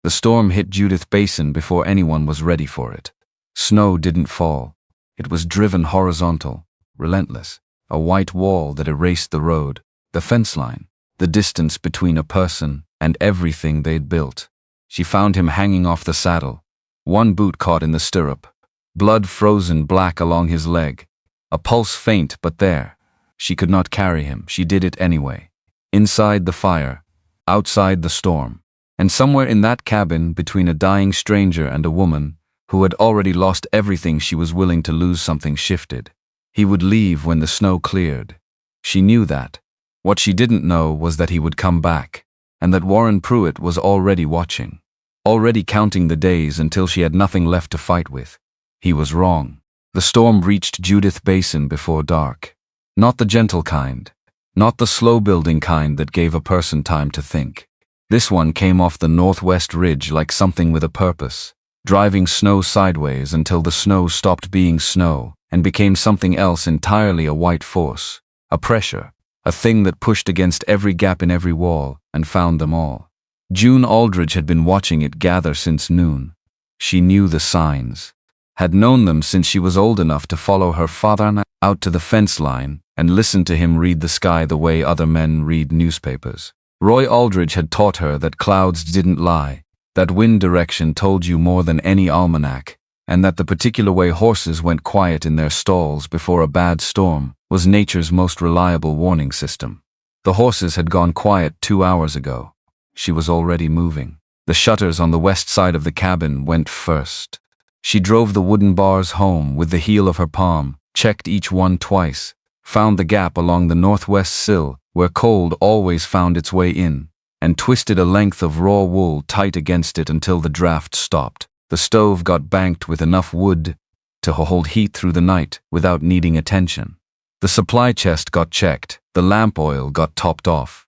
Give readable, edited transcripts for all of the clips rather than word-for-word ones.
The storm hit Judith Basin before anyone was ready for it. Snow didn't fall. It was driven horizontal, relentless, a white wall that erased the road, the fence line, the distance between a person and everything they'd built. She found him hanging off the saddle, one boot caught in the stirrup, blood frozen black along his leg, a pulse faint but there. She could not carry him, she did it anyway. Inside the fire, outside the storm, and somewhere in that cabin between a dying stranger and a woman who had already lost everything she was willing to lose, something shifted. He would leave when the snow cleared. She knew that. What she didn't know was that he would come back, and that Warren Pruitt was already watching, already counting the days until she had nothing left to fight with. He was wrong. The storm reached Judith Basin before dark. Not the gentle kind, not the slow-building kind that gave a person time to think. This one came off the northwest ridge like something with a purpose, driving snow sideways until the snow stopped being snow and became something else entirely, a white force, a pressure, a thing that pushed against every gap in every wall and found them all. June Aldridge had been watching it gather since noon. She knew the signs, had known them since she was old enough to follow her father out to the fence line and listen to him read the sky the way other men read newspapers. Roy Aldridge had taught her that clouds didn't lie, that wind direction told you more than any almanac, and that the particular way horses went quiet in their stalls before a bad storm was nature's most reliable warning system. The horses had gone quiet 2 hours ago. She was already moving. The shutters on the west side of the cabin went first. She drove the wooden bars home with the heel of her palm, checked each one twice, found the gap along the northwest sill where cold always found its way in, and twisted a length of raw wool tight against it until the draft stopped. The stove got banked with enough wood to hold heat through the night without needing attention. The supply chest got checked, the lamp oil got topped off.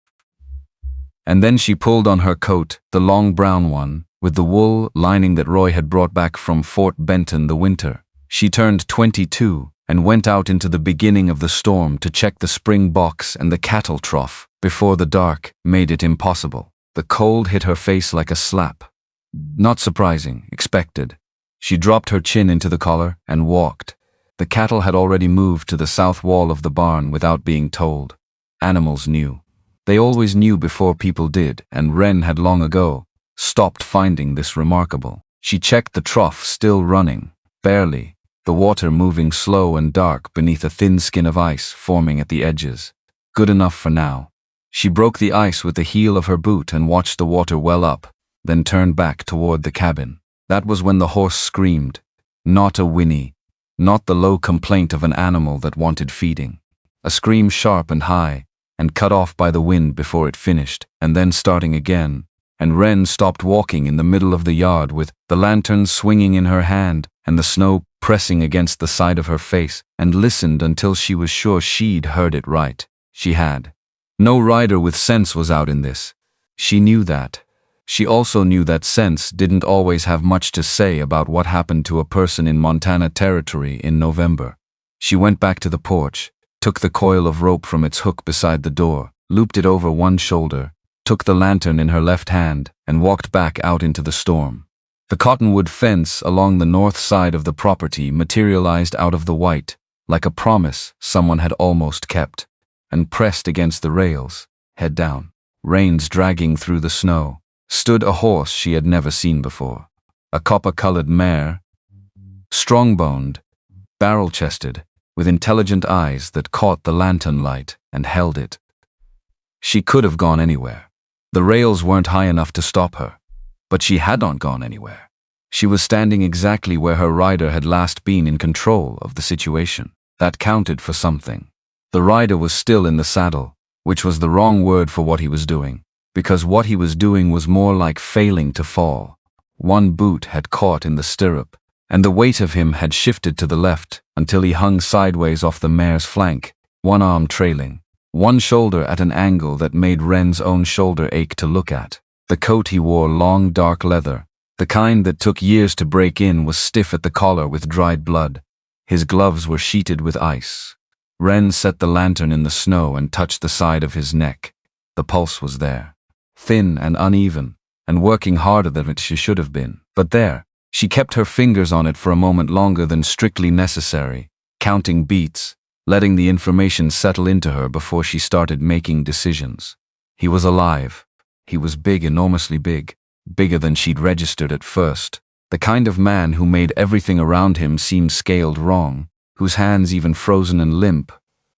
And then she pulled on her coat, the long brown one, with the wool lining that Roy had brought back from Fort Benton the winter. She turned 22 and went out into the beginning of the storm to check the spring box and the cattle trough before the dark made it impossible. The cold hit her face like a slap. Not surprising, expected. She dropped her chin into the collar and walked. The cattle had already moved to the south wall of the barn without being told. Animals knew. They always knew before people did, and Wren had long ago stopped finding this remarkable. She checked the trough still running, barely, the water moving slow and dark beneath a thin skin of ice forming at the edges. Good enough for now. She broke the ice with the heel of her boot and watched the water well up, then turned back toward the cabin. That was when the horse screamed. Not a whinny, not the low complaint of an animal that wanted feeding. A scream sharp and high, and cut off by the wind before it finished, and then starting again. And Wren stopped walking in the middle of the yard with the lantern swinging in her hand and the snow pressing against the side of her face, and listened until she was sure she'd heard it right. She had. No rider with sense was out in this. She knew that. She also knew that sense didn't always have much to say about what happened to a person in Montana Territory in November. She went back to the porch, took the coil of rope from its hook beside the door, looped it over one shoulder, took the lantern in her left hand, and walked back out into the storm. The cottonwood fence along the north side of the property materialized out of the white, like a promise someone had almost kept, and pressed against the rails, head down, reins dragging through the snow, stood a horse she had never seen before. A copper-colored mare, strong-boned, barrel-chested, with intelligent eyes that caught the lantern light and held it. She could have gone anywhere. The rails weren't high enough to stop her, but she had not gone anywhere. She was standing exactly where her rider had last been, in control of the situation. That counted for something. The rider was still in the saddle, which was the wrong word for what he was doing, because what he was doing was more like failing to fall. One boot had caught in the stirrup, and the weight of him had shifted to the left until he hung sideways off the mare's flank, one arm trailing, one shoulder at an angle that made Wren's own shoulder ache to look at. The coat he wore, long dark leather, the kind that took years to break in, was stiff at the collar with dried blood. His gloves were sheeted with ice. Wren set the lantern in the snow and touched the side of his neck. The pulse was there, thin and uneven, and working harder than she should have been. But there, she kept her fingers on it for a moment longer than strictly necessary, counting beats, letting the information settle into her before she started making decisions. He was alive. He was big, enormously big, bigger than she'd registered at first. The kind of man who made everything around him seem scaled wrong, whose hands, even frozen and limp,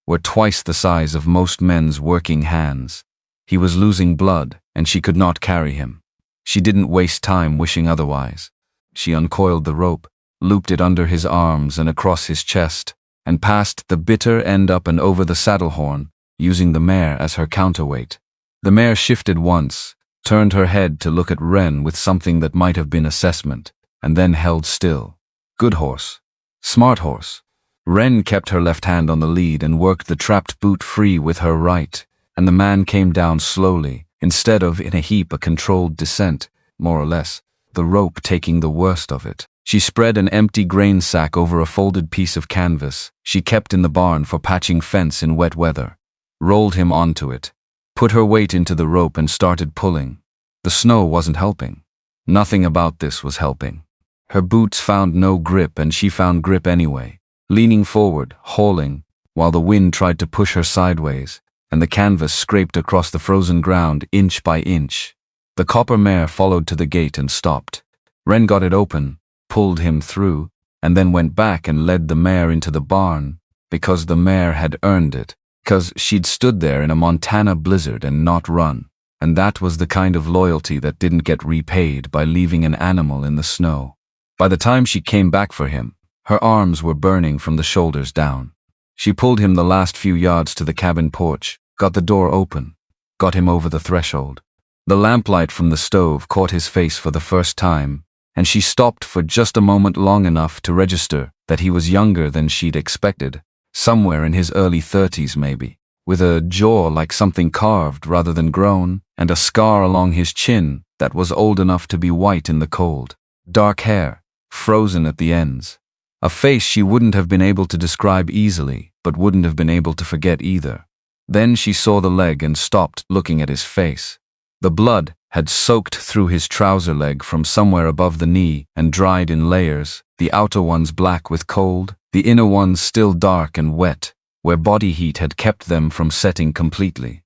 were twice the size of most men's working hands. He was losing blood, and she could not carry him. She didn't waste time wishing otherwise. She uncoiled the rope, looped it under his arms and across his chest, and passed the bitter end up and over the saddle horn, using the mare as her counterweight. The mare shifted once, turned her head to look at Wren with something that might have been assessment, and then held still. Good horse. Smart horse. Wren kept her left hand on the lead and worked the trapped boot free with her right, and the man came down slowly, instead of in a heap, a controlled descent, more or less, the rope taking the worst of it. She spread an empty grain sack over a folded piece of canvas she kept in the barn for patching fence in wet weather, rolled him onto it, put her weight into the rope and started pulling. The snow wasn't helping. Nothing about this was helping. Her boots found no grip and she found grip anyway, leaning forward, hauling, while the wind tried to push her sideways, and the canvas scraped across the frozen ground inch by inch. The copper mare followed to the gate and stopped. Wren got it open, pulled him through, and then went back and led the mare into the barn, because the mare had earned it, because she'd stood there in a Montana blizzard and not run, and that was the kind of loyalty that didn't get repaid by leaving an animal in the snow. By the time she came back for him, her arms were burning from the shoulders down. She pulled him the last few yards to the cabin porch, got the door open, got him over the threshold. The lamplight from the stove caught his face for the first time, and she stopped for just a moment, long enough to register that he was younger than she'd expected, somewhere in his early 30s maybe, with a jaw like something carved rather than grown, and a scar along his chin that was old enough to be white in the cold. Dark hair, frozen at the ends. A face she wouldn't have been able to describe easily, but wouldn't have been able to forget either. Then she saw the leg and stopped looking at his face. The blood had soaked through his trouser leg from somewhere above the knee and dried in layers, the outer ones black with cold, the inner ones still dark and wet, where body heat had kept them from setting completely.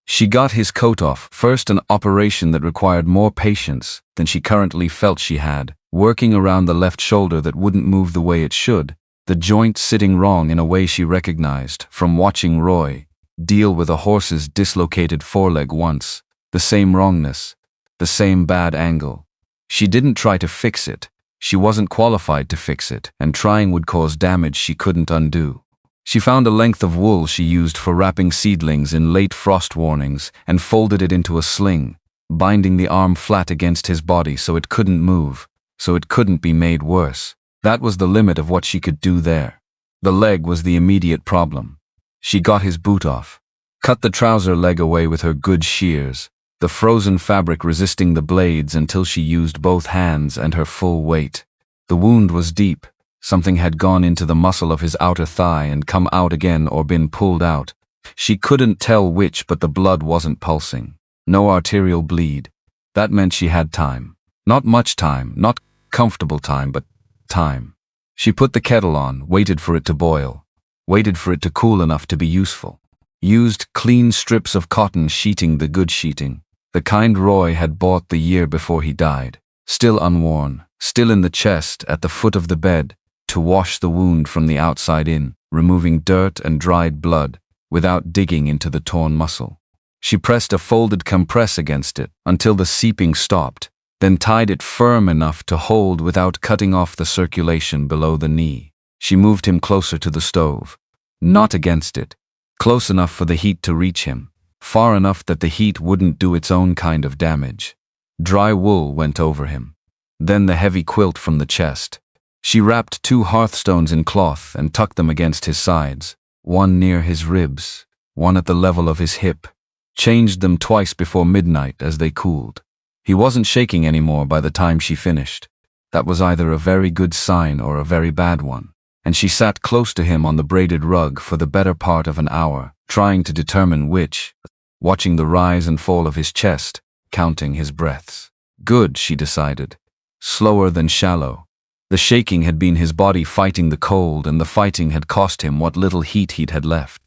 She got his coat off, first an operation that required more patience than she currently felt she had, working around the left shoulder that wouldn't move the way it should, the joint sitting wrong in a way she recognized from watching Roy deal with a horse's dislocated foreleg once, the same wrongness, the same bad angle. She didn't try to fix it. She wasn't qualified to fix it, and trying would cause damage she couldn't undo. She found a length of wool she used for wrapping seedlings in late frost warnings and folded it into a sling, binding the arm flat against his body so it couldn't move, so it couldn't be made worse. That was the limit of what she could do there. The leg was the immediate problem. She got his boot off, cut the trouser leg away with her good shears, the frozen fabric resisting the blades until she used both hands and her full weight. The wound was deep. Something had gone into the muscle of his outer thigh and come out again or been pulled out. She couldn't tell which, but the blood wasn't pulsing. No arterial bleed. That meant she had time. Not much time, not comfortable time, but time. She put the kettle on, waited for it to boil, waited for it to cool enough to be useful. Used clean strips of cotton sheeting, the good sheeting, the kind Roy had bought the year before he died, still unworn, still in the chest at the foot of the bed, to wash the wound from the outside in, removing dirt and dried blood without digging into the torn muscle. She pressed a folded compress against it until the seeping stopped, then tied it firm enough to hold without cutting off the circulation below the knee. She moved him closer to the stove, not against it, close enough for the heat to reach him, far enough that the heat wouldn't do its own kind of damage. Dry wool went over him, then the heavy quilt from the chest. She wrapped 2 hearthstones in cloth and tucked them against his sides, one near his ribs, one at the level of his hip, changed them twice before midnight as they cooled. He wasn't shaking anymore by the time she finished. That was either a very good sign or a very bad one, and she sat close to him on the braided rug for the better part of an hour, trying to determine which, watching the rise and fall of his chest, counting his breaths. Good, she decided. Slower than shallow. The shaking had been his body fighting the cold, and the fighting had cost him what little heat he'd had left.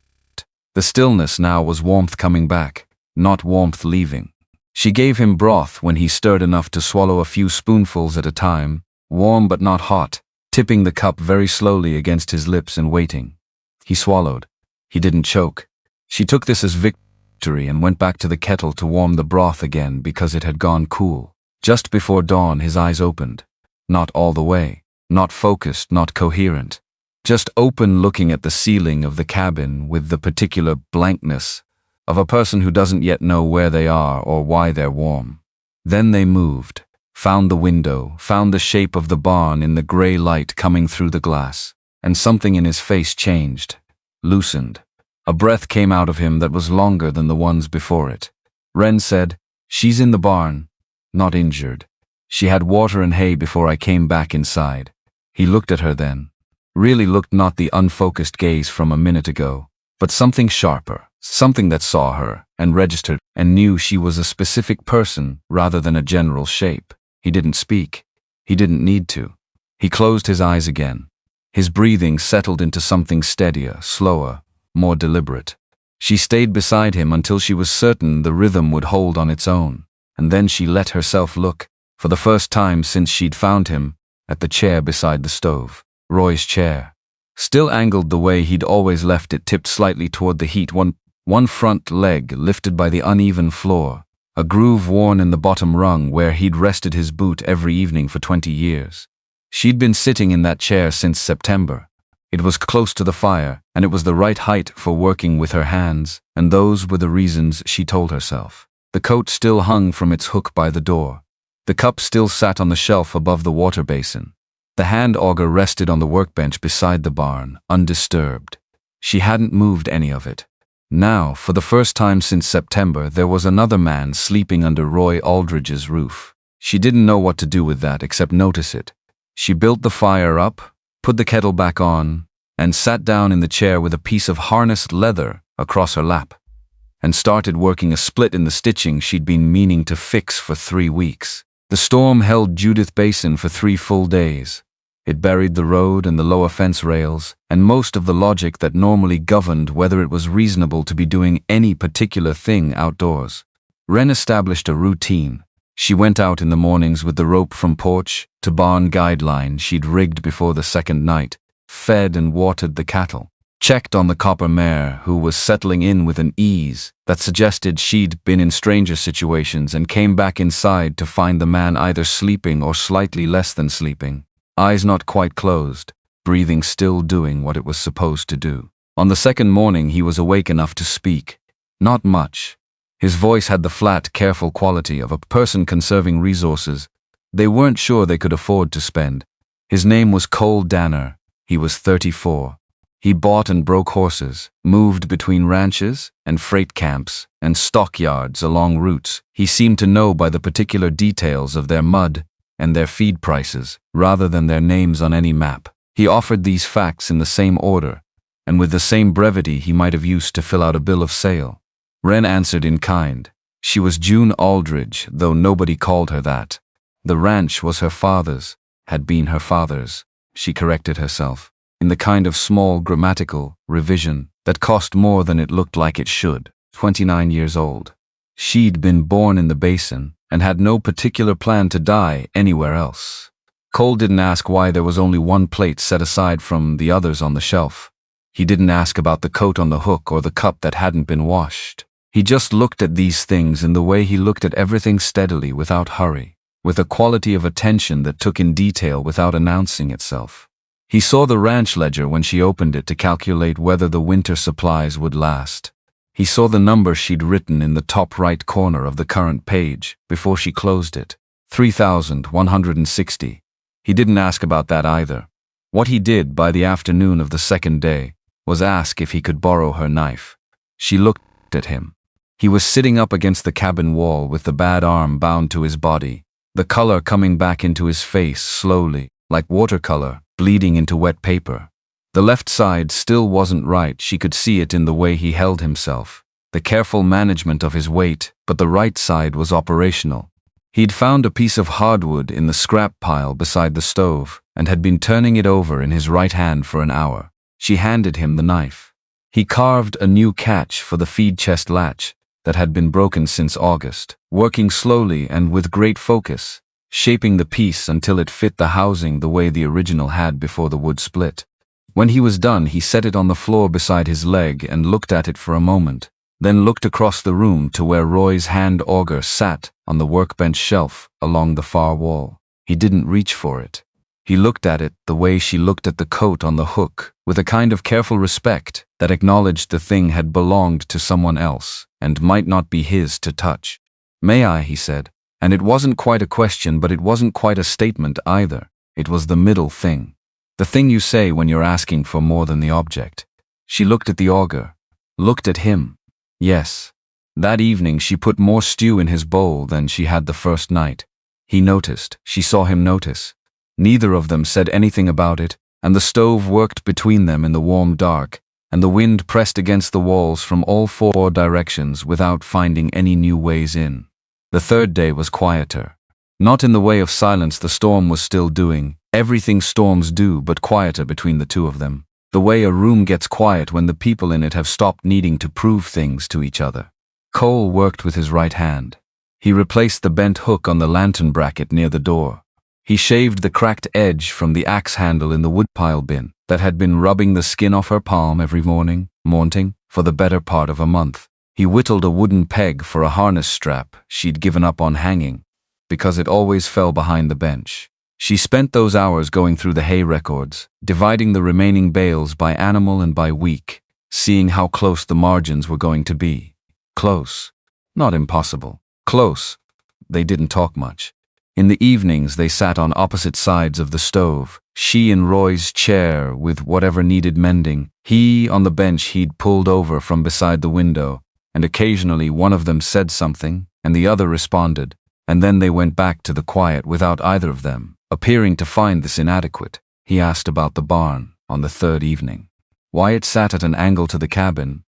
The stillness now was warmth coming back, not warmth leaving. She gave him broth when he stirred enough to swallow a few spoonfuls at a time, warm but not hot, tipping the cup very slowly against his lips and waiting. He swallowed. He didn't choke. She took this as victory and went back to the kettle to warm the broth again because it had gone cool. Just before dawn his eyes opened. Not all the way, not focused, not coherent. Just open, looking at the ceiling of the cabin with the particular blankness of a person who doesn't yet know where they are or why they're warm. Then they moved, found the window, found the shape of the barn in the gray light coming through the glass, and something in his face changed, loosened. A breath came out of him that was longer than the ones before it. Wren said, "She's in the barn, not injured. She had water and hay before I came back inside." He looked at her then. Really looked, not the unfocused gaze from a minute ago, but something sharper, something that saw her and registered and knew she was a specific person rather than a general shape. He didn't speak. He didn't need to. He closed his eyes again. His breathing settled into something steadier, slower, more deliberate. She stayed beside him until she was certain the rhythm would hold on its own, and then she let herself look, for the first time since she'd found him, at the chair beside the stove. Roy's chair. Still angled the way he'd always left it, tipped slightly toward the heat, one front leg lifted by the uneven floor, a groove worn in the bottom rung where he'd rested his boot every evening for 20 years. She'd been sitting in that chair since September. It was close to the fire, and it was the right height for working with her hands, and those were the reasons, she told herself. The coat still hung from its hook by the door. The cup still sat on the shelf above the water basin. The hand auger rested on the workbench beside the barn, undisturbed. She hadn't moved any of it. Now, for the first time since September, there was another man sleeping under Roy Aldridge's roof. She didn't know what to do with that except notice it. She built the fire up, put the kettle back on, and sat down in the chair with a piece of harnessed leather across her lap, and started working a split in the stitching she'd been meaning to fix for 3 weeks. The storm held Judith Basin for 3 full days. It buried the road and the lower fence rails, and most of the logic that normally governed whether it was reasonable to be doing any particular thing outdoors. Wren established a routine. She went out in the mornings with the rope from porch to barn guideline she'd rigged before the second night, fed and watered the cattle, checked on the copper mare who was settling in with an ease that suggested she'd been in stranger situations, and came back inside to find the man either sleeping or slightly less than sleeping. Eyes not quite closed, breathing still doing what it was supposed to do. On the second morning he was awake enough to speak. Not much. His voice had the flat, careful quality of a person conserving resources they weren't sure they could afford to spend. His name was Cole Danner. He was 34. He bought and broke horses, moved between ranches and freight camps and stockyards along routes. He seemed to know by the particular details of their mud and their feed prices, rather than their names on any map. He offered these facts in the same order, and with the same brevity he might have used to fill out a bill of sale. Wren answered in kind. She was June Aldridge, though nobody called her that. The ranch was her father's, had been her father's, she corrected herself, in the kind of small grammatical revision that cost more than it looked like it should. 29 years old. She'd been born in the basin, and had no particular plan to die anywhere else. Cole didn't ask why there was only one plate set aside from the others on the shelf. He didn't ask about the coat on the hook or the cup that hadn't been washed. He just looked at these things in the way he looked at everything, steadily, without hurry, with a quality of attention that took in detail without announcing itself. He saw the ranch ledger when she opened it to calculate whether the winter supplies would last. He saw the number she'd written in the top right corner of the current page before she closed it. 3,160. He didn't ask about that either. What he did by the afternoon of the second day was ask if he could borrow her knife. She looked at him. He was sitting up against the cabin wall with the bad arm bound to his body, the color coming back into his face slowly, like watercolor bleeding into wet paper. The left side still wasn't right. She could see it in the way he held himself. the careful management of his weight, but the right side was operational. He'd found a piece of hardwood in the scrap pile beside the stove and had been turning it over in his right hand for an hour. She handed him the knife. He carved a new catch for the feed chest latch that had been broken since August, working slowly and with great focus, shaping the piece until it fit the housing the way the original had before the wood split. When he was done, he set it on the floor beside his leg and looked at it for a moment, then looked across the room to where Roy's hand auger sat on the workbench shelf along the far wall. He didn't reach for it. He looked at it the way she looked at the coat on the hook, with a kind of careful respect that acknowledged the thing had belonged to someone else and might not be his to touch. "May I?" he said. And it wasn't quite a question, but it wasn't quite a statement either. It was the middle thing. The thing you say when you're asking for more than the object. She looked at the auger, looked at him. Yes. That evening she put more stew in his bowl than she had the first night. He noticed. She saw him notice. Neither of them said anything about it, and the stove worked between them in the warm dark, and the wind pressed against the walls from all four directions without finding any new ways in. The third day was quieter. Not in the way of silence the storm was still doing, everything storms do, but quieter between the two of them. The way a room gets quiet when the people in it have stopped needing to prove things to each other. Cole worked with his right hand. He replaced the bent hook on the lantern bracket near the door. He shaved the cracked edge from the axe handle in the woodpile bin that had been rubbing the skin off her palm every morning, for the better part of a month. He whittled a wooden peg for a harness strap she'd given up on hanging, because it always fell behind the bench. She spent those hours going through the hay records, dividing the remaining bales by animal and by week, seeing how close the margins were going to be. Close. Not impossible. Close. They didn't talk much. In the evenings they sat on opposite sides of the stove, she in Roy's chair with whatever needed mending, he on the bench he'd pulled over from beside the window, and occasionally one of them said something, and the other responded, and then they went back to the quiet without either of them appearing to find this inadequate. He asked about the barn on the third evening. Why it sat at an angle to the cabin.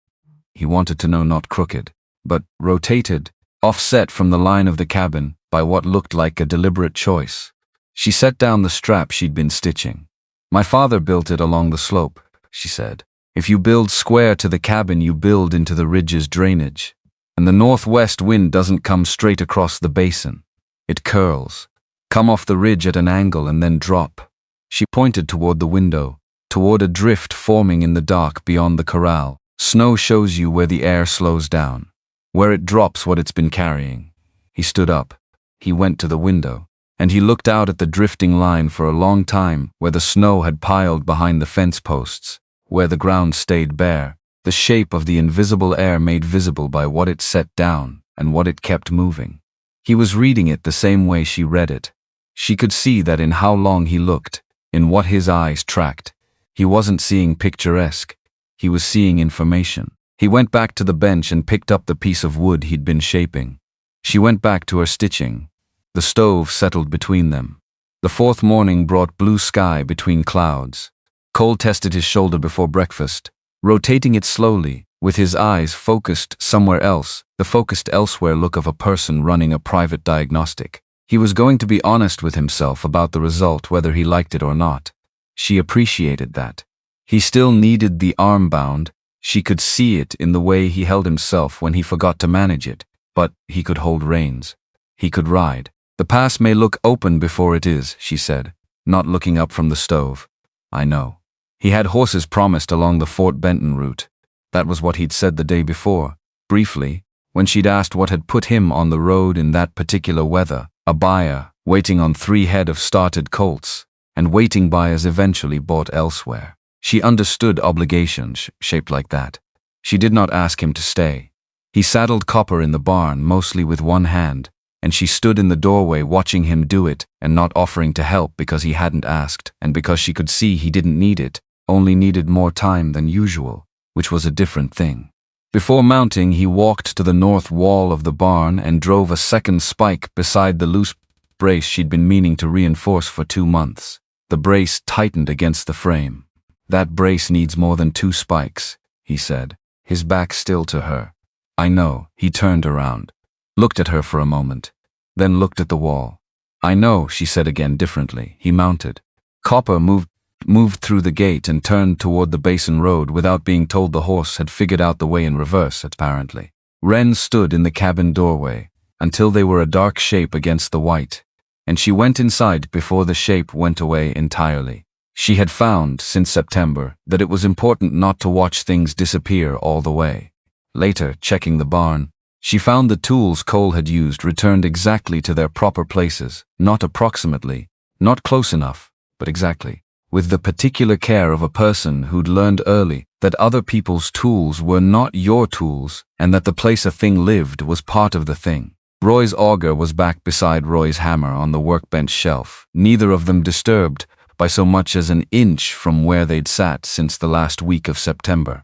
He wanted to know, not crooked, but rotated, offset from the line of the cabin by what looked like a deliberate choice. She set down the strap she'd been stitching. "My father built it along the slope," she said. "If you build square to the cabin, you build into the ridge's drainage. And the northwest wind doesn't come straight across the basin. It curls, come off the ridge at an angle and then drop." She pointed toward the window, toward a drift forming in the dark beyond the corral. Snow shows you where the air slows down, where it drops what it's been carrying. He stood up. He went to the window, and he looked out at the drifting line for a long time where the snow had piled behind the fence posts, where the ground stayed bare, the shape of the invisible air made visible by what it set down and what it kept moving. He was reading it the same way she read it. She could see that in how long he looked, in what his eyes tracked. He wasn't seeing picturesque. He was seeing information. He went back to the bench and picked up the piece of wood he'd been shaping. She went back to her stitching. The stove settled between them. The fourth morning brought blue sky between clouds. Cole tested his shoulder before breakfast, rotating it slowly, with his eyes focused somewhere else, the focused elsewhere look of a person running a private diagnostic. He was going to be honest with himself about the result, whether he liked it or not. She appreciated that. He still needed the armband. She could see it in the way he held himself when he forgot to manage it, but he could hold reins. He could ride. "The pass may look open before it is," she said, not looking up from the stove. "I know." He had horses promised along the Fort Benton route. That was what he'd said the day before, briefly, when she'd asked what had put him on the road in that particular weather. A buyer, waiting on 3 head of started colts, and waiting buyers eventually bought elsewhere. She understood obligations shaped like that. She did not ask him to stay. He saddled Copper in the barn, mostly with one hand, and she stood in the doorway watching him do it and not offering to help because he hadn't asked and because she could see he didn't need it, only needed more time than usual, which was a different thing. Before mounting, he walked to the north wall of the barn and drove a second spike beside the loose brace she'd been meaning to reinforce for 2 months. The brace tightened against the frame. "That brace needs more than 2 spikes," he said, his back still to her. I know. He turned around, looked at her for a moment, then looked at the wall. I know, she said again differently. He mounted. Copper moved through the gate and turned toward the basin road without being told. The horse had figured out the way in reverse, apparently. Wren stood in the cabin doorway until they were a dark shape against the white, and she went inside before the shape went away entirely. She had found, since September, that it was important not to watch things disappear all the way. Later, checking the barn, she found the tools Cole had used returned exactly to their proper places, not approximately, not close enough, but exactly, with the particular care of a person who'd learned early that other people's tools were not your tools and that the place a thing lived was part of the thing. Roy's auger was back beside Roy's hammer on the workbench shelf, neither of them disturbed by so much as an inch from where they'd sat since the last week of September.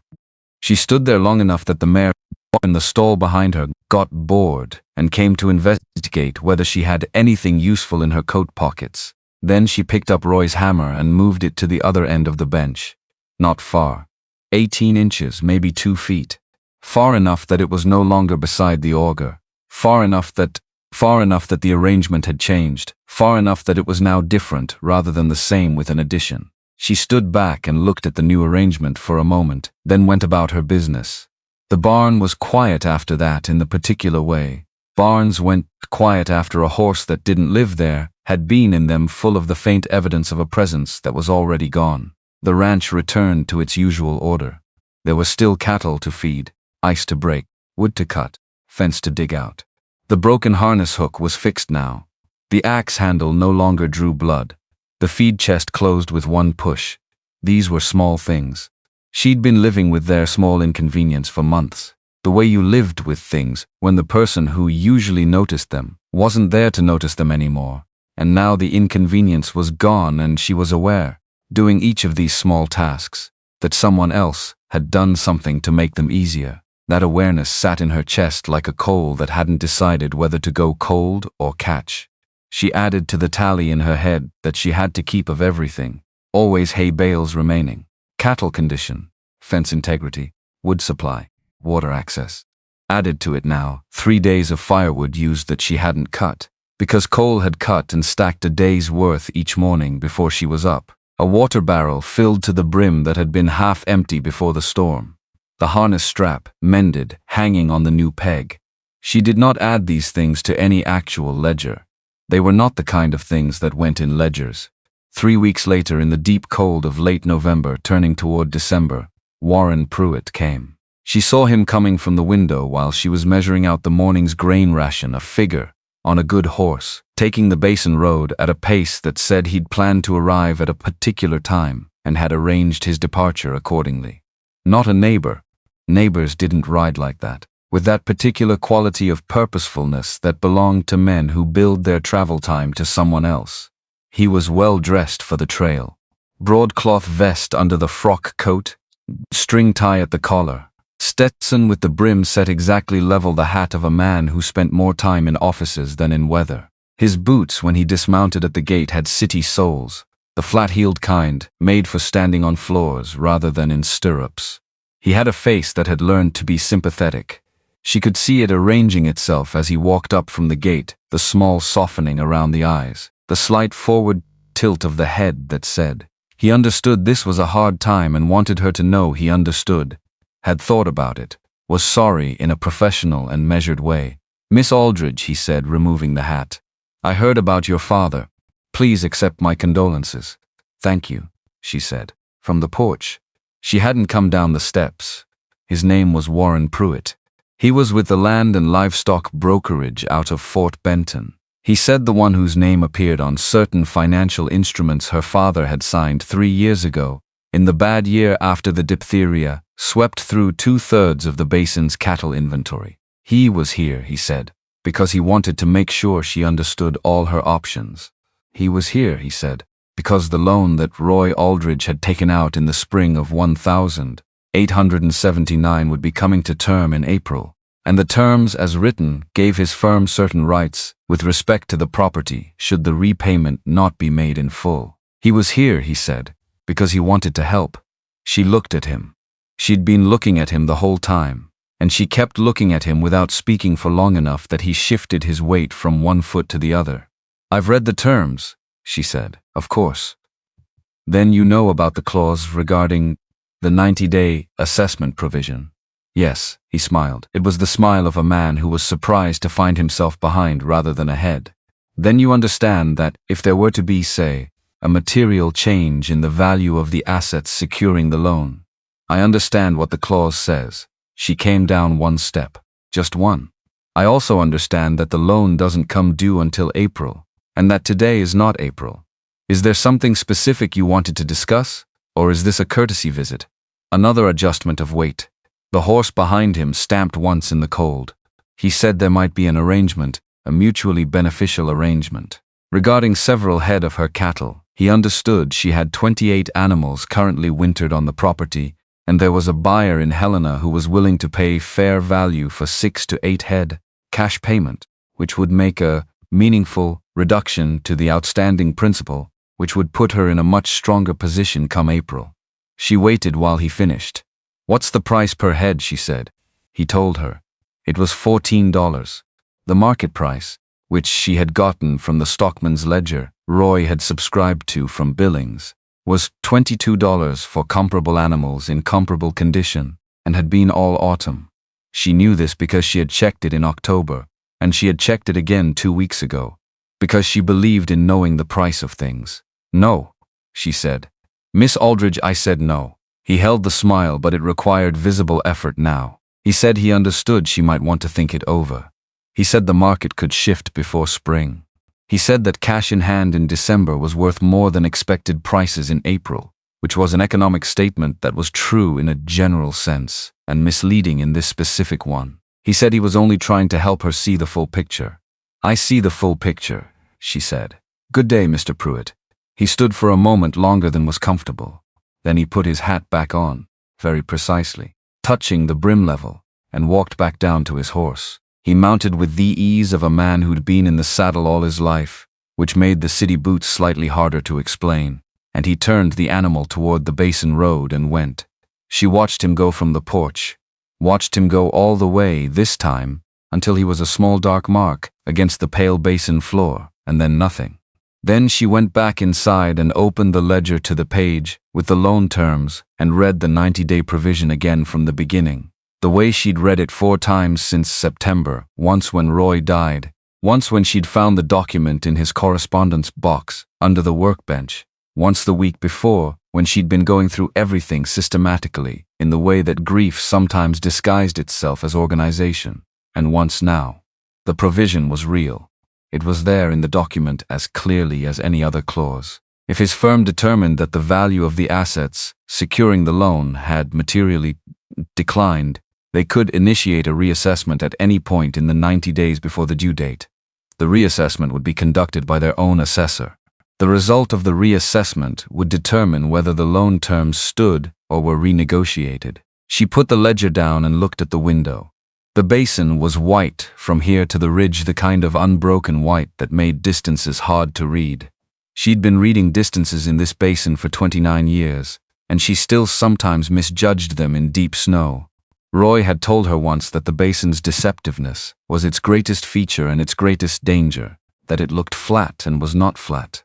She stood there long enough that the mare in the stall behind her got bored and came to investigate whether she had anything useful in her coat pockets. Then she picked up Roy's hammer and moved it to the other end of the bench. Not far. 18 inches, maybe 2 feet. Far enough that it was no longer beside the auger. Far enough that the arrangement had changed. Far enough that it was now different rather than the same with an addition. She stood back and looked at the new arrangement for a moment, then went about her business. The barn was quiet after that in the particular way. Barns went quiet after a horse that didn't live there had been in them, full of the faint evidence of a presence that was already gone. The ranch returned to its usual order. There were still cattle to feed, ice to break, wood to cut, fence to dig out. The broken harness hook was fixed now. The axe handle no longer drew blood. The feed chest closed with one push. These were small things. She'd been living with their small inconvenience for months. The way you lived with things when the person who usually noticed them wasn't there to notice them anymore. And now the inconvenience was gone, and she was aware, doing each of these small tasks, that someone else had done something to make them easier. That awareness sat in her chest like a coal that hadn't decided whether to go cold or catch. She added to the tally in her head that she had to keep of everything, always hay bales remaining, cattle condition, fence integrity, wood supply, water access. Added to it now, 3 days of firewood used that she hadn't cut, because Cole had cut and stacked a day's worth each morning before she was up. A water barrel filled to the brim that had been half empty before the storm. The harness strap, mended, hanging on the new peg. She did not add these things to any actual ledger. They were not the kind of things that went in ledgers. 3 weeks later, in the deep cold of late November, turning toward December, Warren Pruitt came. She saw him coming from the window while she was measuring out the morning's grain ration, a figure, on a good horse, taking the basin road at a pace that said he'd planned to arrive at a particular time and had arranged his departure accordingly. Not a neighbor. Neighbors didn't ride like that, with that particular quality of purposefulness that belonged to men who billed their travel time to someone else. He was well dressed for the trail. Broadcloth vest under the frock coat, string tie at the collar, Stetson with the brim set exactly level, the hat of a man who spent more time in offices than in weather. His boots, when he dismounted at the gate, had city soles, the flat-heeled kind, made for standing on floors rather than in stirrups. He had a face that had learned to be sympathetic. She could see it arranging itself as he walked up from the gate, the small softening around the eyes, the slight forward tilt of the head that said, he understood this was a hard time and wanted her to know he understood, had thought about it, was sorry in a professional and measured way. Miss Aldridge, he said, removing the hat. I heard about your father. Please accept my condolences. Thank you, she said, from the porch. She hadn't come down the steps. His name was Warren Pruitt. He was with the land and livestock brokerage out of Fort Benton. He said the one whose name appeared on certain financial instruments her father had signed 3 years ago, in the bad year after the diphtheria swept through 2/3 of the basin's cattle inventory. He was here, he said, because he wanted to make sure she understood all her options. He was here, he said, because the loan that Roy Aldridge had taken out in the spring of 1879 would be coming to term in April, and the terms as written gave his firm certain rights with respect to the property should the repayment not be made in full. He was here, he said, because he wanted to help. She looked at him. She'd been looking at him the whole time, and she kept looking at him without speaking for long enough that he shifted his weight from one foot to the other. "I've read the terms," she said. "Of course. Then you know about the clause regarding the 90-day assessment provision." "Yes," he smiled. It was the smile of a man who was surprised to find himself behind rather than ahead. "Then you understand that if there were to be, say, a material change in the value of the assets securing the loan." "I understand what the clause says." She came down one step. "Just one. I also understand that the loan doesn't come due until April, and that today is not April. Is there something specific you wanted to discuss, or is this a courtesy visit?" Another adjustment of weight. The horse behind him stamped once in the cold. He said there might be an arrangement, a mutually beneficial arrangement. Regarding several head of her cattle, he understood she had 28 animals currently wintered on the property, and there was a buyer in Helena who was willing to pay fair value for 6 to 8 head, cash payment, which would make a meaningful reduction to the outstanding principal, which would put her in a much stronger position come April. She waited while he finished. "What's the price per head?" she said. He told her. It was $14. The market price, which she had gotten from the stockman's ledger Roy had subscribed to from Billings, was $22 for comparable animals in comparable condition, and had been all autumn. She knew this because she had checked it in October, and she had checked it again 2 weeks ago, because she believed in knowing the price of things. "No," she said. "Miss Aldridge," I said no. He held the smile, but it required visible effort now. He said he understood she might want to think it over. He said the market could shift before spring. He said that cash in hand in December was worth more than expected prices in April, which was an economic statement that was true in a general sense, and misleading in this specific one. He said he was only trying to help her see the full picture. "I see the full picture," she said. "Good day, Mr. Pruitt." He stood for a moment longer than was comfortable. Then he put his hat back on, very precisely, touching the brim level, and walked back down to his horse. He mounted with the ease of a man who'd been in the saddle all his life, which made the city boots slightly harder to explain, and he turned the animal toward the basin road and went. She watched him go from the porch, watched him go all the way, this time, until he was a small dark mark against the pale basin floor, and then nothing. Then she went back inside and opened the ledger to the page with the loan terms and read the 90-day provision again from the beginning, the way she'd read it 4 times since September, once when Roy died, once when she'd found the document in his correspondence box under the workbench, once the week before when she'd been going through everything systematically in the way that grief sometimes disguised itself as organization, and once now. The provision was real. It was there in the document as clearly as any other clause. If his firm determined that the value of the assets securing the loan had materially declined, they could initiate a reassessment at any point in the 90 days before the due date. The reassessment would be conducted by their own assessor. The result of the reassessment would determine whether the loan terms stood or were renegotiated. She put the ledger down and looked at the window. The basin was white from here to the ridge, the kind of unbroken white that made distances hard to read. She'd been reading distances in this basin for 29 years, and she still sometimes misjudged them in deep snow. Roy had told her once that the basin's deceptiveness was its greatest feature and its greatest danger, that it looked flat and was not flat,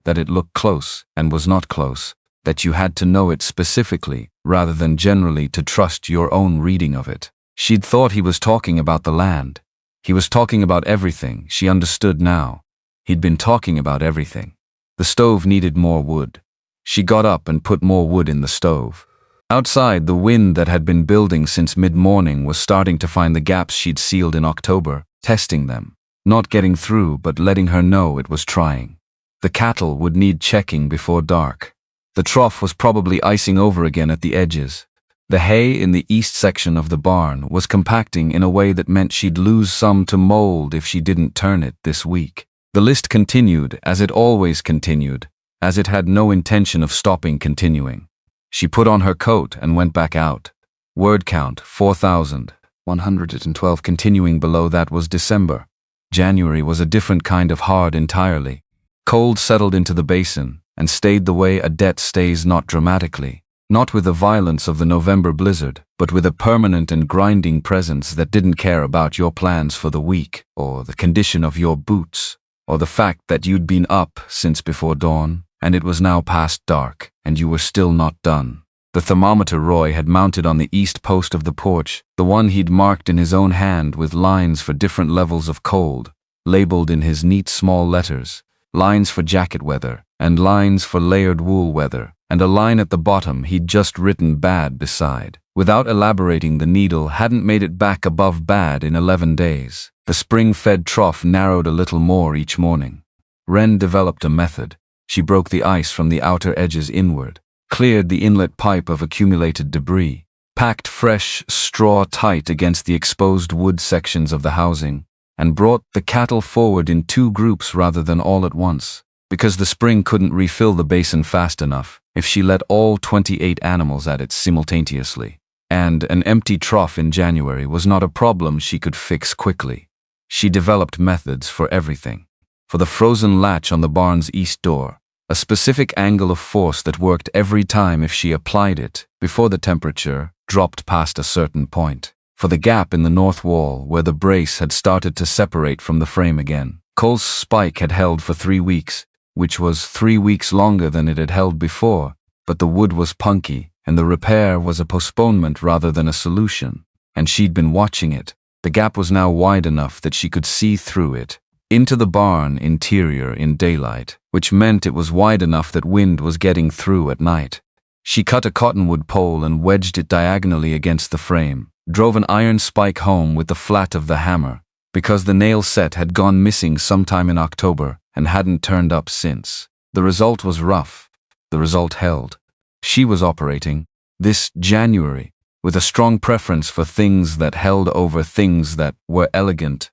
that it looked close and was not close, that you had to know it specifically rather than generally to trust your own reading of it. She'd thought he was talking about the land. He was talking about everything, she understood now. He'd been talking about everything. The stove needed more wood. She got up and put more wood in the stove. Outside, the wind that had been building since mid-morning was starting to find the gaps she'd sealed in October, testing them, not getting through but letting her know it was trying. The cattle would need checking before dark. The trough was probably icing over again at the edges. The hay in the east section of the barn was compacting in a way that meant she'd lose some to mold if she didn't turn it this week. The list continued, as it always continued, as it had no intention of stopping continuing. She put on her coat and went back out. Word count 4,112. Continuing below that was December. January was a different kind of hard entirely. Cold settled into the basin and stayed the way a debt stays, not dramatically, Not with the violence of the November blizzard, but with a permanent and grinding presence that didn't care about your plans for the week, or the condition of your boots, or the fact that you'd been up since before dawn, and it was now past dark, and you were still not done. The thermometer Roy had mounted on the east post of the porch, the one he'd marked in his own hand with lines for different levels of cold, labeled in his neat small letters, lines for jacket weather, and lines for layered wool weather, and a line at the bottom he'd just written bad beside. Without elaborating, the needle hadn't made it back above bad in 11 days. The spring-fed trough narrowed a little more each morning. Wren developed a method. She broke the ice from the outer edges inward, cleared the inlet pipe of accumulated debris, packed fresh straw tight against the exposed wood sections of the housing, and brought the cattle forward in 2 groups rather than all at once, because the spring couldn't refill the basin fast enough if she let all 28 animals at it simultaneously. And an empty trough in January was not a problem she could fix quickly. She developed methods for everything. For the frozen latch on the barn's east door, a specific angle of force that worked every time if she applied it before the temperature dropped past a certain point. For the gap in the north wall where the brace had started to separate from the frame again, Cole's spike had held for 3 weeks, which was 3 weeks longer than it had held before, but the wood was punky, and the repair was a postponement rather than a solution, and she'd been watching it. The gap was now wide enough that she could see through it, into the barn interior in daylight, which meant it was wide enough that wind was getting through at night. She cut a cottonwood pole and wedged it diagonally against the frame, drove an iron spike home with the flat of the hammer, because the nail set had gone missing sometime in October and hadn't turned up since. The result was rough. The result held. She was operating, this January, with a strong preference for things that held over things that were elegant,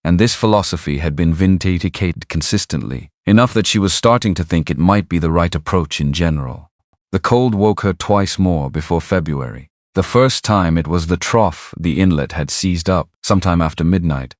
and this philosophy had been vindicated consistently, enough that she was starting to think it might be the right approach in general. The cold woke her twice more before February. The first time it was the trough the inlet had seized up, sometime after midnight,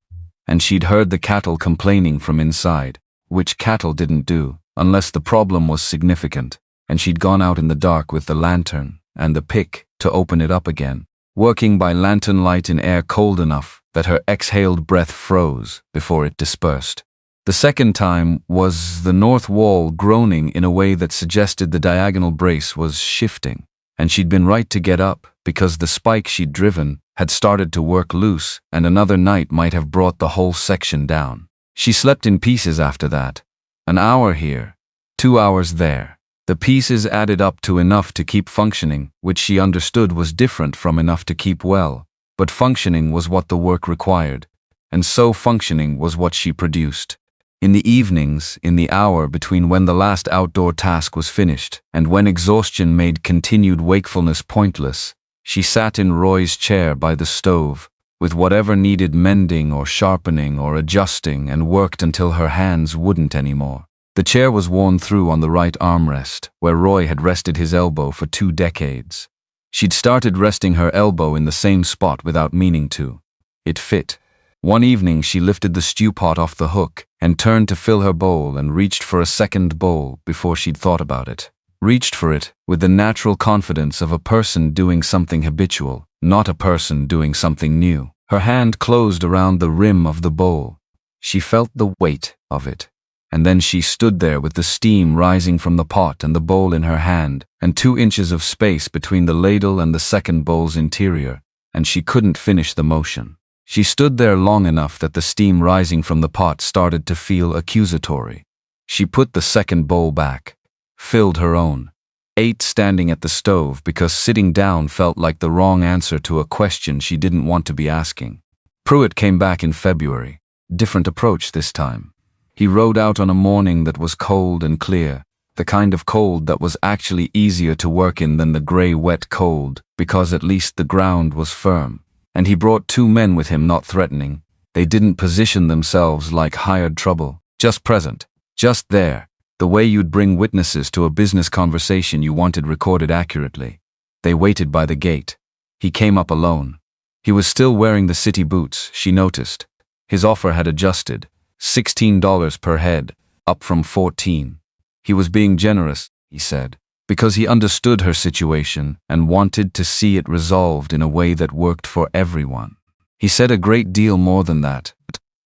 and she'd heard the cattle complaining from inside, which cattle didn't do, unless the problem was significant, and she'd gone out in the dark with the lantern and the pick to open it up again, working by lantern light in air cold enough that her exhaled breath froze before it dispersed. The second time was the north wall groaning in a way that suggested the diagonal brace was shifting, and she'd been right to get up because the spike she'd driven had started to work loose, and another night might have brought the whole section down. She slept in pieces after that. An hour here, 2 hours there. The pieces added up to enough to keep functioning, which she understood was different from enough to keep well, but functioning was what the work required, and so functioning was what she produced. In the evenings, in the hour between when the last outdoor task was finished and when exhaustion made continued wakefulness pointless, she sat in Roy's chair by the stove, with whatever needed mending or sharpening or adjusting, and worked until her hands wouldn't anymore. The chair was worn through on the right armrest, where Roy had rested his elbow for 2 decades. She'd started resting her elbow in the same spot without meaning to. It fit. One evening she lifted the stew pot off the hook and turned to fill her bowl and reached for a second bowl before she'd thought about it. Reached for it with the natural confidence of a person doing something habitual, not a person doing something new. Her hand closed around the rim of the bowl. She felt the weight of it. And then she stood there with the steam rising from the pot and the bowl in her hand, and 2 inches of space between the ladle and the second bowl's interior, and she couldn't finish the motion. She stood there long enough that the steam rising from the pot started to feel accusatory. She put the second bowl back, filled her own, ate standing at the stove because sitting down felt like the wrong answer to a question she didn't want to be asking. Pruitt came back in February. Different approach this time. He rode out on a morning that was cold and clear, the kind of cold that was actually easier to work in than the grey wet cold, because at least the ground was firm. And he brought 2 men with him, not threatening. They didn't position themselves like hired trouble, just present, just there, the way you'd bring witnesses to a business conversation you wanted recorded accurately. They waited by the gate. He came up alone. He was still wearing the city boots, she noticed. His offer had adjusted. $16 per head, up from $14. He was being generous, he said, because he understood her situation and wanted to see it resolved in a way that worked for everyone. He said a great deal more than that.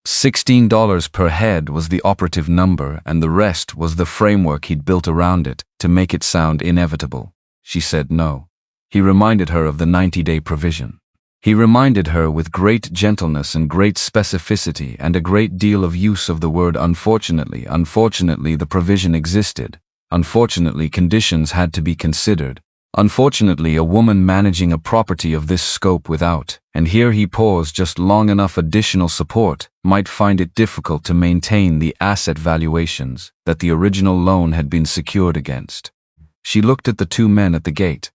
$16 per head was the operative number, and the rest was the framework he'd built around it to make it sound inevitable. She said no. He reminded her of the 90-day provision. He reminded her with great gentleness and great specificity and a great deal of use of the word unfortunately. Unfortunately, the provision existed. Unfortunately, conditions had to be considered. Unfortunately, a woman managing a property of this scope without, and here he paused, just long enough additional support, might find it difficult to maintain the asset valuations that the original loan had been secured against. She looked at the two men at the gate.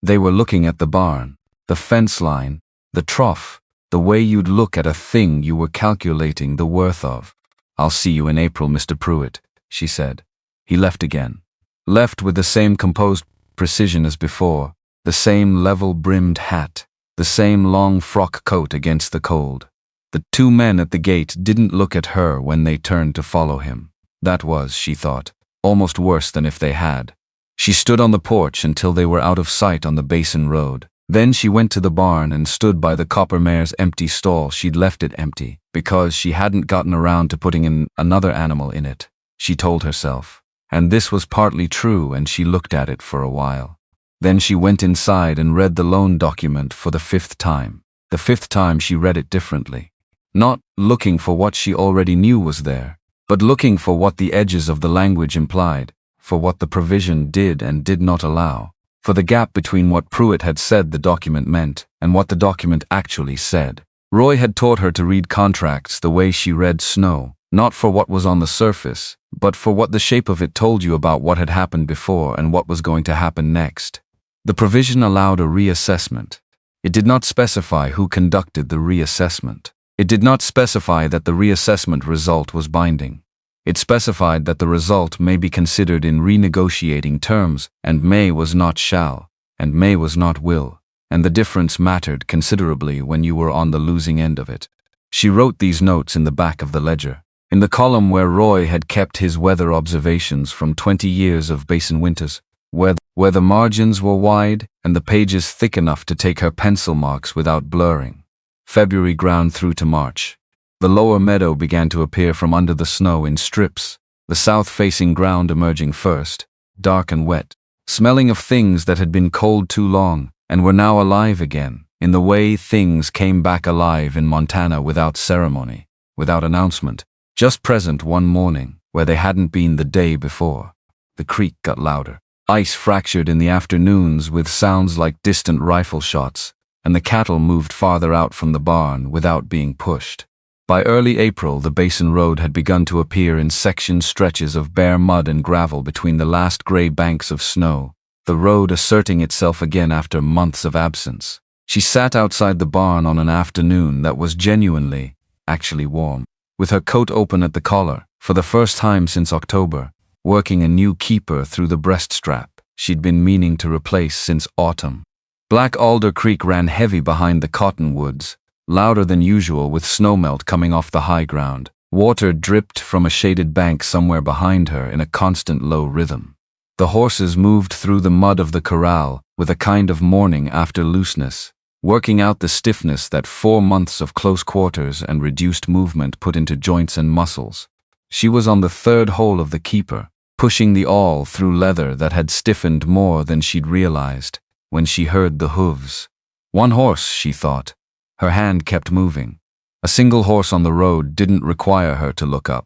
They were looking at the barn, the fence line, the trough, the way you'd look at a thing you were calculating the worth of. "I'll see you in April, Mr. Pruitt," she said. He left again. Left with the same composed precision as before, the same level-brimmed hat, the same long frock coat against the cold. The two men at the gate didn't look at her when they turned to follow him. That was, she thought, almost worse than if they had. She stood on the porch until they were out of sight on the Basin Road. Then she went to the barn and stood by the copper mare's empty stall. She'd left it empty because she hadn't gotten around to putting in another animal in it, she told herself. And this was partly true, and she looked at it for a while. Then she went inside and read the loan document for the 5th time. The 5th time she read it differently. Not looking for what she already knew was there, but looking for what the edges of the language implied, for what the provision did and did not allow, for the gap between what Pruitt had said the document meant and what the document actually said. Roy had taught her to read contracts the way she read snow, not for what was on the surface, but for what the shape of it told you about what had happened before and what was going to happen next. The provision allowed a reassessment. It did not specify who conducted the reassessment. It did not specify that the reassessment result was binding. It specified that the result may be considered in renegotiating terms, and may was not shall, and may was not will, and the difference mattered considerably when you were on the losing end of it. She wrote these notes in the back of the ledger, in the column where Roy had kept his weather observations from 20 years of Basin winters, where the margins were wide and the pages thick enough to take her pencil marks without blurring. February ground through to March. The lower meadow began to appear from under the snow in strips, the south-facing ground emerging first, dark and wet, smelling of things that had been cold too long and were now alive again, in the way things came back alive in Montana without ceremony, without announcement, just present one morning where they hadn't been the day before. The creek got louder. Ice fractured in the afternoons with sounds like distant rifle shots, and the cattle moved farther out from the barn without being pushed. By early April, the Basin Road had begun to appear in section stretches of bare mud and gravel between the last gray banks of snow, the road asserting itself again after months of absence. She sat outside the barn on an afternoon that was actually warm, with her coat open at the collar, for the first time since October, working a new keeper through the breast strap she'd been meaning to replace since autumn. Black Alder Creek ran heavy behind the cottonwoods, louder than usual with snowmelt coming off the high ground. Water dripped from a shaded bank somewhere behind her in a constant low rhythm. The horses moved through the mud of the corral with a kind of morning after looseness, working out the stiffness that 4 months of close quarters and reduced movement put into joints and muscles. She was on the 3rd hole of the keeper, pushing the awl through leather that had stiffened more than she'd realized, when she heard the hooves. One horse, she thought. Her hand kept moving. A single horse on the road didn't require her to look up.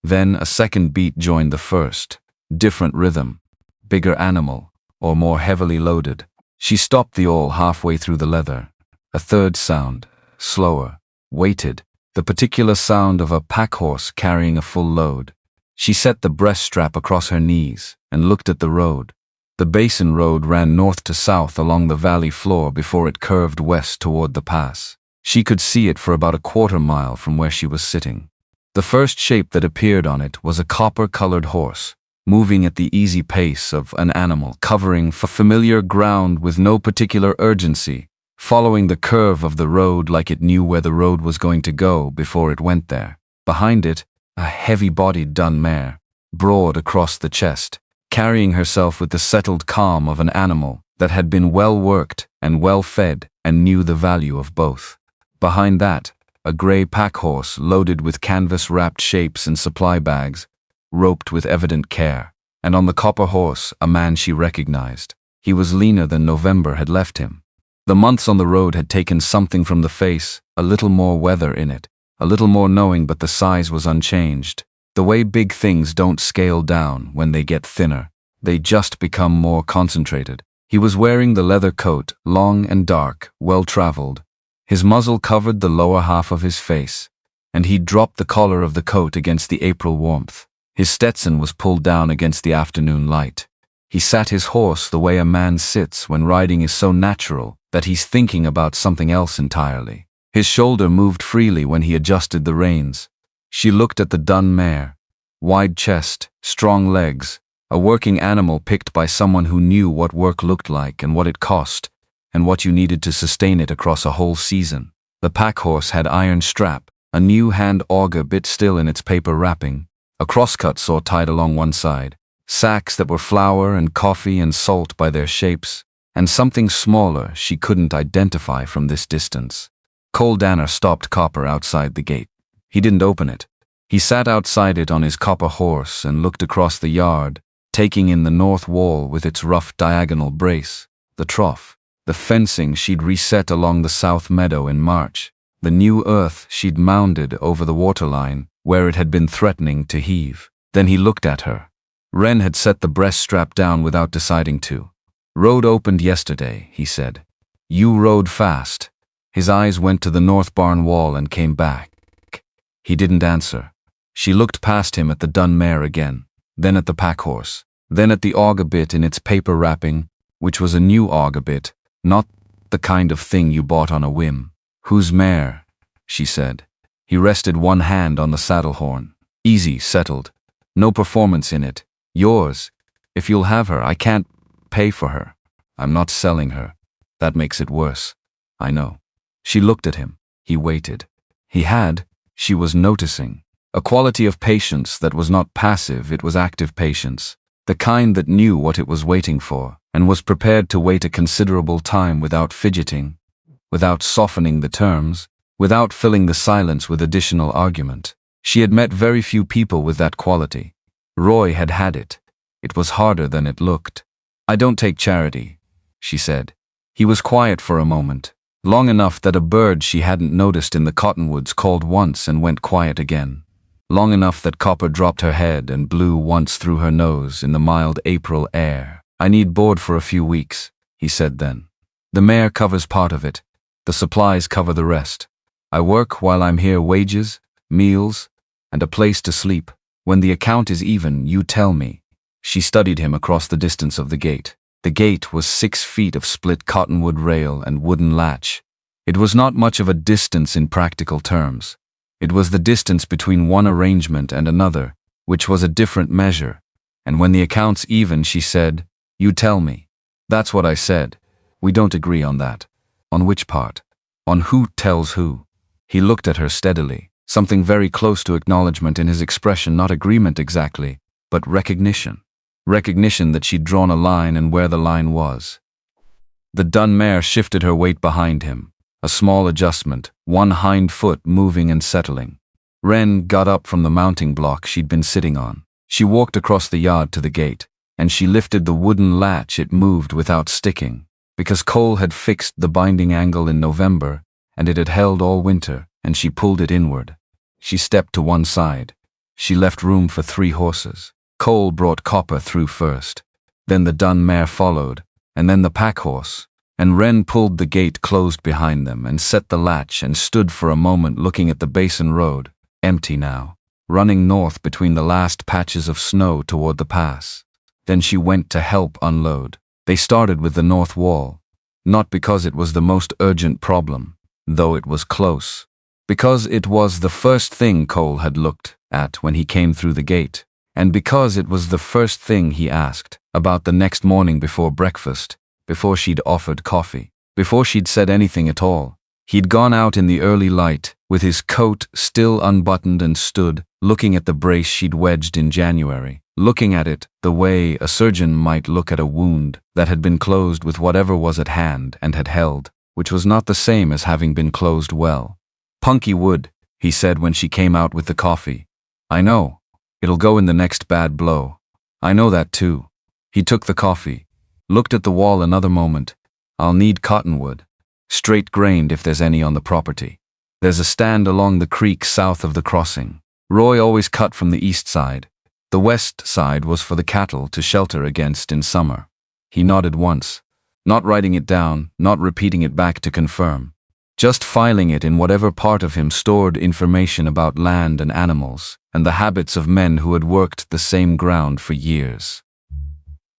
Then a second beat joined the first. Different rhythm. Bigger animal, or more heavily loaded. She stopped the awl halfway through the leather. A third sound, slower, waited, the particular sound of a pack horse carrying a full load. She set the breast strap across her knees and looked at the road. The Basin Road ran north to south along the valley floor before it curved west toward the pass. She could see it for about a quarter mile from where she was sitting. The first shape that appeared on it was a copper-colored horse, moving at the easy pace of an animal covering familiar ground with no particular urgency, following the curve of the road like it knew where the road was going to go before it went there. Behind it, a heavy-bodied dun mare, broad across the chest, carrying herself with the settled calm of an animal that had been well worked and well fed and knew the value of both. Behind that, a grey pack horse loaded with canvas-wrapped shapes and supply bags, roped with evident care, and on the copper horse a man she recognized. He was leaner than November had left him. The months on the road had taken something from the face, a little more weather in it, a little more knowing, but the size was unchanged. The way big things don't scale down when they get thinner, they just become more concentrated. He was wearing the leather coat, long and dark, well-traveled. His muzzle covered the lower half of his face, and he'd dropped the collar of the coat against the April warmth. His Stetson was pulled down against the afternoon light. He sat his horse the way a man sits when riding is so natural that he's thinking about something else entirely. His shoulder moved freely when he adjusted the reins. She looked at the dun mare. Wide chest, strong legs, a working animal picked by someone who knew what work looked like and what it cost, and what you needed to sustain it across a whole season. The pack horse had iron strap, a new hand auger bit still in its paper wrapping, a crosscut saw tied along one side, sacks that were flour and coffee and salt by their shapes, and something smaller she couldn't identify from this distance. Cole Danner stopped Copper outside the gate. He didn't open it. He sat outside it on his copper horse and looked across the yard, taking in the north wall with its rough diagonal brace, the trough, the fencing she'd reset along the south meadow in March, the new earth she'd mounded over the waterline where it had been threatening to heave. Then he looked at her. Wren had set the breast strap down without deciding to. "Road opened yesterday," he said. "You rode fast." His eyes went to the north barn wall and came back. He didn't answer. She looked past him at the dun mare again, then at the pack horse, then at the auger bit in its paper wrapping, which was a new auger bit, not the kind of thing you bought on a whim. "Whose mare?" she said. He rested one hand on the saddle horn. "Easy, settled. No performance in it. Yours. If you'll have her, I can't pay for her. I'm not selling her. That makes it worse. I know." She looked at him. He waited. She was noticing, a quality of patience that was not passive, it was active patience, the kind that knew what it was waiting for, and was prepared to wait a considerable time without fidgeting, without softening the terms, without filling the silence with additional argument. She had met very few people with that quality. Roy had had it. It was harder than it looked. "I don't take charity," she said. He was quiet for a moment, long enough that a bird she hadn't noticed in the cottonwoods called once and went quiet again, long enough that Copper dropped her head and blew once through her nose in the mild April air. "I need board for a few weeks," he said then. "The mare covers part of it. The supplies cover the rest. I work while I'm here, wages, meals, and a place to sleep. When the account is even, you tell me." She studied him across the distance of the gate. The gate was 6 feet of split cottonwood rail and wooden latch. It was not much of a distance in practical terms. It was the distance between one arrangement and another, which was a different measure. And when the account's even, she said, "You tell me." "That's what I said. We don't agree on that." "On which part?" "On who tells who." He looked at her steadily, something very close to acknowledgement in his expression, not agreement exactly, but recognition. Recognition that she'd drawn a line and where the line was. The dun mare shifted her weight behind him, a small adjustment, one hind foot moving and settling. Wren got up from the mounting block she'd been sitting on. She walked across the yard to the gate, and she lifted the wooden latch. It moved without sticking, because Cole had fixed the binding angle in November, and it had held all winter, and she pulled it inward. She stepped to one side. She left room for 3 horses. Cole brought Copper through first. Then the dun mare followed, and then the pack horse, and Wren pulled the gate closed behind them and set the latch and stood for a moment looking at the basin road, empty now, running north between the last patches of snow toward the pass. Then she went to help unload. They started with the north wall, not because it was the most urgent problem, though it was close, because it was the first thing Cole had looked at when he came through the gate, and because it was the first thing he asked about the next morning before breakfast, before she'd offered coffee, before she'd said anything at all. He'd gone out in the early light, with his coat still unbuttoned, and stood, looking at the brace she'd wedged in January, looking at it the way a surgeon might look at a wound that had been closed with whatever was at hand and had held, which was not the same as having been closed well. "Punky wood," he said when she came out with the coffee. "I know. It'll go in the next bad blow. I know that too." He took the coffee, looked at the wall another moment. "I'll need cottonwood. Straight-grained if there's any on the property. There's a stand along the creek south of the crossing. Roy always cut from the east side. The west side was for the cattle to shelter against in summer." He nodded once, not writing it down, not repeating it back to confirm, just filing it in whatever part of him stored information about land and animals, and the habits of men who had worked the same ground for years.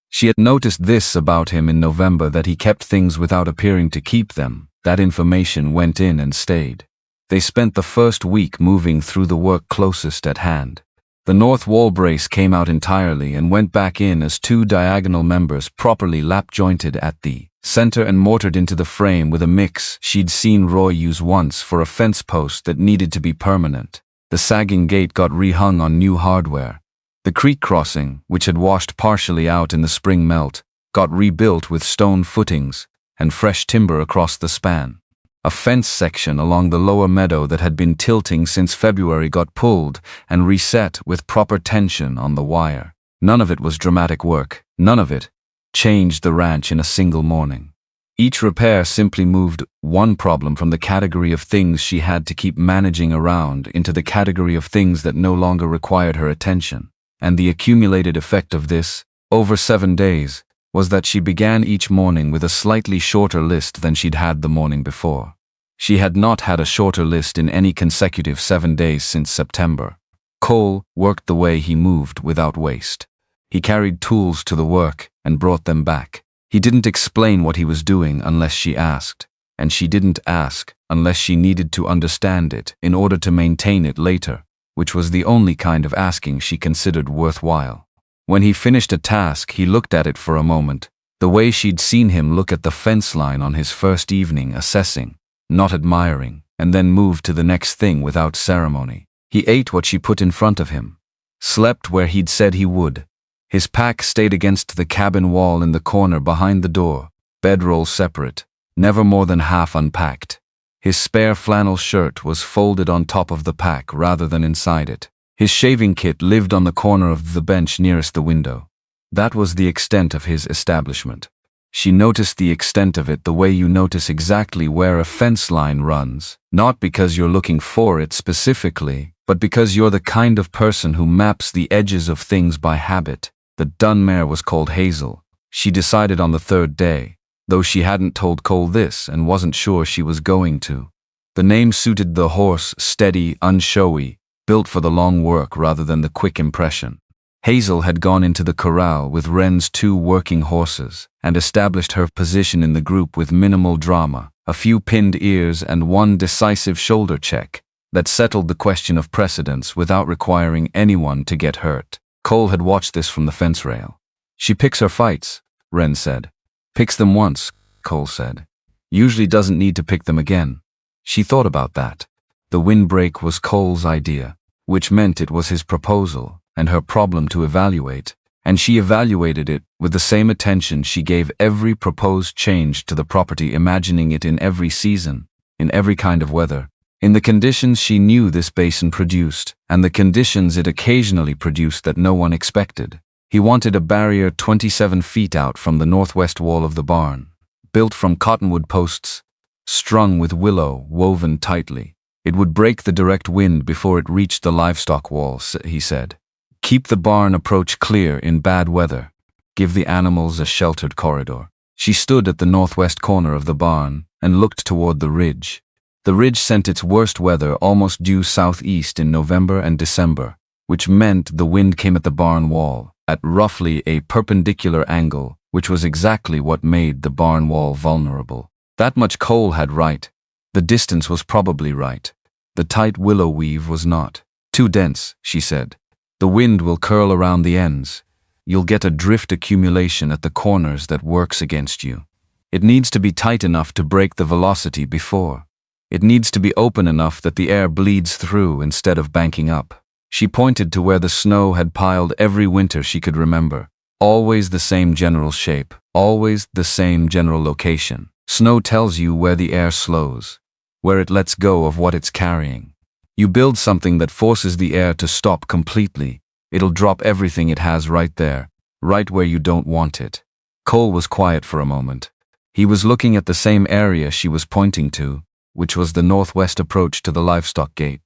She had noticed this about him in November, that he kept things without appearing to keep them. That information went in and stayed. They spent the first week moving through the work closest at hand. The north wall brace came out entirely and went back in as two diagonal members properly lap-jointed at the center and mortared into the frame with a mix she'd seen Roy use once for a fence post that needed to be permanent. The sagging gate got rehung on new hardware. The creek crossing, which had washed partially out in the spring melt, got rebuilt with stone footings and fresh timber across the span. A fence section along the lower meadow that had been tilting since February got pulled and reset with proper tension on the wire. None of it was dramatic work. None of it changed the ranch in a single morning. Each repair simply moved one problem from the category of things she had to keep managing around into the category of things that no longer required her attention. And the accumulated effect of this, over 7 days, was that she began each morning with a slightly shorter list than she'd had the morning before. She had not had a shorter list in any consecutive 7 days since September. Cole worked the way he moved without waste. He carried tools to the work and brought them back. He didn't explain what he was doing unless she asked, and she didn't ask unless she needed to understand it in order to maintain it later, which was the only kind of asking she considered worthwhile. When he finished a task, he looked at it for a moment, the way she'd seen him look at the fence line on his first evening, assessing, not admiring, and then moved to the next thing without ceremony. He ate what she put in front of him, slept where he'd said he would. His pack stayed against the cabin wall in the corner behind the door, bedroll separate, never more than half unpacked. His spare flannel shirt was folded on top of the pack rather than inside it. His shaving kit lived on the corner of the bench nearest the window. That was the extent of his establishment. She noticed the extent of it the way you notice exactly where a fence line runs, not because you're looking for it specifically, but because you're the kind of person who maps the edges of things by habit. The dun mare was called Hazel. She decided on the 3rd day, though she hadn't told Cole this and wasn't sure she was going to. The name suited the horse, steady, unshowy, built for the long work rather than the quick impression. Hazel had gone into the corral with Wren's 2 working horses and established her position in the group with minimal drama, a few pinned ears and one decisive shoulder check that settled the question of precedence without requiring anyone to get hurt. Cole had watched this from the fence rail. "She picks her fights," Wren said. "Picks them once," Cole said. "Usually doesn't need to pick them again." She thought about that. The windbreak was Cole's idea, which meant it was his proposal and her problem to evaluate, and she evaluated it with the same attention she gave every proposed change to the property, imagining it in every season, in every kind of weather, in the conditions she knew this basin produced, and the conditions it occasionally produced that no one expected. He wanted a barrier 27 feet out from the northwest wall of the barn, built from cottonwood posts, strung with willow woven tightly. It would break the direct wind before it reached the livestock walls, he said. Keep the barn approach clear in bad weather. Give the animals a sheltered corridor. She stood at the northwest corner of the barn and looked toward the ridge. The ridge sent its worst weather almost due southeast in November and December, which meant the wind came at the barn wall at roughly a perpendicular angle, which was exactly what made the barn wall vulnerable. That much Cole had right. The distance was probably right. The tight willow weave was not. Too dense, she said. The wind will curl around the ends. You'll get a drift accumulation at the corners that works against you. It needs to be tight enough to break the velocity before. It needs to be open enough that the air bleeds through instead of banking up. She pointed to where the snow had piled every winter she could remember. Always the same general shape, always the same general location. Snow tells you where the air slows, where it lets go of what it's carrying. You build something that forces the air to stop completely. It'll drop everything it has right there, right where you don't want it. Cole was quiet for a moment. He was looking at the same area she was pointing to, which was the northwest approach to the livestock gate.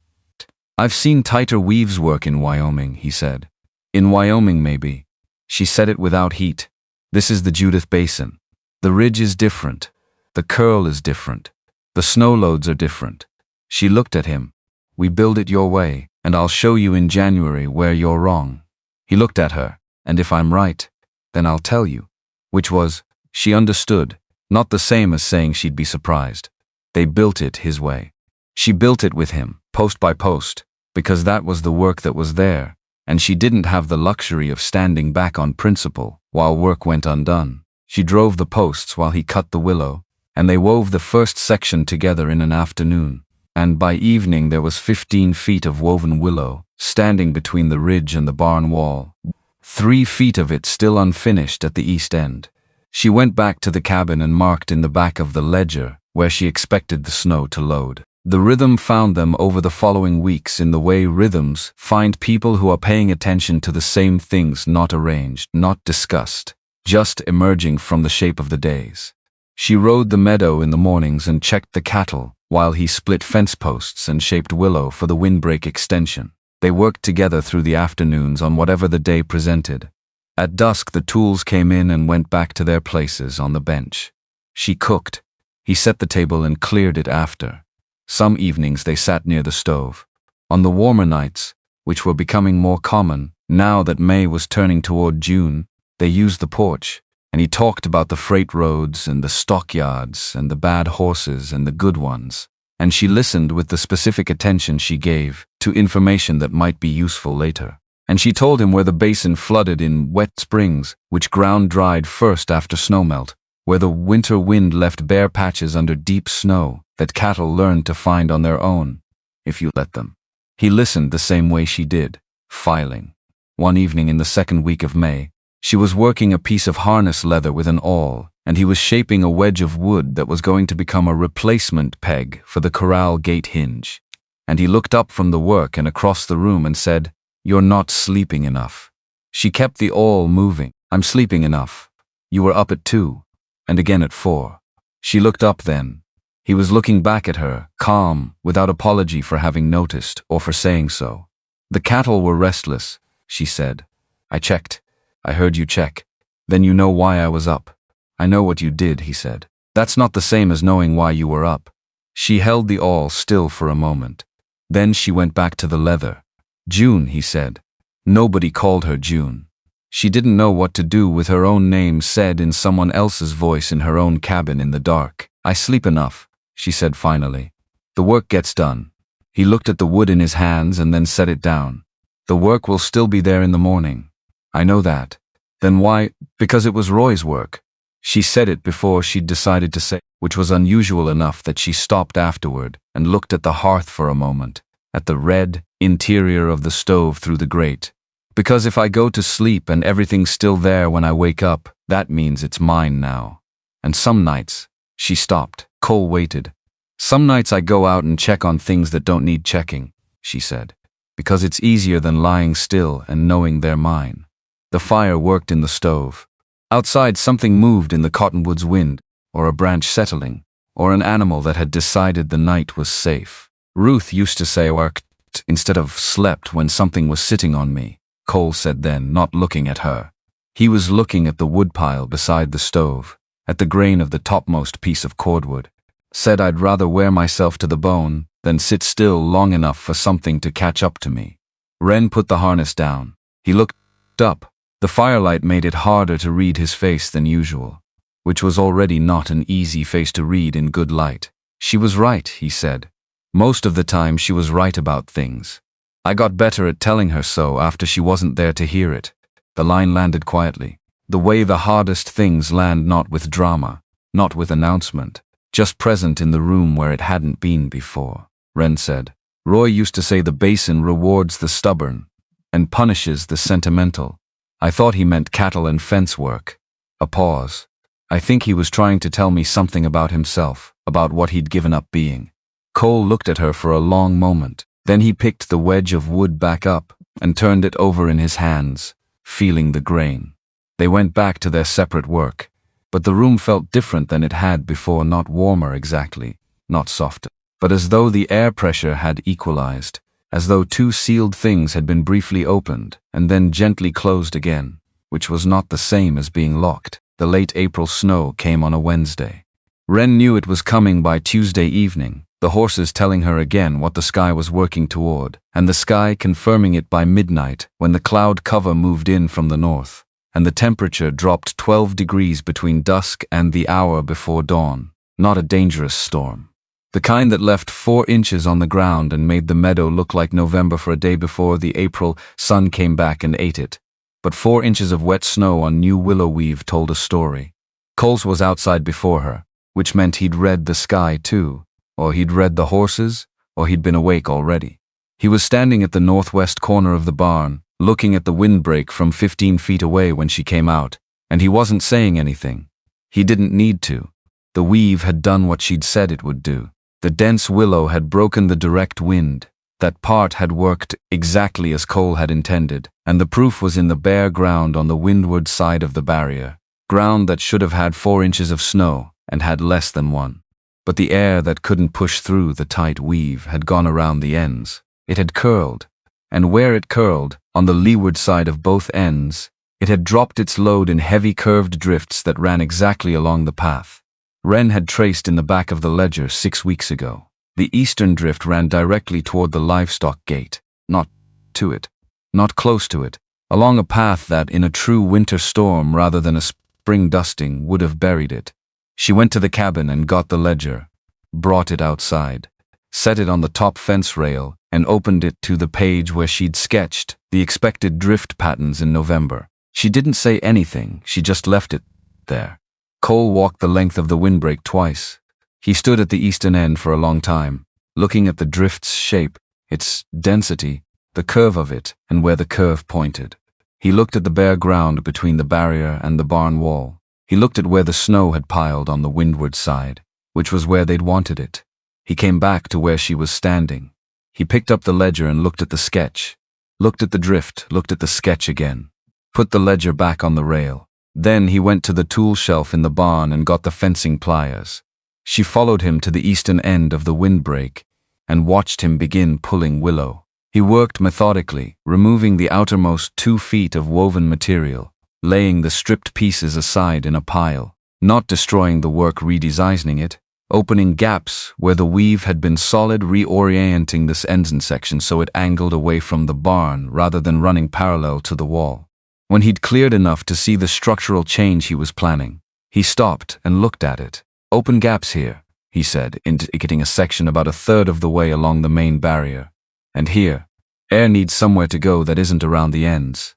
I've seen tighter weaves work in Wyoming, he said. In Wyoming, maybe. She said it without heat. This is the Judith Basin. The ridge is different. The curl is different. The snow loads are different. She looked at him. We build it your way, and I'll show you in January where you're wrong. He looked at her, and if I'm right, then I'll tell you. Which was, she understood, not the same as saying she'd be surprised. They built it his way. She built it with him, post by post, because that was the work that was there, and she didn't have the luxury of standing back on principle while work went undone. She drove the posts while he cut the willow, and they wove the first section together in an afternoon. And by evening there was 15 feet of woven willow, standing between the ridge and the barn wall. 3 feet of it still unfinished at the east end. She went back to the cabin and marked in the back of the ledger where she expected the snow to load. The rhythm found them over the following weeks in the way rhythms find people who are paying attention to the same things, not arranged, not discussed, just emerging from the shape of the days. She rode the meadow in the mornings and checked the cattle, while he split fence posts and shaped willow for the windbreak extension. They worked together through the afternoons on whatever the day presented. At dusk the tools came in and went back to their places on the bench. She cooked. He set the table and cleared it after. Some evenings they sat near the stove. On the warmer nights, which were becoming more common, now that May was turning toward June, they used the porch, and he talked about the freight roads and the stockyards and the bad horses and the good ones, and she listened with the specific attention she gave to information that might be useful later. And she told him where the basin flooded in wet springs, which ground dried first after snowmelt, where the winter wind left bare patches under deep snow that cattle learned to find on their own, if you let them. He listened the same way she did, filing. One evening in the second week of May, she was working a piece of harness leather with an awl, and he was shaping a wedge of wood that was going to become a replacement peg for the corral gate hinge. And he looked up from the work and across the room and said, "You're not sleeping enough." She kept the awl moving. "I'm sleeping enough. You were up at 2, and again at 4. She looked up then. He was looking back at her, calm, without apology for having noticed or for saying so. "The cattle were restless," she said. "I checked. I heard you check. Then you know why I was up." "I know what you did," he said. "That's not the same as knowing why you were up." She held the awl still for a moment. Then she went back to the leather. "June," he said. Nobody called her June. She didn't know what to do with her own name said in someone else's voice in her own cabin in the dark. "I sleep enough," she said finally. "The work gets done." He looked at the wood in his hands and then set it down. "The work will still be there in the morning." "I know that." "Then why?" "Because it was Roy's work." She said it before she'd decided to say, which was unusual enough that she stopped afterward and looked at the hearth for a moment, at the red interior of the stove through the grate. "Because if I go to sleep and everything's still there when I wake up, that means it's mine now. And some nights," she stopped. Cole waited. "Some nights I go out and check on things that don't need checking," she said, "because it's easier than lying still and knowing they're mine." The fire worked in the stove. Outside something moved in the cottonwood's wind, or a branch settling, or an animal that had decided the night was safe. Ruth used to say worked instead of slept when something was sitting on me, Cole said then, not looking at her. He was looking at the woodpile beside the stove, at the grain of the topmost piece of cordwood. Said I'd rather wear myself to the bone than sit still long enough for something to catch up to me. Wren put the harness down. He looked up. The firelight made it harder to read his face than usual, which was already not an easy face to read in good light. "She was right," he said. "Most of the time she was right about things. I got better at telling her so after she wasn't there to hear it." The line landed quietly. The way the hardest things land, not with drama, not with announcement, just present in the room where it hadn't been before. Wren said, Roy used to say the basin rewards the stubborn and punishes the sentimental. I thought he meant cattle and fence work. A pause. I think he was trying to tell me something about himself, about what he'd given up being. Cole looked at her for a long moment. Then he picked the wedge of wood back up and turned it over in his hands, feeling the grain. They went back to their separate work. But the room felt different than it had before, not warmer exactly, not softer, but as though the air pressure had equalized, as though two sealed things had been briefly opened and then gently closed again, which was not the same as being locked. The late April snow came on a Wednesday. Wren knew it was coming by Tuesday evening, the horses telling her again what the sky was working toward, and the sky confirming it by midnight when the cloud cover moved in from the north, and the temperature dropped 12 degrees between dusk and the hour before dawn. Not a dangerous storm. The kind that left 4 inches on the ground and made the meadow look like November for a day before the April sun came back and ate it. But 4 inches of wet snow on new willow weave told a story. Coles was outside before her, which meant he'd read the sky too, or he'd read the horses, or he'd been awake already. He was standing at the northwest corner of the barn, looking at the windbreak from 15 feet away when she came out, and he wasn't saying anything. He didn't need to. The weave had done what she'd said it would do. The dense willow had broken the direct wind. That part had worked exactly as Cole had intended, and the proof was in the bare ground on the windward side of the barrier, ground that should have had 4 inches of snow and had less than 1. But the air that couldn't push through the tight weave had gone around the ends. It had curled, and where it curled, on the leeward side of both ends, it had dropped its load in heavy curved drifts that ran exactly along the path Wren had traced in the back of the ledger 6 weeks ago. The eastern drift ran directly toward the livestock gate, not to it, not close to it, along a path that, in a true winter storm rather than a spring dusting, would have buried it. She went to the cabin and got the ledger, brought it outside, set it on the top fence rail, and opened it to the page where she'd sketched the expected drift patterns in November. She didn't say anything, she just left it there. Cole walked the length of the windbreak twice. He stood at the eastern end for a long time, looking at the drift's shape, its density, the curve of it, and where the curve pointed. He looked at the bare ground between the barrier and the barn wall. He looked at where the snow had piled on the windward side, which was where they'd wanted it. He came back to where she was standing. He picked up the ledger and looked at the sketch, looked at the drift, looked at the sketch again, put the ledger back on the rail. Then he went to the tool shelf in the barn and got the fencing pliers. She followed him to the eastern end of the windbreak and watched him begin pulling willow. He worked methodically, removing the outermost 2 feet of woven material, laying the stripped pieces aside in a pile, not destroying the work, redesigning it, opening gaps where the weave had been solid, reorienting this end section so it angled away from the barn rather than running parallel to the wall. When he'd cleared enough to see the structural change he was planning, he stopped and looked at it. "Open gaps here," he said, indicating a section about a third of the way along the main barrier. "And here, air needs somewhere to go that isn't around the ends."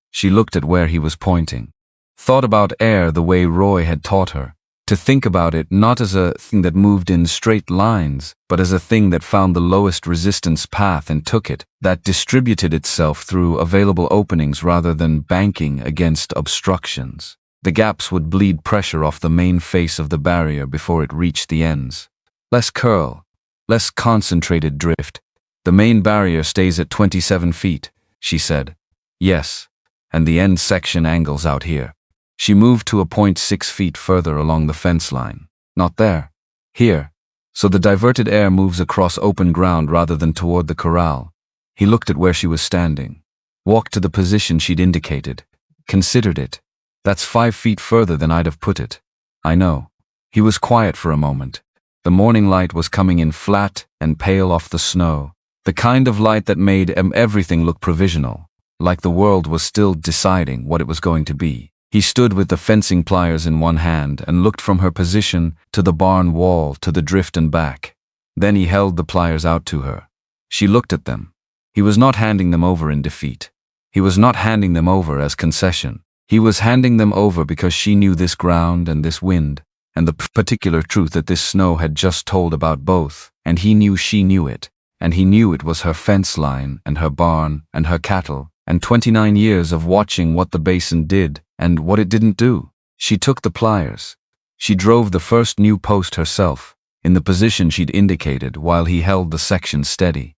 She looked at where he was pointing, thought about air the way Roy had taught her, to think about it not as a thing that moved in straight lines, but as a thing that found the lowest resistance path and took it, that distributed itself through available openings rather than banking against obstructions. The gaps would bleed pressure off the main face of the barrier before it reached the ends. Less curl, less concentrated drift. "The main barrier stays at 27 feet, she said. "Yes, and the end section angles out here." She moved to a point 6 feet further along the fence line. "Not there. Here. So the diverted air moves across open ground rather than toward the corral." He looked at where she was standing, walked to the position she'd indicated, considered it. "That's 5 feet further than I'd have put it." "I know." He was quiet for a moment. The morning light was coming in flat and pale off the snow, the kind of light that made everything look provisional, like the world was still deciding what it was going to be. He stood with the fencing pliers in one hand and looked from her position to the barn wall to the drift and back. Then he held the pliers out to her. She looked at them. He was not handing them over in defeat. He was not handing them over as concession. He was handing them over because she knew this ground and this wind, and the particular truth that this snow had just told about both, and he knew she knew it. and he knew it was her fence line and her barn and her cattle, and 29 years of watching what the basin did and what it didn't do. She took the pliers. She drove the first new post herself, in the position she'd indicated, while he held the section steady.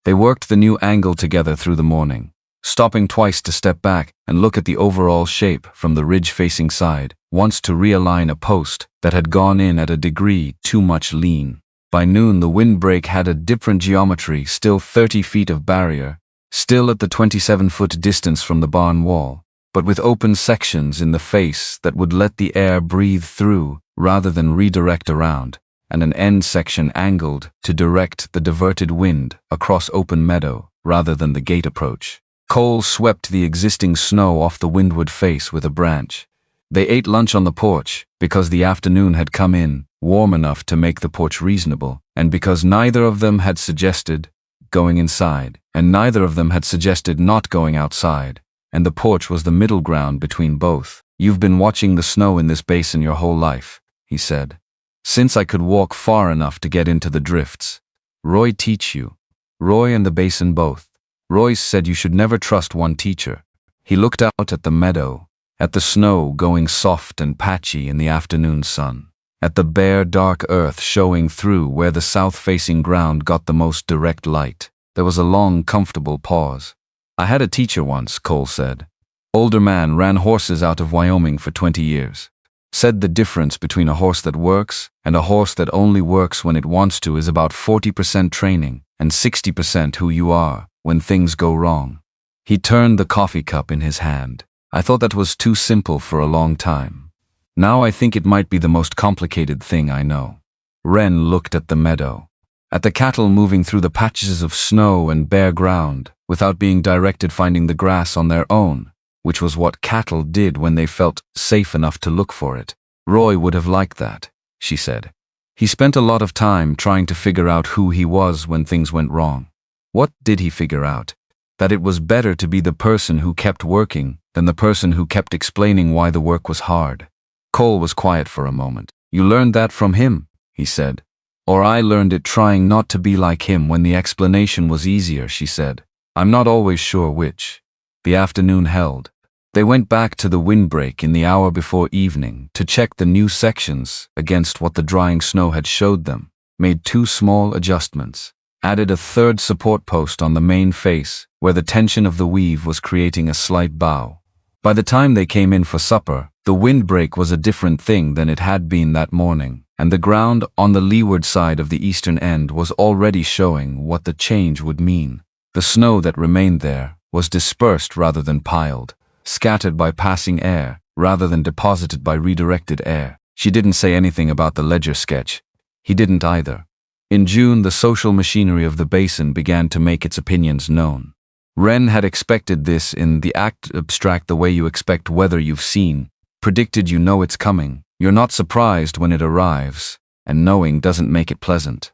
They worked the new angle together through the morning, stopping twice to step back and look at the overall shape from the ridge-facing side, once to realign a post that had gone in at a degree too much lean. By noon the windbreak had a different geometry, still 30 feet of barrier, still at the 27-foot distance from the barn wall, but with open sections in the face that would let the air breathe through rather than redirect around, and an end section angled to direct the diverted wind across open meadow rather than the gate approach. Cole swept the existing snow off the windward face with a branch. They ate lunch on the porch because the afternoon had come in warm enough to make the porch reasonable, and because neither of them had suggested going inside, and neither of them had suggested not going outside, and the porch was the middle ground between both. "You've been watching the snow in this basin your whole life," he said. "Since I could walk far enough to get into the drifts. Roy teach you. Roy and the basin both. Roy said you should never trust one teacher." He looked out at the meadow, at the snow going soft and patchy in the afternoon sun, at the bare dark earth showing through where the south-facing ground got the most direct light. There was a long, comfortable pause. "I had a teacher once," Cole said. "Older man, ran horses out of Wyoming for 20 years. Said the difference between a horse that works and a horse that only works when it wants to is about 40% training and 60% who you are when things go wrong." He turned the coffee cup in his hand. "I thought that was too simple for a long time. Now I think it might be the most complicated thing I know." Wren looked at the meadow, at the cattle moving through the patches of snow and bare ground, without being directed, finding the grass on their own, which was what cattle did when they felt safe enough to look for it. "Roy would have liked that," she said. "He spent a lot of time trying to figure out who he was when things went wrong." What did he figure out? That it was better to be the person who kept working than the person who kept explaining why the work was hard. Cole was quiet for a moment. "You learned that from him," he said. "Or I learned it trying not to be like him when the explanation was easier," she said. "I'm not always sure which." The afternoon held. They went back to the windbreak in the hour before evening to check the new sections against what the drying snow had showed them, made 2 small adjustments, added a 3rd support post on the main face where the tension of the weave was creating a slight bow. By the time they came in for supper, the windbreak was a different thing than it had been that morning, and the ground on the leeward side of the eastern end was already showing what the change would mean. The snow that remained there was dispersed rather than piled, scattered by passing air rather than deposited by redirected air. She didn't say anything about the ledger sketch. He didn't either. In June, the social machinery of the basin began to make its opinions known. Wren had expected this in the act abstract, the way you expect weather you've seen, predicted, you know it's coming. You're not surprised when it arrives, and knowing doesn't make it pleasant.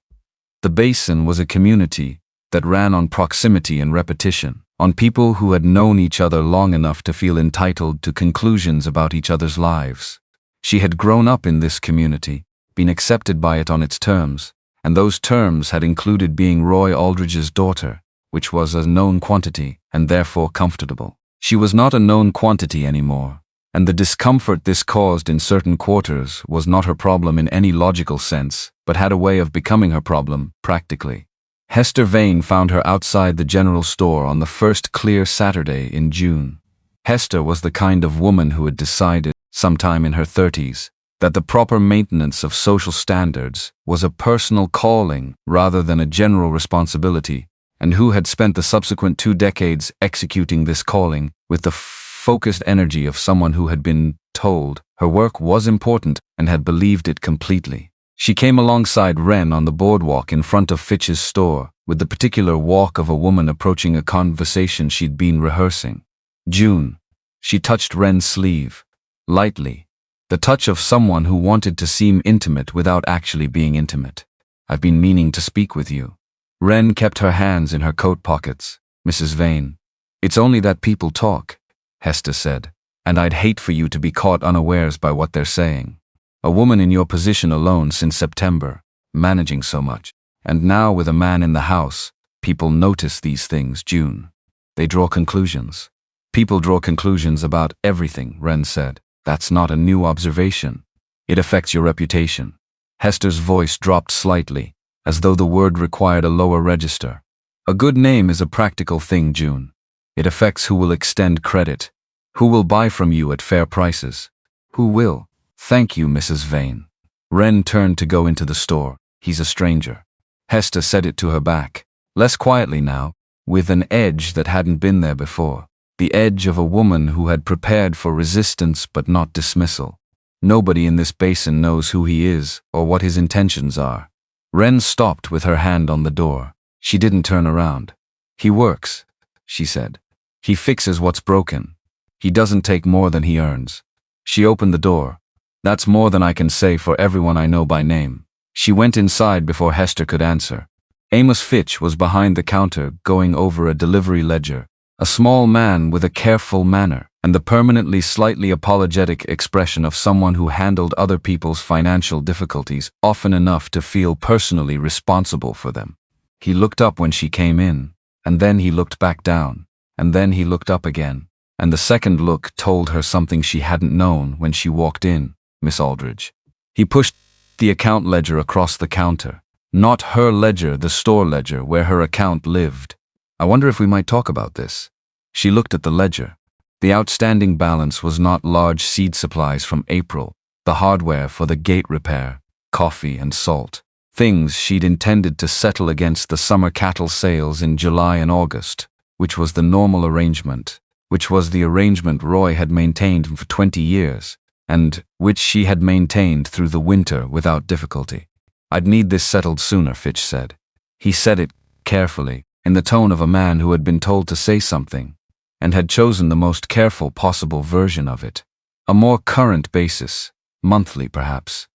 The basin was a community that ran on proximity and repetition, on people who had known each other long enough to feel entitled to conclusions about each other's lives. She had grown up in this community, been accepted by it on its terms, and those terms had included being Roy Aldridge's daughter, which was a known quantity and therefore comfortable. She was not a known quantity anymore, and the discomfort this caused in certain quarters was not her problem in any logical sense, but had a way of becoming her problem, practically. Hester Vane found her outside the general store on the first clear Saturday in June. Hester was the kind of woman who had decided, sometime in her 30s, that the proper maintenance of social standards was a personal calling rather than a general responsibility, and who had spent the subsequent 2 decades executing this calling with the focused energy of someone who had been told her work was important and had believed it completely. She came alongside Wren on the boardwalk in front of Fitch's store, with the particular walk of a woman approaching a conversation she'd been rehearsing. "June." She touched Wren's sleeve, lightly, the touch of someone who wanted to seem intimate without actually being intimate. "I've been meaning to speak with you." Wren kept her hands in her coat pockets. "Mrs. Vane." "It's only that people talk," Hester said, "and I'd hate for you to be caught unawares by what they're saying. A woman in your position alone since September, managing so much." And now with a man in the house, people notice these things, June. They draw conclusions. People draw conclusions about everything, Wren said. That's not a new observation. It affects your reputation. Hester's voice dropped slightly, as though the word required a lower register. A good name is a practical thing, June. It affects who will extend credit, who will buy from you at fair prices, who will. Thank you, Mrs. Vane. Wren turned to go into the store. He's a stranger. Hester said it to her back, less quietly now, with an edge that hadn't been there before. The edge of a woman who had prepared for resistance but not dismissal. Nobody in this basin knows who he is or what his intentions are. Wren stopped with her hand on the door. She didn't turn around. He works, she said. He fixes what's broken. He doesn't take more than he earns. She opened the door. That's more than I can say for everyone I know by name. She went inside before Hester could answer. Amos Fitch was behind the counter going over a delivery ledger. A small man with a careful manner and the permanently slightly apologetic expression of someone who handled other people's financial difficulties often enough to feel personally responsible for them. He looked up when she came in, and then he looked back down, and then he looked up again, and the second look told her something she hadn't known when she walked in, Miss Aldridge. He pushed the account ledger across the counter. Not her ledger, the store ledger where her account lived. I wonder if we might talk about this. She looked at the ledger. The outstanding balance was not large seed supplies from April, the hardware for the gate repair, coffee and salt, things she'd intended to settle against the summer cattle sales in July and August, which was the normal arrangement, which was the arrangement Roy had maintained for 20 years, and which she had maintained through the winter without difficulty. I'd need this settled sooner, Fitch said. He said it carefully, in the tone of a man who had been told to say something, and had chosen the most careful possible version of it. A more current basis, monthly perhaps.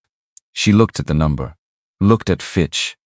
She looked at the number, looked at Fitch.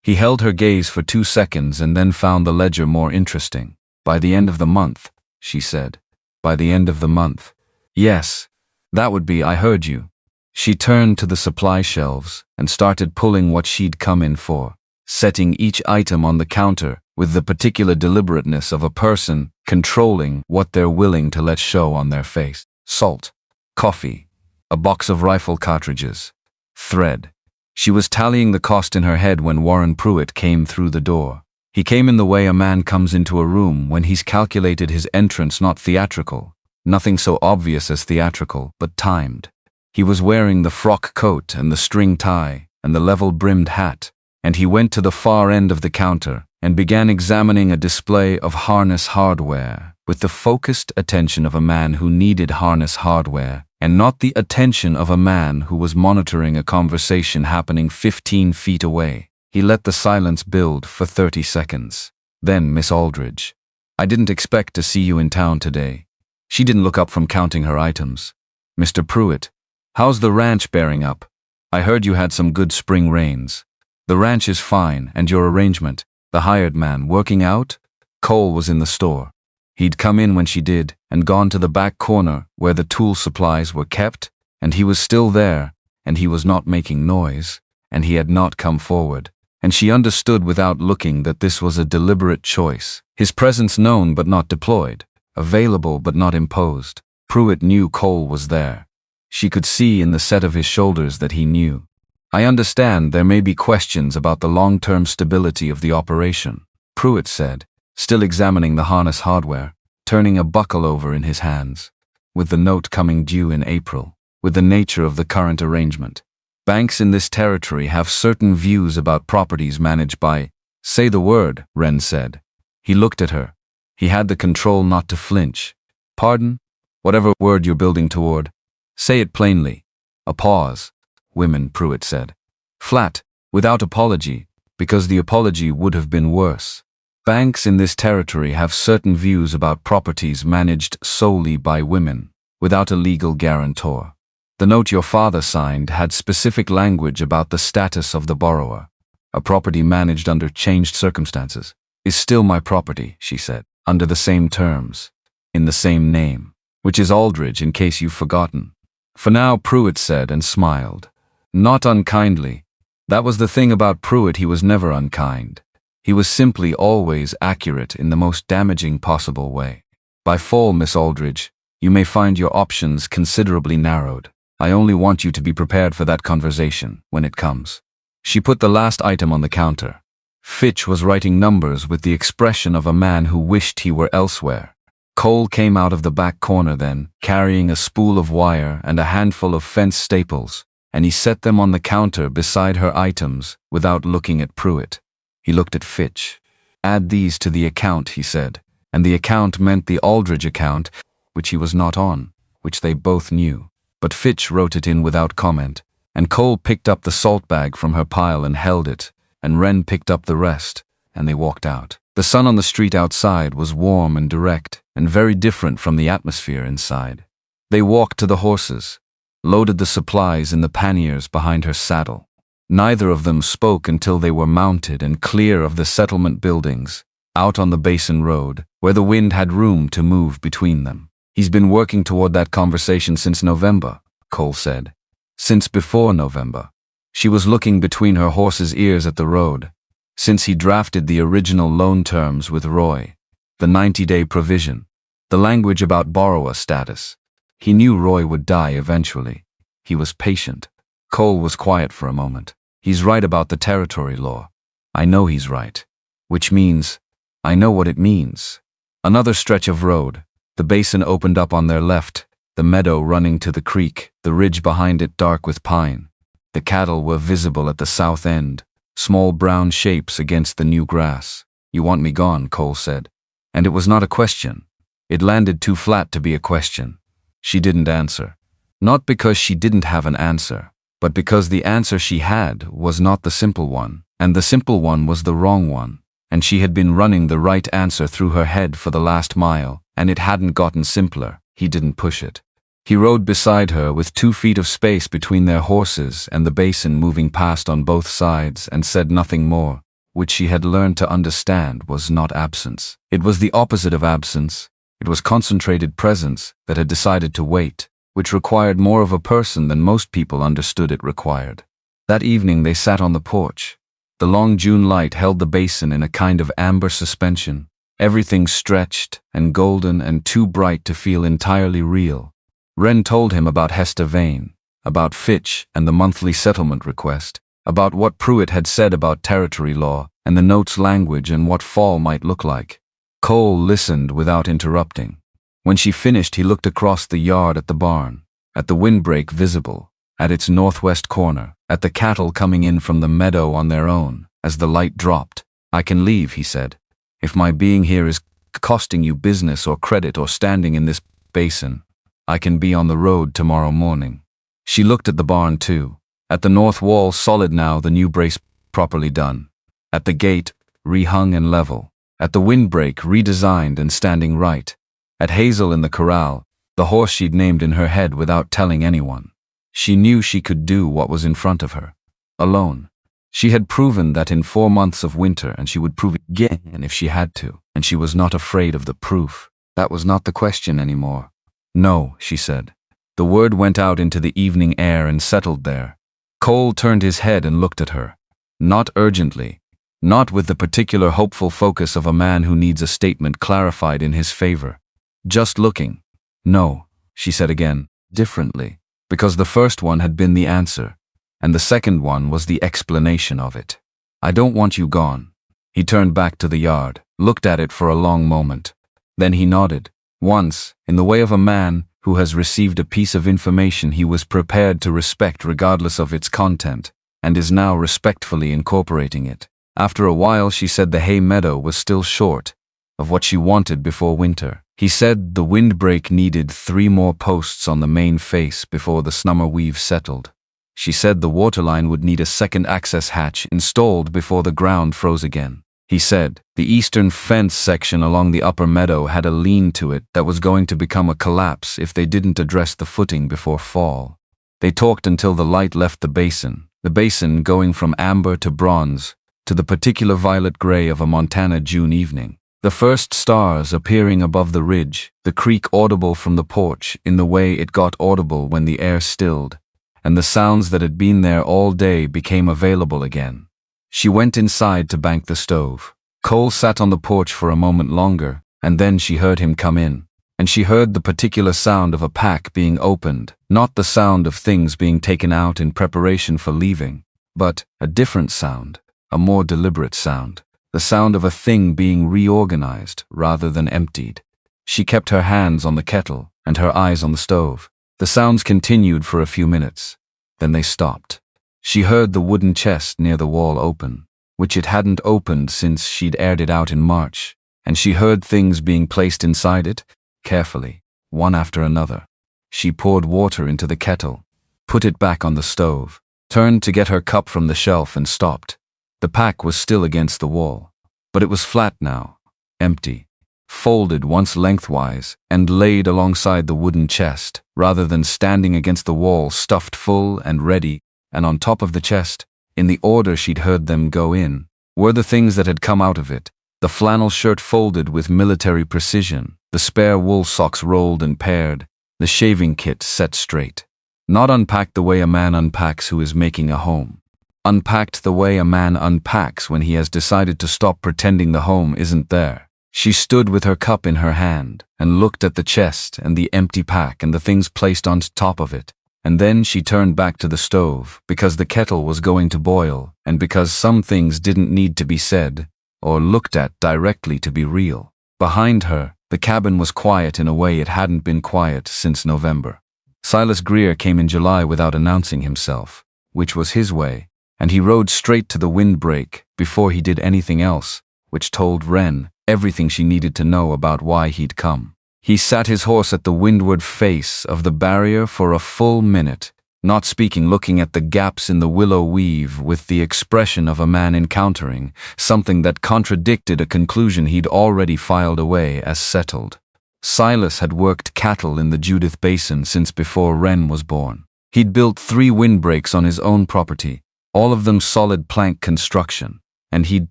He held her gaze for 2 seconds and then found the ledger more interesting. By the end of the month, she said. By the end of the month. Yes, that would be, I heard you. She turned to the supply shelves and started pulling what she'd come in for, setting each item on the counter with the particular deliberateness of a person controlling what they're willing to let show on their face. Salt, coffee, a box of rifle cartridges, thread. She was tallying the cost in her head when Warren Pruitt came through the door. He came in the way a man comes into a room when he's calculated his entrance, not theatrical. Nothing so obvious as theatrical, but timed. He was wearing the frock coat and the string tie and the level-brimmed hat, and he went to the far end of the counter and began examining a display of harness hardware with the focused attention of a man who needed harness hardware and not the attention of a man who was monitoring a conversation happening 15 feet away. He let the silence build for 30 seconds. Then, Miss Aldridge, I didn't expect to see you in town today. She didn't look up from counting her items. Mr. Pruitt, how's the ranch bearing up? I heard you had some good spring rains. The ranch is fine, and your arrangement, the hired man, working out? Cole was in the store. He'd come in when she did and gone to the back corner where the tool supplies were kept, and he was still there, and he was not making noise, and he had not come forward, and she understood without looking that this was a deliberate choice. His presence known but not deployed, available but not imposed. Pruitt knew Cole was there. She could see in the set of his shoulders that he knew. I understand there may be questions about the long-term stability of the operation, Pruitt said, still examining the harness hardware, turning a buckle over in his hands, with the note coming due in April, with the nature of the current arrangement. Banks in this territory have certain views about properties managed by, say the word, Wren said. He looked at her. He had the control not to flinch. Pardon? Whatever word you're building toward. Say it plainly. A pause. Women, Pruitt said. Flat, without apology, because the apology would have been worse. Banks in this territory have certain views about properties managed solely by women, without a legal guarantor. The note your father signed had specific language about the status of the borrower. A property managed under changed circumstances is still my property, she said, under the same terms, in the same name, which is Aldridge in case you've forgotten. For now, Pruitt said and smiled. Not unkindly. That was the thing about Pruitt, he was never unkind. He was simply always accurate in the most damaging possible way. By fall, Miss Aldridge, you may find your options considerably narrowed. I only want you to be prepared for that conversation when it comes. She put the last item on the counter. Fitch was writing numbers with the expression of a man who wished he were elsewhere. Cole came out of the back corner then, carrying a spool of wire and a handful of fence staples, and he set them on the counter beside her items without looking at Pruitt. He looked at Fitch. Add these to the account, he said, and the account meant the Aldridge account, which he was not on, which they both knew. But Fitch wrote it in without comment, and Cole picked up the salt bag from her pile and held it, and Wren picked up the rest, and they walked out. The sun on the street outside was warm and direct, and very different from the atmosphere inside. They walked to the horses, loaded the supplies in the panniers behind her saddle. Neither of them spoke until they were mounted and clear of the settlement buildings, out on the Basin Road, where the wind had room to move between them. He's been working toward that conversation since November, Cole said. Since before November. She was looking between her horse's ears at the road. Since he drafted the original loan terms with Roy, the 90-day provision, the language about borrower status. He knew Roy would die eventually. He was patient. Cole was quiet for a moment. He's right about the territory law. I know he's right. Which means, I know what it means. Another stretch of road. The basin opened up on their left, the meadow running to the creek, the ridge behind it dark with pine. The cattle were visible at the south end, small brown shapes against the new grass. You want me gone, Cole said. And it was not a question. It landed too flat to be a question. She didn't answer. Not because she didn't have an answer, but because the answer she had was not the simple one, and the simple one was the wrong one, and she had been running the right answer through her head for the last mile, and it hadn't gotten simpler. He didn't push it. He rode beside her with 2 feet of space between their horses and the basin moving past on both sides, and said nothing more, which she had learned to understand was not absence. It was the opposite of absence. It was concentrated presence that had decided to wait, which required more of a person than most people understood it required. That evening they sat on the porch. The long June light held the basin in a kind of amber suspension, everything stretched and golden and too bright to feel entirely real. Wren told him about Hester Vane, about Fitch and the monthly settlement request, about what Pruitt had said about territory law and the note's language and what fall might look like. Cole listened without interrupting. When she finished, he looked across the yard at the barn, at the windbreak visible, at its northwest corner, at the cattle coming in from the meadow on their own, as the light dropped. I can leave, he said. If my being here is costing you business or credit or standing in this basin, I can be on the road tomorrow morning. She looked at the barn too, at the north wall solid now, the new brace properly done, at the gate rehung and level, at the windbreak redesigned and standing right, at Hazel in the corral, the horse she'd named in her head without telling anyone. She knew she could do what was in front of her, alone. She had proven that in 4 months of winter, and she would prove it again if she had to, and she was not afraid of the proof. That was not the question anymore. No, she said. The word went out into the evening air and settled there. Cole turned his head and looked at her. Not urgently, not with the particular hopeful focus of a man who needs a statement clarified in his favor. Just looking. No, she said again, differently, because the first one had been the answer, and the second one was the explanation of it. I don't want you gone. He turned back to the yard, looked at it for a long moment. Then he nodded. Once, in the way of a man who has received a piece of information he was prepared to respect regardless of its content, and is now respectfully incorporating it. After a while she said the hay meadow was still short of what she wanted before winter. He said the windbreak needed 3 more posts on the main face before the summer weave settled. She said the waterline would need a second access hatch installed before the ground froze again. He said the eastern fence section along the upper meadow had a lean to it that was going to become a collapse if they didn't address the footing before fall. They talked until the light left the basin going from amber to bronze to the particular violet gray of a Montana June evening. The first stars appearing above the ridge, the creek audible from the porch in the way it got audible when the air stilled, and the sounds that had been there all day became available again. She went inside to bank the stove. Cole sat on the porch for a moment longer, and then she heard him come in. And she heard the particular sound of a pack being opened, not the sound of things being taken out in preparation for leaving, but a different sound, a more deliberate sound, the sound of a thing being reorganized rather than emptied. She kept her hands on the kettle and her eyes on the stove. The sounds continued for a few minutes. Then they stopped. She heard the wooden chest near the wall open, which it hadn't opened since she'd aired it out in March, and she heard things being placed inside it, carefully, one after another. She poured water into the kettle, put it back on the stove, turned to get her cup from the shelf and stopped. The pack was still against the wall, but it was flat now, empty, folded once lengthwise and laid alongside the wooden chest, rather than standing against the wall stuffed full and ready, and on top of the chest, in the order she'd heard them go in, were the things that had come out of it: the flannel shirt folded with military precision, the spare wool socks rolled and paired, the shaving kit set straight. Not unpacked the way a man unpacks who is making a home. Unpacked the way a man unpacks when he has decided to stop pretending the home isn't there. She stood with her cup in her hand and looked at the chest and the empty pack and the things placed on top of it. And then she turned back to the stove because the kettle was going to boil and because some things didn't need to be said or looked at directly to be real. Behind her, the cabin was quiet in a way it hadn't been quiet since November. Silas Greer came in July without announcing himself, which was his way, and he rode straight to the windbreak before he did anything else, which told Wren everything she needed to know about why he'd come. He sat his horse at the windward face of the barrier for a full minute, not speaking, looking at the gaps in the willow weave with the expression of a man encountering something that contradicted a conclusion he'd already filed away as settled. Silas had worked cattle in the Judith Basin since before Wren was born. He'd built 3 windbreaks on his own property, all of them solid plank construction, and he'd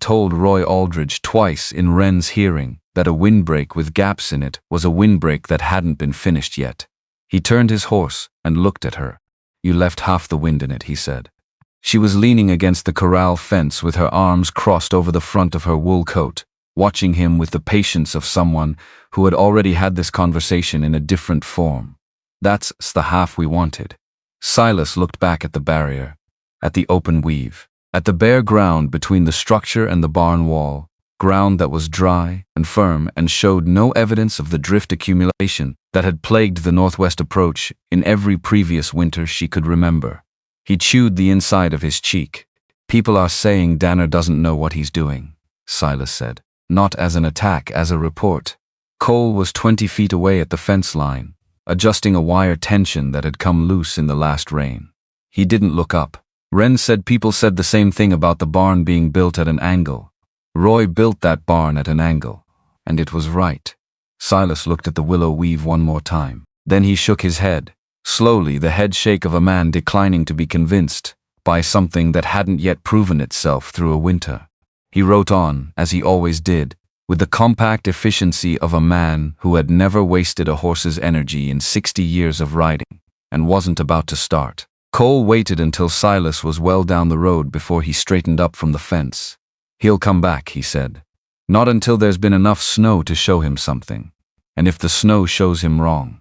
told Roy Aldridge twice in Wren's hearing that a windbreak with gaps in it was a windbreak that hadn't been finished yet. He turned his horse and looked at her. "You left half the wind in it," he said. She was leaning against the corral fence with her arms crossed over the front of her wool coat, watching him with the patience of someone who had already had this conversation in a different form. "That's the half we wanted." Silas looked back at the barrier, at the open weave, at the bare ground between the structure and the barn wall, ground that was dry and firm and showed no evidence of the drift accumulation that had plagued the northwest approach in every previous winter she could remember. He chewed the inside of his cheek. "People are saying Danner doesn't know what he's doing," Silas said. Not as an attack, as a report. Cole was 20 feet away at the fence line, adjusting a wire tension that had come loose in the last rain. He didn't look up. Wren said people said the same thing about the barn being built at an angle. Roy built that barn at an angle, and it was right. Silas looked at the willow weave one more time. Then he shook his head, slowly, the head shake of a man declining to be convinced by something that hadn't yet proven itself through a winter. He wrote on, as he always did, with the compact efficiency of a man who had never wasted a horse's energy in 60 years of riding, and wasn't about to start. Cole waited until Silas was well down the road before he straightened up from the fence. "He'll come back," he said. "Not until there's been enough snow to show him something. And if the snow shows him wrong."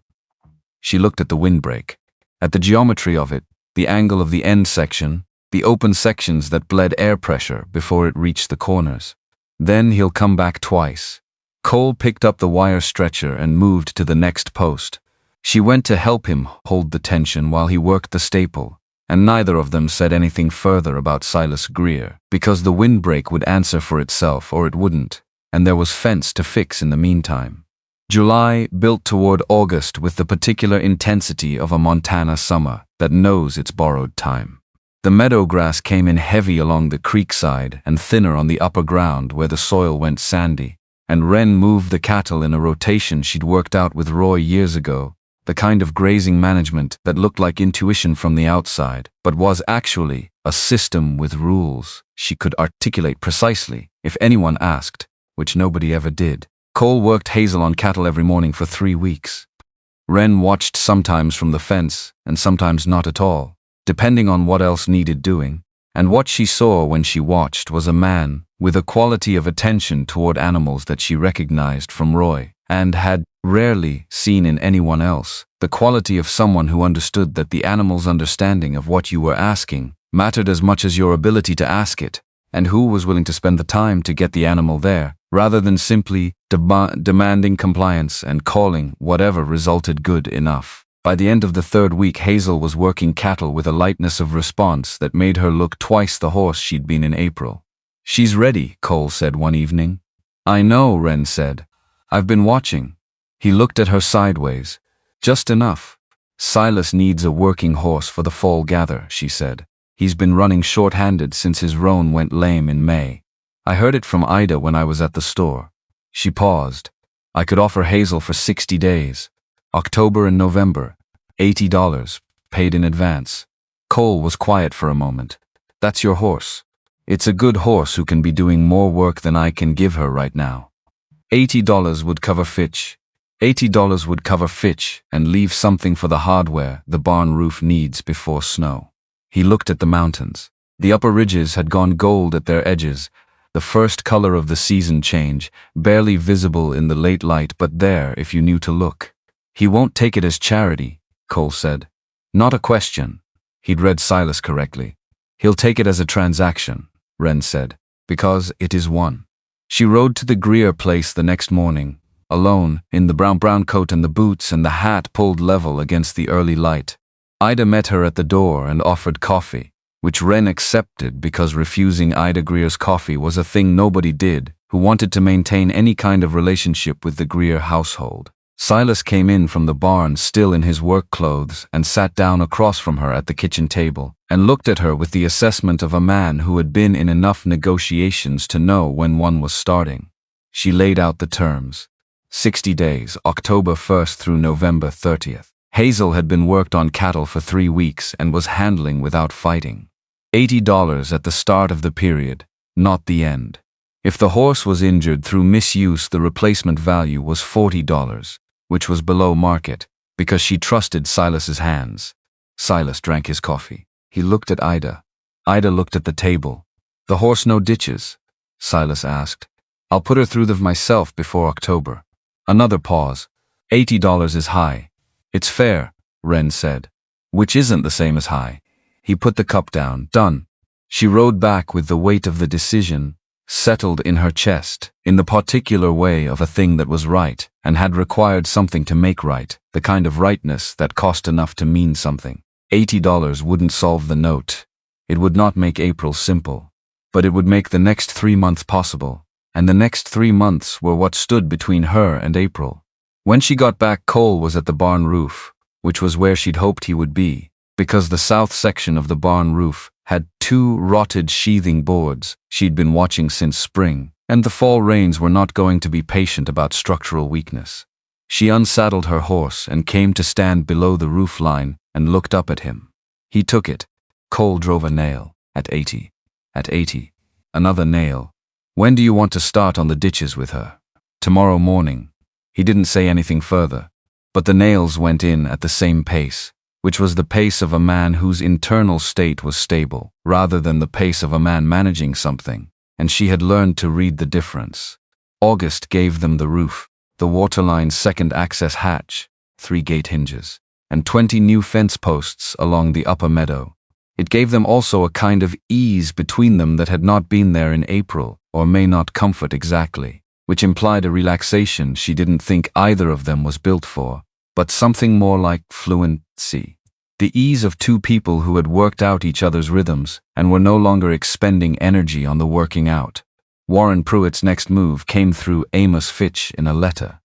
She looked at the windbreak, at the geometry of it, the angle of the end section, the open sections that bled air pressure before it reached the corners. "Then he'll come back twice." Cole picked up the wire stretcher and moved to the next post. She went to help him hold the tension while he worked the staple, and neither of them said anything further about Silas Greer, because the windbreak would answer for itself or it wouldn't, and there was fence to fix in the meantime. July built toward August with the particular intensity of a Montana summer that knows its borrowed time. The meadow grass came in heavy along the creek side and thinner on the upper ground where the soil went sandy, and Wren moved the cattle in a rotation she'd worked out with Roy years ago, the kind of grazing management that looked like intuition from the outside, but was actually a system with rules she could articulate precisely if anyone asked, which nobody ever did. Cole worked hazel on cattle every morning for 3 weeks. Wren watched sometimes from the fence and sometimes not at all. depending on what else needed doing. And what she saw when she watched was a man with a quality of attention toward animals that she recognized from Roy and had rarely seen in anyone else. The quality of someone who understood that the animal's understanding of what you were asking mattered as much as your ability to ask it, and who was willing to spend the time to get the animal there, rather than simply demanding compliance and calling whatever resulted good enough. By the end of the 3rd week, Hazel was working cattle with a lightness of response that made her look twice the horse she'd been in April. "She's ready," Cole said one evening. "I know," Wren said. "I've been watching." He looked at her sideways. "Just enough. Silas needs a working horse for the fall gather," she said. "He's been running short-handed since his roan went lame in May. I heard it from Ida when I was at the store." She paused. "I could offer Hazel for 60 days. October and November. $80, paid in advance." Cole was quiet for a moment. "That's your horse. It's a good horse who can be doing more work than I can give her right now. $80 would cover Fitch. $80 would cover Fitch and leave something for the hardware the barn roof needs before snow." He looked at the mountains. The upper ridges had gone gold at their edges, the first color of the season change, barely visible in the late light, but there if you knew to look. "He won't take it as charity," Cole said. "Not a question." He'd read Silas correctly. "He'll take it as a transaction," Wren said, "because it is one." She rode to the Greer place the next morning, alone, in the brown coat and the boots and the hat pulled level against the early light. Ida met her at the door and offered coffee, which Wren accepted because refusing Ida Greer's coffee was a thing nobody did who wanted to maintain any kind of relationship with the Greer household. Silas came in from the barn still in his work clothes and sat down across from her at the kitchen table and looked at her with the assessment of a man who had been in enough negotiations to know when one was starting. She laid out the terms. 60 days, October 1st through November 30th. Hazel had been worked on cattle for 3 weeks and was handling without fighting. $80 at the start of the period, not the end. If the horse was injured through misuse, the replacement value was $40, which was below market, because she trusted Silas's hands. Silas drank his coffee. He looked at Ida. Ida looked at the table. "The horse no ditches?" Silas asked. "I'll put her through them myself before October." Another pause. $80 is high. "It's fair," Wren said. "Which isn't the same as high." He put the cup down. "Done." She rode back with the weight of the decision settled in her chest, in the particular way of a thing that was right and had required something to make right, the kind of rightness that cost enough to mean something. $80 wouldn't solve the note. It would not make April simple, but it would make the next 3 months possible, and the next 3 months were what stood between her and April. When she got back, Cole was at the barn roof, which was where she'd hoped he would be, because the south section of the barn roof had 2 rotted sheathing boards she'd been watching since spring, and the fall rains were not going to be patient about structural weakness. She unsaddled her horse and came to stand below the roof line and looked up at him. He took it. Cole drove a nail. At 80. At 80. Another nail. "When do you want to start on the ditches with her?" "Tomorrow morning." He didn't say anything further, but the nails went in at the same pace, which was the pace of a man whose internal state was stable, rather than the pace of a man managing something, and she had learned to read the difference. August gave them the roof, the waterline second access hatch, 3 gate hinges, and 20 new fence posts along the upper meadow. It gave them also a kind of ease between them that had not been there in April, or may not comfort exactly, which implied a relaxation she didn't think either of them was built for, but something more like fluency. The ease of 2 people who had worked out each other's rhythms and were no longer expending energy on the working out. Warren Pruitt's next move came through Amos Fitch in a letter.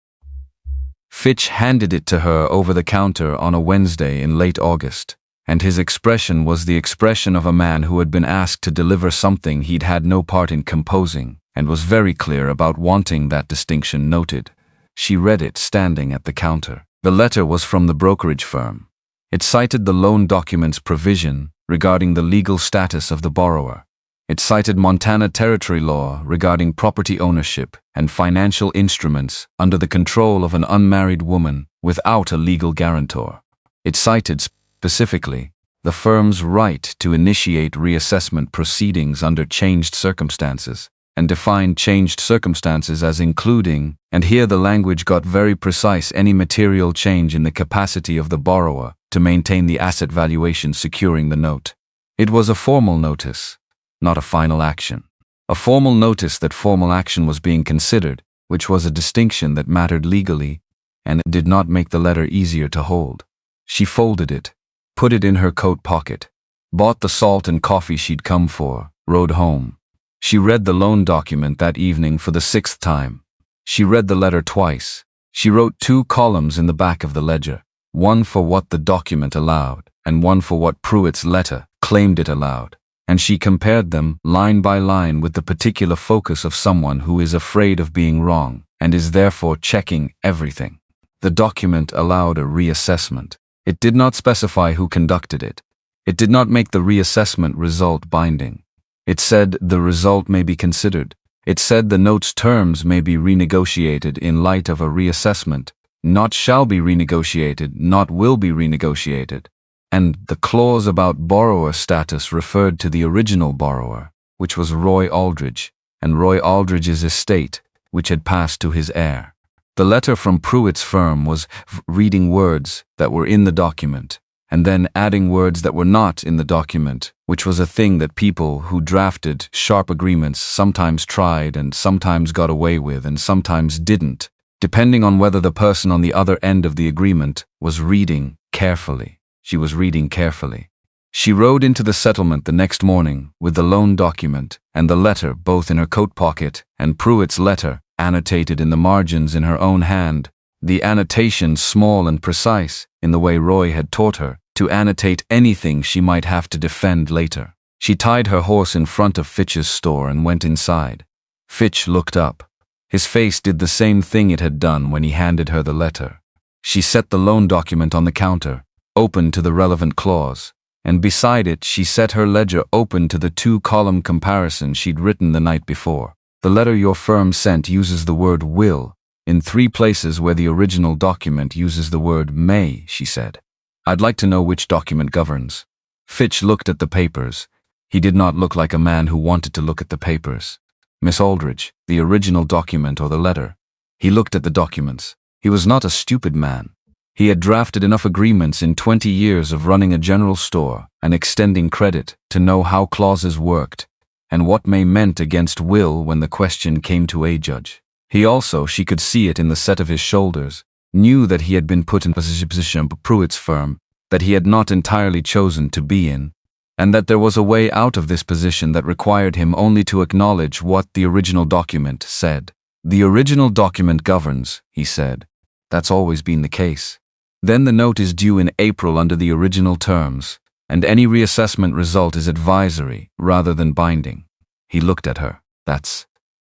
Fitch handed it to her over the counter on a Wednesday in late August, and his expression was the expression of a man who had been asked to deliver something he'd had no part in composing, and was very clear about wanting that distinction noted. She read it standing at the counter. The letter was from the brokerage firm. It cited the loan documents provision regarding the legal status of the borrower. It cited Montana territory law regarding property ownership and financial instruments under the control of an unmarried woman without a legal guarantor. It cited specifically the firm's right to initiate reassessment proceedings under changed circumstances, and defined changed circumstances as including, and here the language got very precise, any material change in the capacity of the borrower to maintain the asset valuation securing the note. It was a formal notice, not a final action. A formal notice that formal action was being considered, which was a distinction that mattered legally, and it did not make the letter easier to hold. She folded it, put it in her coat pocket, bought the salt and coffee she'd come for, rode home. She read the loan document that evening for the 6th time. She read the letter twice. She wrote 2 columns in the back of the ledger, one for what the document allowed, and one for what Pruitt's letter claimed it allowed, and she compared them line by line with the particular focus of someone who is afraid of being wrong and is therefore checking everything. The document allowed a reassessment. It did not specify who conducted it. It did not make the reassessment result binding. It said the result may be considered. It said the note's terms may be renegotiated in light of a reassessment. Not shall be renegotiated, not will be renegotiated. And the clause about borrower status referred to the original borrower, which was Roy Aldridge, and Roy Aldridge's estate, which had passed to his heir. The letter from Pruitt's firm was reading words that were in the document, and then adding words that were not in the document, which was a thing that people who drafted sharp agreements sometimes tried and sometimes got away with and sometimes didn't, depending on whether the person on the other end of the agreement was reading carefully. She was reading carefully. She rode into the settlement the next morning with the loan document and the letter both in her coat pocket and Pruitt's letter annotated in the margins in her own hand, the annotation small and precise in the way Roy had taught her to annotate anything she might have to defend later. She tied her horse in front of Fitch's store and went inside. Fitch looked up. His face did the same thing it had done when he handed her the letter. She set the loan document on the counter, open to the relevant clause, and beside it she set her ledger open to the 2-column comparison she'd written the night before. The letter your firm sent uses the word will in 3 places where the original document uses the word may, she said. I'd like to know which document governs. Fitch looked at the papers. He did not look like a man who wanted to look at the papers. Miss Aldridge, the original document or the letter? He looked at the documents. He was not a stupid man. He had drafted enough agreements in 20 years of running a general store and extending credit to know how clauses worked and what may meant against will when the question came to a judge. He also, she could see it in the set of his shoulders, knew that he had been put in position of Pruitt's firm that he had not entirely chosen to be in, and that there was a way out of this position that required him only to acknowledge what the original document said. The original document governs, he said. That's always been the case. Then the note is due in April under the original terms, and any reassessment result is advisory rather than binding. He looked at her.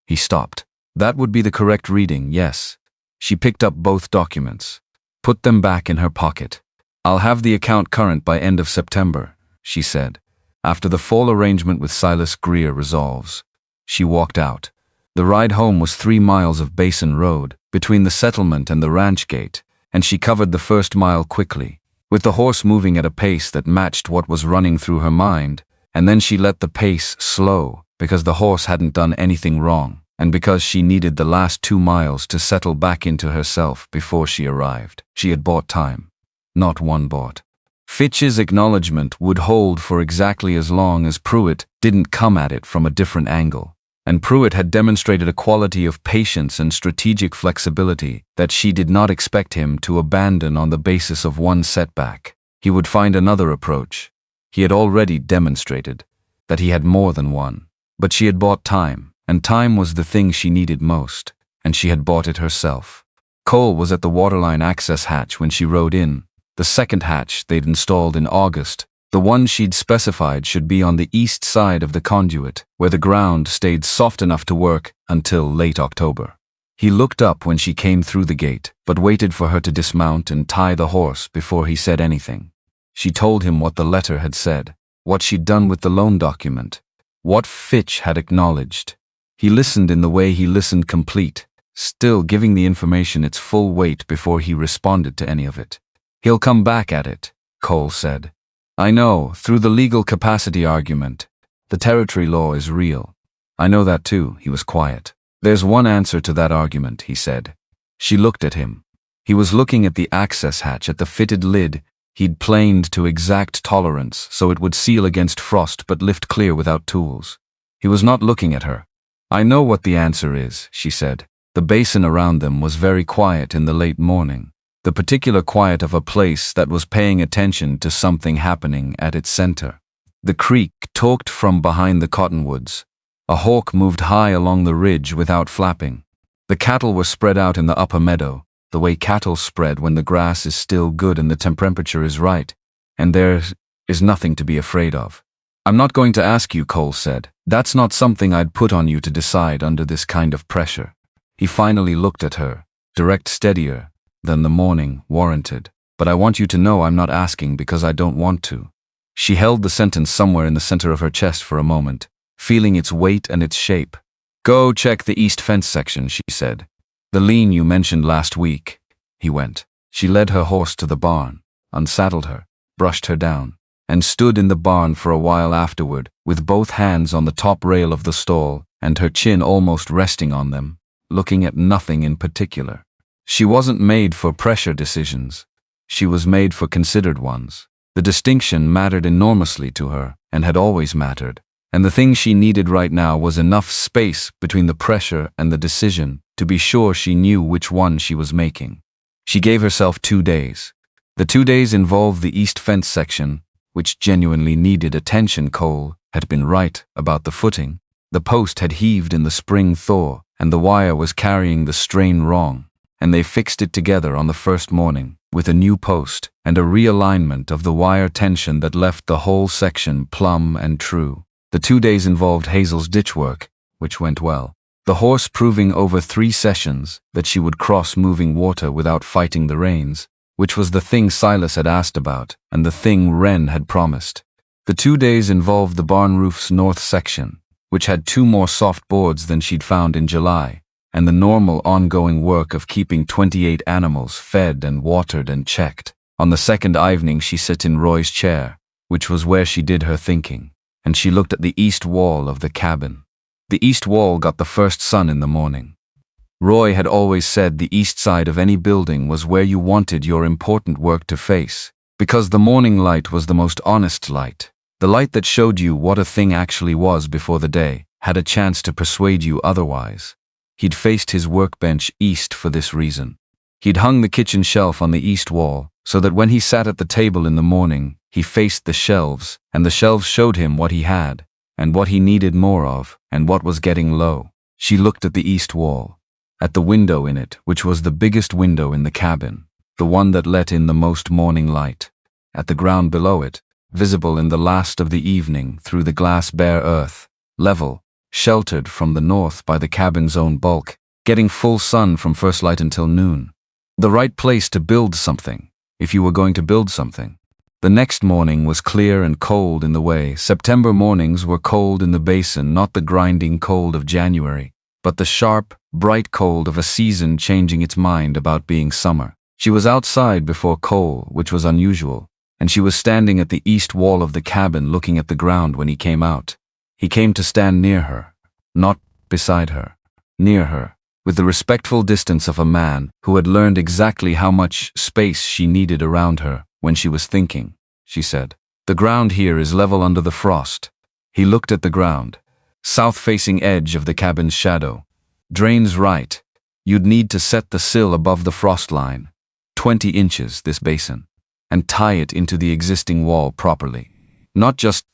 He stopped. That would be the correct reading, yes. She picked up both documents, put them back in her pocket. I'll have the account current by end of September, she said, after the fall arrangement with Silas Greer resolves. She walked out. The ride home was 3 miles of Basin Road, between the settlement and the ranch gate, and she covered the first mile quickly, with the horse moving at a pace that matched what was running through her mind, and then she let the pace slow, because the horse hadn't done anything wrong, and because she needed the last 2 miles to settle back into herself before she arrived. She had bought time. Not one bought. Fitch's acknowledgement would hold for exactly as long as Pruitt didn't come at it from a different angle, and Pruitt had demonstrated a quality of patience and strategic flexibility that she did not expect him to abandon on the basis of one setback. He would find another approach. He had already demonstrated that he had more than one. But she had bought time, and time was the thing she needed most, and she had bought it herself. Cole was at the waterline access hatch when she rode in, the second hatch they'd installed in August, the one she'd specified should be on the east side of the conduit, where the ground stayed soft enough to work until late October. He looked up when she came through the gate, but waited for her to dismount and tie the horse before he said anything. She told him what the letter had said, what she'd done with the loan document, what Fitch had acknowledged. He listened in the way he listened, complete, still giving the information its full weight before he responded to any of it. He'll come back at it, Cole said. I know, through the legal capacity argument. The territory law is real. I know that too. He was quiet. There's one answer to that argument, he said. She looked at him. He was looking at the access hatch, at the fitted lid he'd planed to exact tolerance so it would seal against frost but lift clear without tools. He was not looking at her. I know what the answer is, she said. The basin around them was very quiet in the late morning, the particular quiet of a place that was paying attention to something happening at its center. The creek talked from behind the cottonwoods. A hawk moved high along the ridge without flapping. The cattle were spread out in the upper meadow, the way cattle spread when the grass is still good and the temperature is right, and there is nothing to be afraid of. I'm not going to ask you, Cole said. That's not something I'd put on you to decide under this kind of pressure. He finally looked at her, direct, steadier than the morning warranted. But I want you to know I'm not asking because I don't want to. She held the sentence somewhere in the center of her chest for a moment, feeling its weight and its shape. Go check the east fence section, she said. The lien you mentioned last week. He went. She led her horse to the barn, unsaddled her, brushed her down, and stood in the barn for a while afterward, with both hands on the top rail of the stall and her chin almost resting on them, looking at nothing in particular. She wasn't made for pressure decisions. She was made for considered ones. The distinction mattered enormously to her, and had always mattered, and the thing she needed right now was enough space between the pressure and the decision to be sure she knew which one she was making. She gave herself 2 days. The 2 days involved the east fence section, which genuinely needed attention. Cole had been right about the footing. The post had heaved in the spring thaw, and the wire was carrying the strain wrong, and they fixed it together on the first morning, with a new post and a realignment of the wire tension that left the whole section plumb and true. The 2 days involved Hazel's ditch work, which went well. The horse proving over 3 sessions that she would cross moving water without fighting the rains, which was the thing Silas had asked about, and the thing Wren had promised. The 2 days involved the barn roof's north section, which had 2 more soft boards than she'd found in July, and the normal ongoing work of keeping 28 animals fed and watered and checked. On the second evening she sat in Roy's chair, which was where she did her thinking, and she looked at the east wall of the cabin. The east wall got the first sun in the morning. Roy had always said the east side of any building was where you wanted your important work to face, because the morning light was the most honest light. The light that showed you what a thing actually was before the day had a chance to persuade you otherwise. He'd faced his workbench east for this reason. He'd hung the kitchen shelf on the east wall, so that when he sat at the table in the morning, he faced the shelves, and the shelves showed him what he had, and what he needed more of, and what was getting low. She looked at the east wall, at the window in it, which was the biggest window in the cabin, the one that let in the most morning light, at the ground below it, visible in the last of the evening through the glass bare earth, level, sheltered from the north by the cabin's own bulk, getting full sun from first light until noon. The right place to build something, if you were going to build something. The next morning was clear and cold in the way. September mornings were cold in the basin, not the grinding cold of January, but the sharp, bright cold of a season changing its mind about being summer. She was outside before Cole, which was unusual, and she was standing at the east wall of the cabin looking at the ground when he came out. He came to stand near her, not beside her, near her, with the respectful distance of a man who had learned exactly how much space she needed around her when she was thinking. She said, "The ground here is level under the frost." He looked at the ground. South-facing edge of the cabin's shadow. Drains right. You'd need to set the sill above the frost line, 20 inches, this basin, and tie it into the existing wall properly. Not just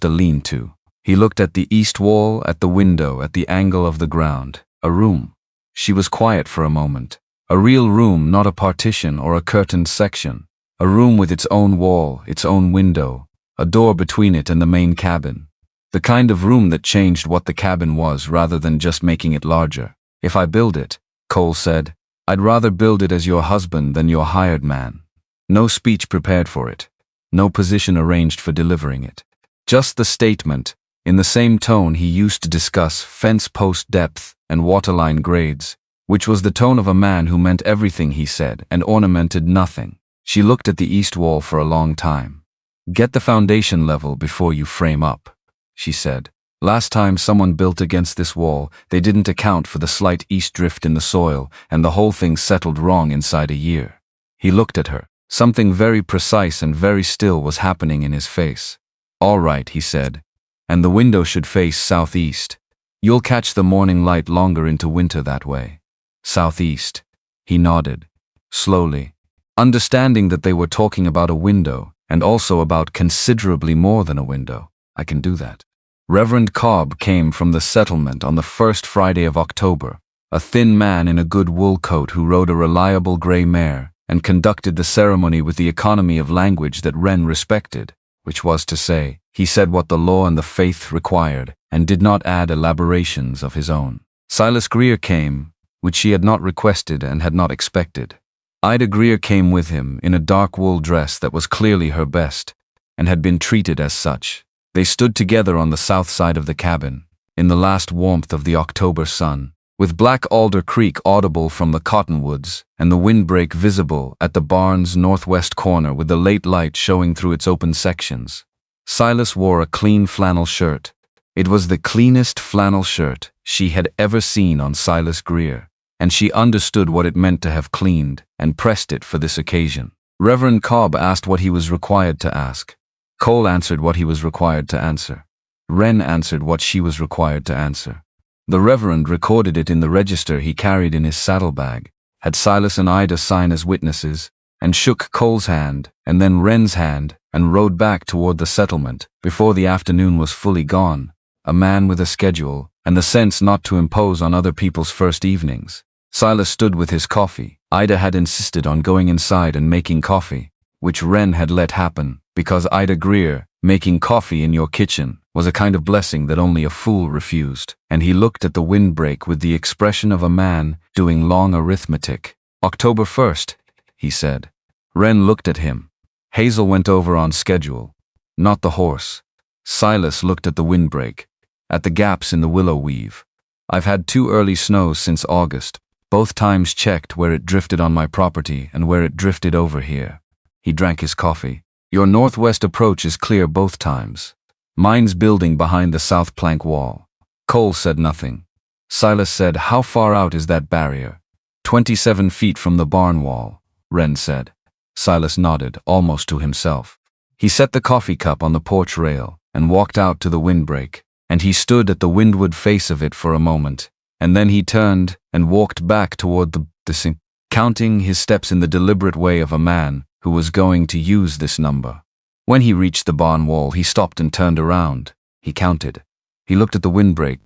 a lean-to. He looked at the east wall, at the window, at the angle of the ground. A room. She was quiet for a moment. A real room, not a partition or a curtained section. A room with its own wall, its own window, a door between it and the main cabin. The kind of room that changed what the cabin was rather than just making it larger. "If I build it," Cole said, "I'd rather build it as your husband than your hired man." No speech prepared for it. No position arranged for delivering it. Just the statement, in the same tone he used to discuss fence post depth and waterline grades, which was the tone of a man who meant everything he said and ornamented nothing. She looked at the east wall for a long time. Get the foundation level before you frame up, she said. Last time someone built against this wall, they didn't account for the slight east drift in the soil, and the whole thing settled wrong inside a year. He looked at her. Something very precise and very still was happening in his face. All right, he said. And the window should face southeast. You'll catch the morning light longer into winter that way. Southeast. He nodded. Slowly. Understanding that they were talking about a window, and also about considerably more than a window. I can do that. Reverend Cobb came from the settlement on the first Friday of October, a thin man in a good wool coat who rode a reliable gray mare, and conducted the ceremony with the economy of language that Wren respected, which was to say, he said what the law and the faith required, and did not add elaborations of his own. Silas Greer came, which she had not requested and had not expected. Ida Greer came with him in a dark wool dress that was clearly her best, and had been treated as such. They stood together on the south side of the cabin, in the last warmth of the October sun, with Black Alder Creek audible from the cottonwoods, and the windbreak visible at the barn's northwest corner with the late light showing through its open sections. Silas wore a clean flannel shirt. It was the cleanest flannel shirt she had ever seen on Silas Greer, and she understood what it meant to have cleaned and pressed it for this occasion. Reverend Cobb asked what he was required to ask. Cole answered what he was required to answer. Wren answered what she was required to answer. The Reverend recorded it in the register he carried in his saddlebag, had Silas and Ida sign as witnesses, and shook Cole's hand, and then Wren's hand, and rode back toward the settlement, before the afternoon was fully gone, a man with a schedule, and the sense not to impose on other people's first evenings. Silas stood with his coffee. Ida had insisted on going inside and making coffee, which Wren had let happen, because Ida Greer, making coffee in your kitchen, was a kind of blessing that only a fool refused, and he looked at the windbreak with the expression of a man doing long arithmetic. October 1st, he said. Wren looked at him. Hazel went over on schedule. Not the horse. Silas looked at the windbreak, at the gaps in the willow weave. I've had 2 early snows since August, both times checked where it drifted on my property and where it drifted over here. He drank his coffee. Your northwest approach is clear both times. Mine's building behind the south plank wall. Cole said nothing. Silas said, how far out is that barrier? 27 feet from the barn wall, Wren said. Silas nodded, almost to himself. He set the coffee cup on the porch rail and walked out to the windbreak, and he stood at the windward face of it for a moment, and then he turned and walked back toward the sink, counting his steps in the deliberate way of a man who was going to use this number. When he reached the barn wall, he stopped and turned around. He counted. He looked at the windbreak.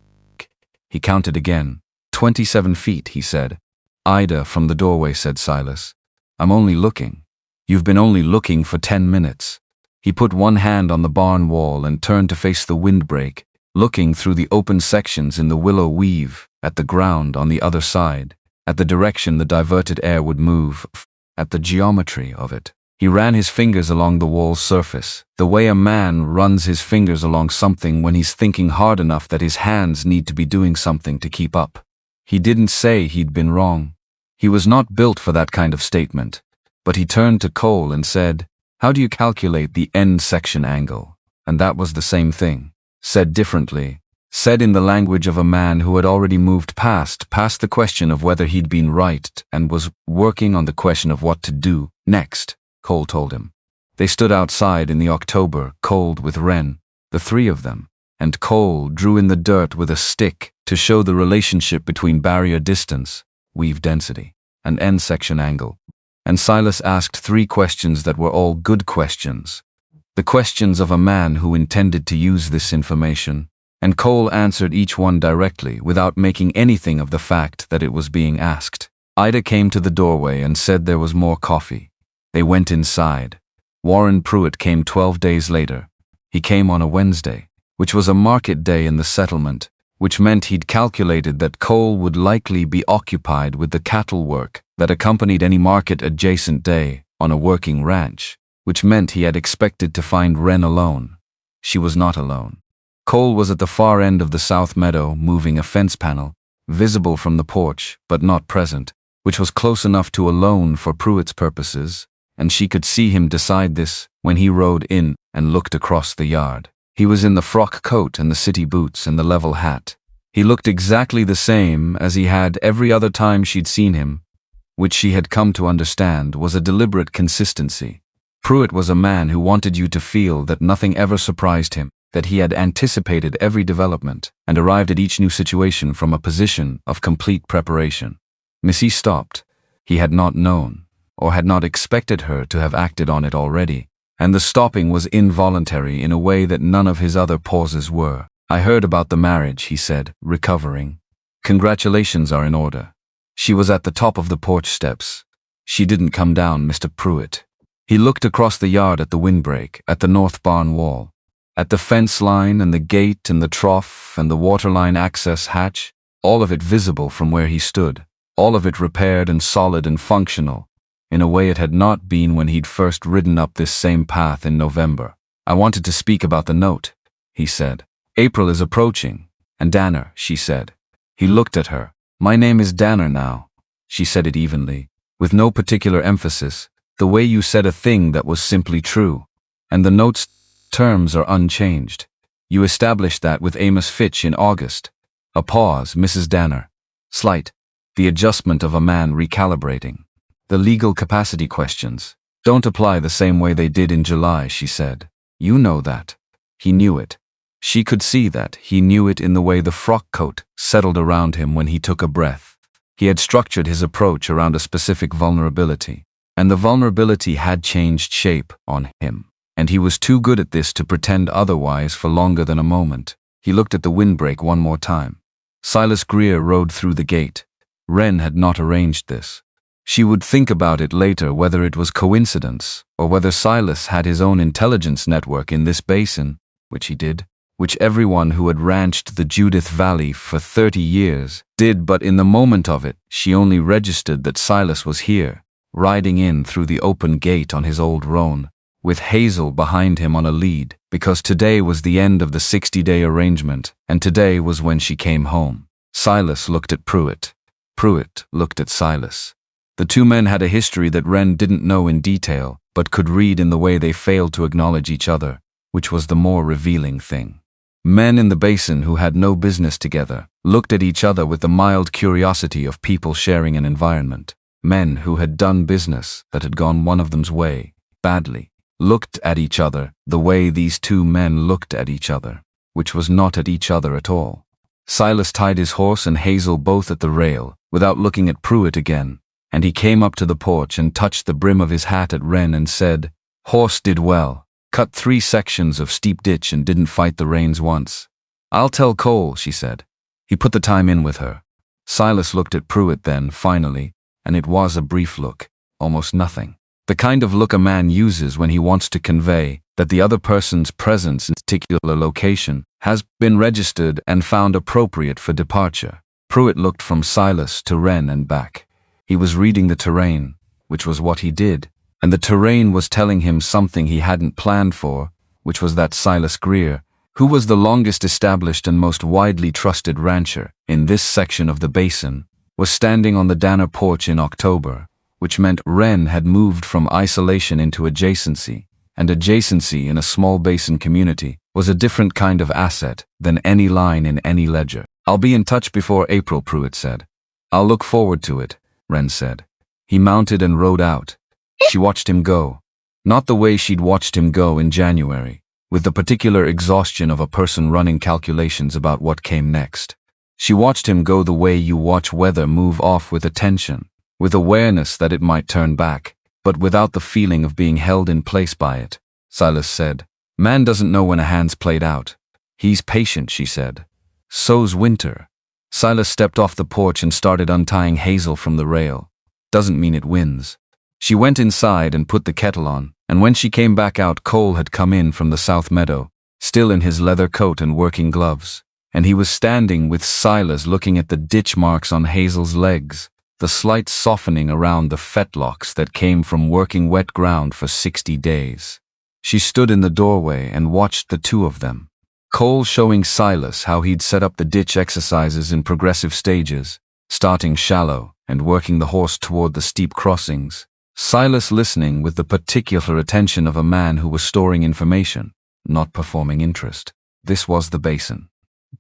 He counted again. 27 feet, he said. Ida, from the doorway, said Silas. I'm only looking. You've been only looking for 10 minutes. He put one hand on the barn wall and turned to face the windbreak, looking through the open sections in the willow weave, at the ground on the other side, at the direction the diverted air would move, at the geometry of it. He ran his fingers along the wall's surface, the way a man runs his fingers along something when he's thinking hard enough that his hands need to be doing something to keep up. He didn't say he'd been wrong. He was not built for that kind of statement, but he turned to Cole and said, how do you calculate the end section angle? And that was the same thing, said differently, said in the language of a man who had already moved past the question of whether he'd been right and was working on the question of what to do next, Cole told him. They stood outside in the October, cold with Wren, the 3 of them, and Cole drew in the dirt with a stick to show the relationship between barrier distance, weave density, and end section angle. And Silas asked 3 questions that were all good questions, the questions of a man who intended to use this information, and Cole answered each one directly without making anything of the fact that it was being asked. Ida came to the doorway and said there was more coffee. They went inside. Warren Pruitt came 12 days later. He came on a Wednesday, which was a market day in the settlement, which meant he'd calculated that Cole would likely be occupied with the cattle work that accompanied any market-adjacent day on a working ranch, which meant he had expected to find Wren alone. She was not alone. Cole was at the far end of the south meadow moving a fence panel, visible from the porch but not present, which was close enough to alone for Pruitt's purposes, and she could see him decide this when he rode in and looked across the yard. He was in the frock coat and the city boots and the level hat. He looked exactly the same as he had every other time she'd seen him, which she had come to understand was a deliberate consistency. Pruitt was a man who wanted you to feel that nothing ever surprised him, that he had anticipated every development and arrived at each new situation from a position of complete preparation. Missy stopped. He had not known, or had not expected her to have acted on it already, and the stopping was involuntary in a way that none of his other pauses were. "I heard about the marriage," he said, recovering. "Congratulations are in order." She was at the top of the porch steps. "She didn't come down, Mr. Pruitt." He looked across the yard at the windbreak, at the north barn wall, at the fence line and the gate and the trough and the waterline access hatch, all of it visible from where he stood, all of it repaired and solid and functional, in a way it had not been when he'd first ridden up this same path in November. "I wanted to speak about the note," he said. "April is approaching, and Danner," she said. He looked at her. "My name is Danner now," she said it evenly, with no particular emphasis, the way you said a thing that was simply true. "And the note's terms are unchanged. You established that with Amos Fitch in August." A pause, Mrs. Danner. Slight. The adjustment of a man recalibrating. "The legal capacity questions don't apply the same way they did in July," she said. "You know that." He knew it. She could see that. He knew it in the way the frock coat settled around him when he took a breath. He had structured his approach around a specific vulnerability, and the vulnerability had changed shape on him. And he was too good at this to pretend otherwise for longer than a moment. He looked at the windbreak one more time. Silas Greer rode through the gate. Wren had not arranged this. She would think about it later whether it was coincidence, or whether Silas had his own intelligence network in this basin, which he did, which everyone who had ranched the Judith Valley for 30 years did, but in the moment of it, she only registered that Silas was here, riding in through the open gate on his old roan, with Hazel behind him on a lead, because today was the end of the 60-day arrangement, and today was when she came home. Silas looked at Pruitt. Pruitt looked at Silas. The two men had a history that Wren didn't know in detail, but could read in the way they failed to acknowledge each other, which was the more revealing thing. Men in the basin who had no business together looked at each other with the mild curiosity of people sharing an environment. Men who had done business that had gone one of them's way, badly, looked at each other the way these two men looked at each other, which was not at each other at all. Silas tied his horse and Hazel both at the rail, without looking at Pruitt again, and he came up to the porch and touched the brim of his hat at Wren and said, "Horse did well. Cut 3 sections of steep ditch and didn't fight the reins once." "I'll tell Cole," she said. He put the time in with her. Silas looked at Pruitt then, finally, and it was a brief look, almost nothing. The kind of look a man uses when he wants to convey that the other person's presence in a particular location has been registered and found appropriate for departure. Pruitt looked from Silas to Wren and back. He was reading the terrain, which was what he did, and the terrain was telling him something he hadn't planned for, which was that Silas Greer, who was the longest established and most widely trusted rancher in this section of the basin, was standing on the Danner porch in October, which meant Wren had moved from isolation into adjacency, and adjacency in a small basin community was a different kind of asset than any line in any ledger. "I'll be in touch before April," Pruitt said. "I'll look forward to it," Wren said. He mounted and rode out. She watched him go. Not the way she'd watched him go in January, with the particular exhaustion of a person running calculations about what came next. She watched him go the way you watch weather move off with attention, with awareness that it might turn back, but without the feeling of being held in place by it. Silas said, "Man doesn't know when a hand's played out." "He's patient," she said. "So's Winter." Silas stepped off the porch and started untying Hazel from the rail. "Doesn't mean it wins." She went inside and put the kettle on, and when she came back out, Cole had come in from the south meadow, still in his leather coat and working gloves, and he was standing with Silas looking at the ditch marks on Hazel's legs, the slight softening around the fetlocks that came from working wet ground for 60 days. She stood in the doorway and watched the two of them. Cole showing Silas how he'd set up the ditch exercises in progressive stages, starting shallow and working the horse toward the steep crossings. Silas listening with the particular attention of a man who was storing information, not performing interest. This was the basin.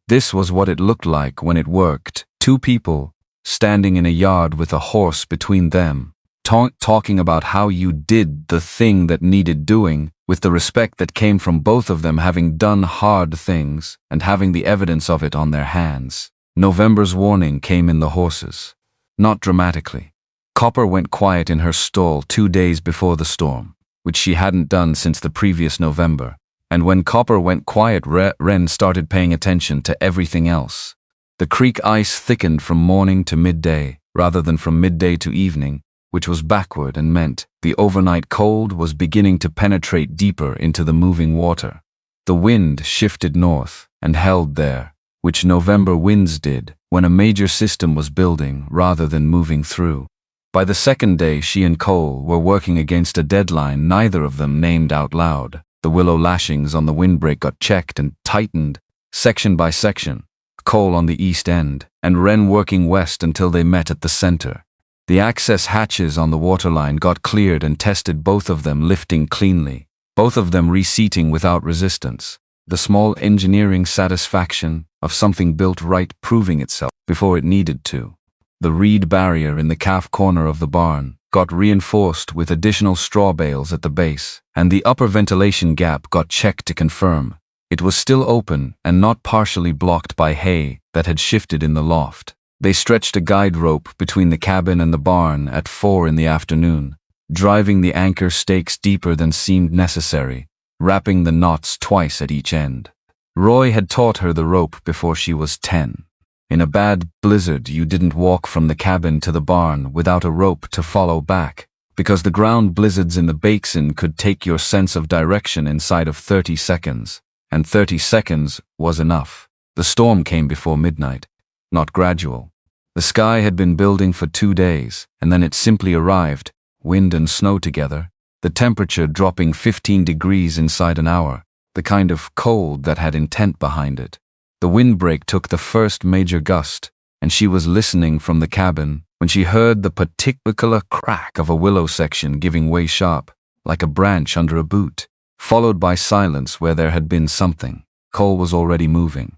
This was what it looked like when it worked. Two people, standing in a yard with a horse between them, talking about how you did the thing that needed doing, with the respect that came from both of them having done hard things and having the evidence of it on their hands. November's warning came in the horses. Not dramatically. Copper went quiet in her stall 2 days before the storm, which she hadn't done since the previous November. And when Copper went quiet, Wren started paying attention to everything else. The creek ice thickened from morning to midday, rather than from midday to evening, which was backward and meant the overnight cold was beginning to penetrate deeper into the moving water. The wind shifted north and held there, which November winds did when a major system was building rather than moving through. By the second day, she and Cole were working against a deadline neither of them named out loud. The willow lashings on the windbreak got checked and tightened, section by section, Cole on the east end, and Wren working west until they met at the center. The access hatches on the waterline got cleared and tested, both of them lifting cleanly, both of them reseating without resistance. The small engineering satisfaction of something built right proving itself before it needed to. The reed barrier in the calf corner of the barn got reinforced with additional straw bales at the base, and the upper ventilation gap got checked to confirm it was still open and not partially blocked by hay that had shifted in the loft. They stretched a guide rope between the cabin and the barn at 4 in the afternoon, driving the anchor stakes deeper than seemed necessary, wrapping the knots twice at each end. Roy had taught her the rope before she was 10. In a bad blizzard, you didn't walk from the cabin to the barn without a rope to follow back, because the ground blizzards in the basin could take your sense of direction inside of 30 seconds, and 30 seconds was enough. The storm came before midnight, not gradual. The sky had been building for 2 days, and then it simply arrived, wind and snow together, the temperature dropping 15 degrees inside an hour, the kind of cold that had intent behind it. The windbreak took the first major gust, and she was listening from the cabin when she heard the particular crack of a willow section giving way sharp, like a branch under a boot, followed by silence where there had been something. Cole was already moving.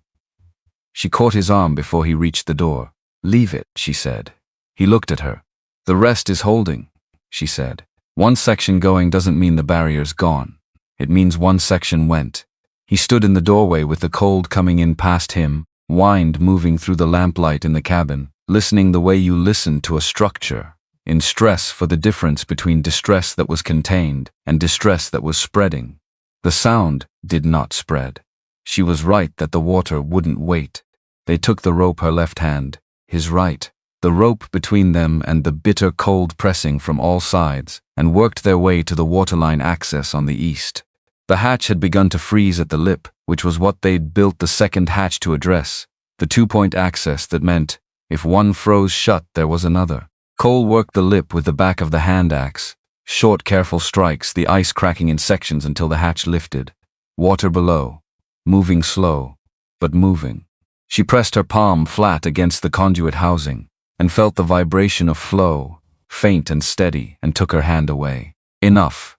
She caught his arm before he reached the door. "Leave it," she said. He looked at her. "The rest is holding," she said. "One section going doesn't mean the barrier's gone. It means one section went." He stood in the doorway with the cold coming in past him, wind moving through the lamplight in the cabin, listening the way you listen to a structure, in stress for the difference between distress that was contained and distress that was spreading. The sound did not spread. She was right that the water wouldn't wait. They took the rope, her left hand, his right, the rope between them and the bitter cold pressing from all sides, and worked their way to the waterline access on the east. The hatch had begun to freeze at the lip, which was what they'd built the second hatch to address, the 2-point access that meant, if one froze shut, there was another. Cole worked the lip with the back of the hand axe, short, careful strikes, the ice cracking in sections until the hatch lifted. Water below, moving slow, but moving. She pressed her palm flat against the conduit housing, and felt the vibration of flow, faint and steady, and took her hand away. Enough.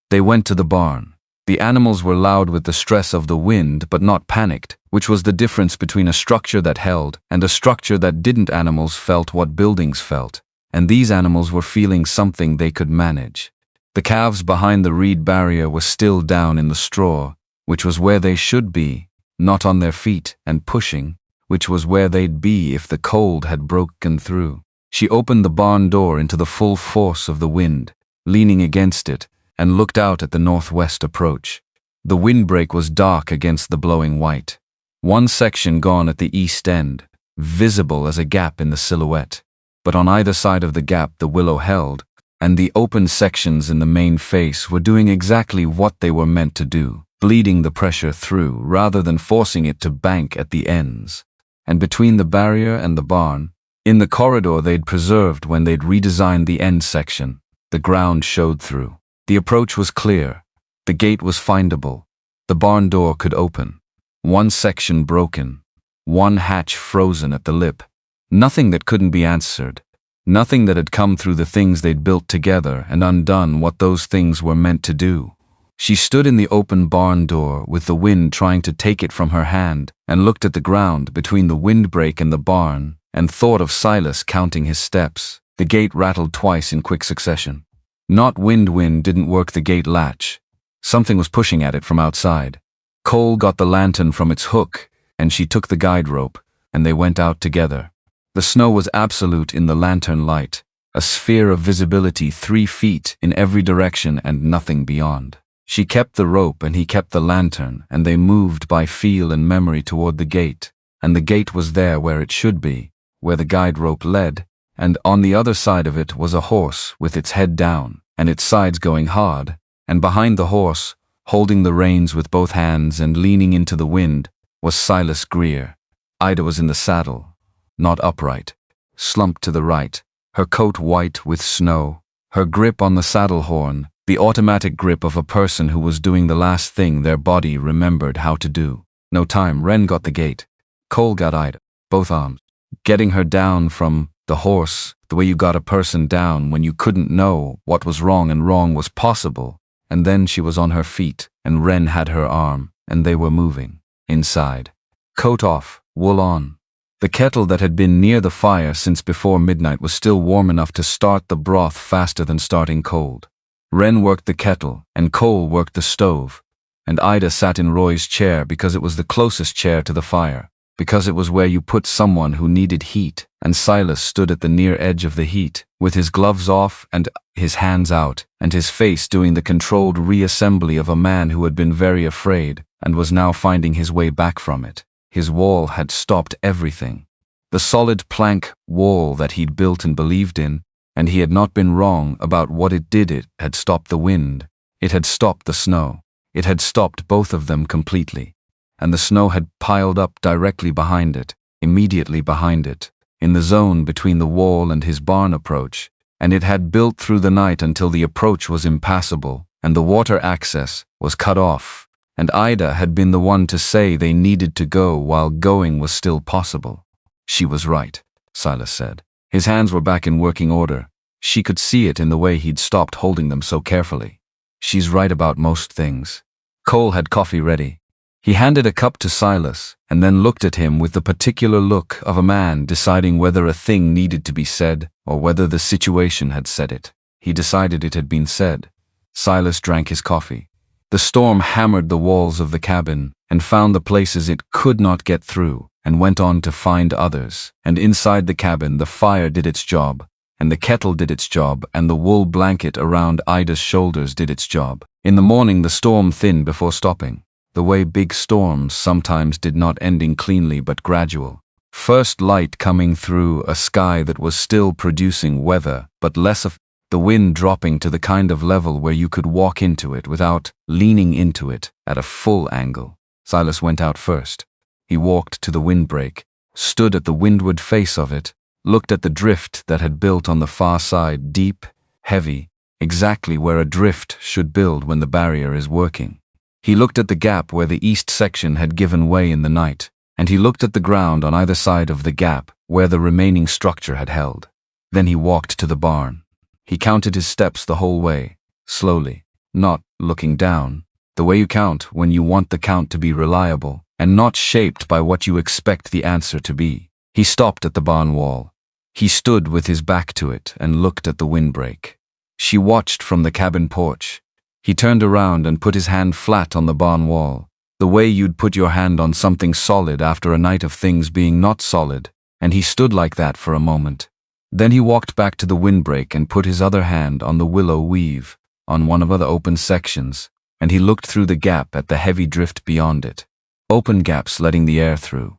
They went to the barn. The animals were loud with the stress of the wind, but not panicked, which was the difference between a structure that held and a structure that didn't. Animals felt what buildings felt, and these animals were feeling something they could manage. The calves behind the reed barrier were still down in the straw, which was where they should be, not on their feet and pushing, which was where they'd be if the cold had broken through. She opened the barn door into the full force of the wind, leaning against it, and looked out at the northwest approach. The windbreak was dark against the blowing white. One section gone at the east end, visible as a gap in the silhouette. But on either side of the gap the willow held, and the open sections in the main face were doing exactly what they were meant to do, bleeding the pressure through rather than forcing it to bank at the ends. And between the barrier and the barn, in the corridor they'd preserved when they'd redesigned the end section, the ground showed through. The approach was clear. The gate was findable. The barn door could open. One section broken. One hatch frozen at the lip. Nothing that couldn't be answered. Nothing that had come through the things they'd built together and undone what those things were meant to do. She stood in the open barn door with the wind trying to take it from her hand and looked at the ground between the windbreak and the barn and thought of Silas counting his steps. The gate rattled twice in quick succession. Not wind didn't work the gate latch. Something was pushing at it from outside. Cole got the lantern from its hook and she took the guide rope and they went out together. The snow was absolute in the lantern light, a sphere of visibility 3 feet in every direction and nothing beyond. She kept the rope and he kept the lantern, and they moved by feel and memory toward the gate, and the gate was there where it should be, where the guide rope led, and on the other side of it was a horse with its head down, and its sides going hard, and behind the horse, holding the reins with both hands and leaning into the wind, was Silas Greer. Ida was in the saddle, not upright, slumped to the right, her coat white with snow, her grip on the saddle horn, the automatic grip of a person who was doing the last thing their body remembered how to do. No time, Wren got the gate. Cole got Ida, both arms, getting her down from the horse, the way you got a person down when you couldn't know what was wrong and wrong was possible, and then she was on her feet, and Wren had her arm, and they were moving. Inside. Coat off, wool on. The kettle that had been near the fire since before midnight was still warm enough to start the broth faster than starting cold. Wren worked the kettle, and Cole worked the stove, and Ida sat in Roy's chair because it was the closest chair to the fire, because it was where you put someone who needed heat, and Silas stood at the near edge of the heat, with his gloves off and his hands out, and his face doing the controlled reassembly of a man who had been very afraid and was now finding his way back from it. His wall had stopped everything. The solid plank wall that he'd built and believed in, and he had not been wrong about what it did. It had stopped the wind. It had stopped the snow. It had stopped both of them completely. And the snow had piled up directly behind it, immediately behind it, in the zone between the wall and his barn approach, and it had built through the night until the approach was impassable, and the water access was cut off, and Ida had been the one to say they needed to go while going was still possible. She was right, Silas said. His hands were back in working order. She could see it in the way he'd stopped holding them so carefully. She's right about most things. Cole had coffee ready. He handed a cup to Silas and then looked at him with the particular look of a man deciding whether a thing needed to be said or whether the situation had said it. He decided it had been said. Silas drank his coffee. The storm hammered the walls of the cabin and found the places it could not get through, and went on to find others, and inside the cabin the fire did its job, and the kettle did its job, and the wool blanket around Ida's shoulders did its job. In the morning the storm thinned before stopping, the way big storms sometimes did, not ending cleanly but gradual. First light coming through a sky that was still producing weather, but less of the wind dropping to the kind of level where you could walk into it without leaning into it at a full angle. Silas went out first. He walked to the windbreak, stood at the windward face of it, looked at the drift that had built on the far side, deep, heavy, exactly where a drift should build when the barrier is working. He looked at the gap where the east section had given way in the night, and he looked at the ground on either side of the gap where the remaining structure had held. Then he walked to the barn. He counted his steps the whole way, slowly, not looking down, the way you count when you want the count to be reliable, and not shaped by what you expect the answer to be. He stopped at the barn wall. He stood with his back to it and looked at the windbreak. She watched from the cabin porch. He turned around and put his hand flat on the barn wall, the way you'd put your hand on something solid after a night of things being not solid, and he stood like that for a moment. Then he walked back to the windbreak and put his other hand on the willow weave, on one of the open sections, and he looked through the gap at the heavy drift beyond it. Open gaps letting the air through.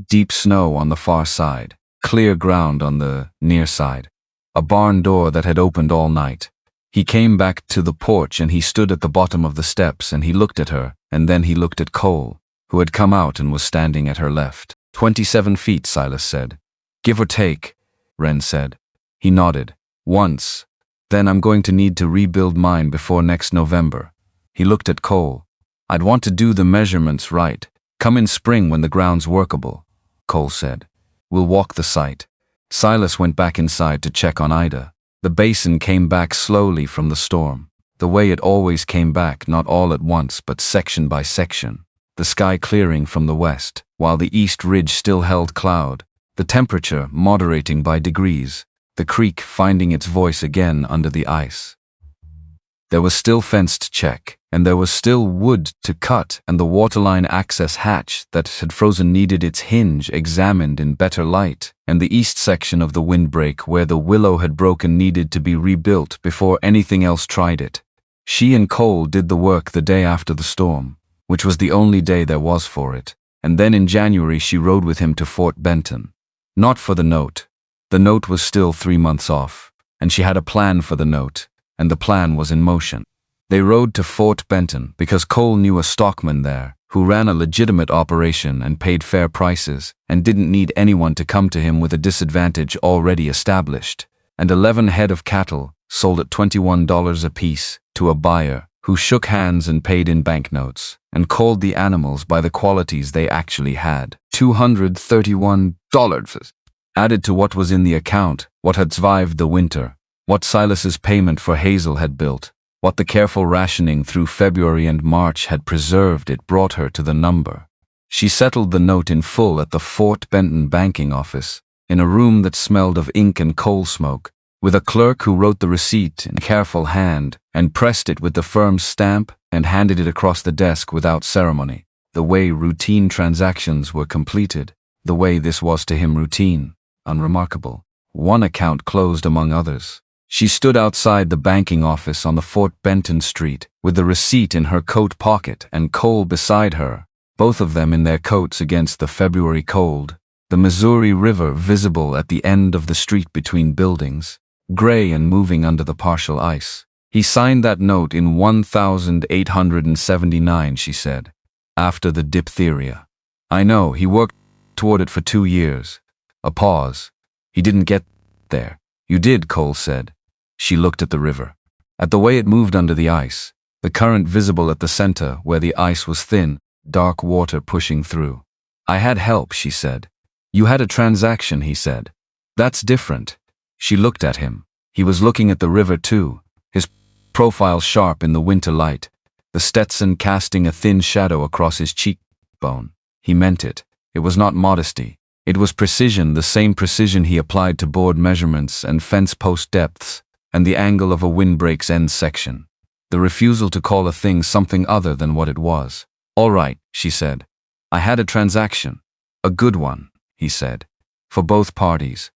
Deep snow on the far side, clear ground on the near side. A barn door that had opened all night. He came back to the porch and he stood at the bottom of the steps and he looked at her, and then he looked at Cole, who had come out and was standing at her left. 27 feet, Silas said. Give or take, Wren said. He nodded. Once. Then I'm going to need to rebuild mine before next November. He looked at Cole. I'd want to do the measurements right. Come in spring when the ground's workable, Cole said. We'll walk the site. Silas went back inside to check on Ida. The basin came back slowly from the storm, the way it always came back, not all at once but section by section. The sky clearing from the west, while the east ridge still held cloud, the temperature moderating by degrees, the creek finding its voice again under the ice. There was still fence to check, and there was still wood to cut, and the waterline access hatch that had frozen needed its hinge examined in better light, and the east section of the windbreak where the willow had broken needed to be rebuilt before anything else tried it. She and Cole did the work the day after the storm, which was the only day there was for it, and then in January she rode with him to Fort Benton. Not for the note. The note was still 3 months off, and she had a plan for the note, and the plan was in motion. They rode to Fort Benton because Cole knew a stockman there who ran a legitimate operation and paid fair prices and didn't need anyone to come to him with a disadvantage already established, and 11 head of cattle sold at $21 apiece to a buyer who shook hands and paid in banknotes and called the animals by the qualities they actually had. $231 added to what was in the account, what had survived the winter, what Silas's payment for Hazel had built, what the careful rationing through February and March had preserved. It brought her to the number. She settled the note in full at the Fort Benton banking office, in a room that smelled of ink and coal smoke, with a clerk who wrote the receipt in a careful hand and pressed it with the firm's stamp and handed it across the desk without ceremony, the way routine transactions were completed, the way this was to him routine, unremarkable. One account closed among others. She stood outside the banking office on the Fort Benton street with the receipt in her coat pocket and Cole beside her, both of them in their coats against the February cold, the Missouri River visible at the end of the street between buildings, gray and moving under the partial ice. He signed that note in 1879, she said, after the diphtheria. I know, he worked toward it for 2 years. A pause. He didn't get there. You did, Cole said. She looked at the river, at the way it moved under the ice, the current visible at the center where the ice was thin, dark water pushing through. I had help, she said. You had a transaction, he said. That's different. She looked at him. He was looking at the river too, his profile sharp in the winter light, the Stetson casting a thin shadow across his cheekbone. He meant it. It was not modesty. It was precision, the same precision he applied to board measurements and fence post depths, and the angle of a windbreak's end section. The refusal to call a thing something other than what it was. All right, she said. I had a transaction. A good one, he said. For both parties.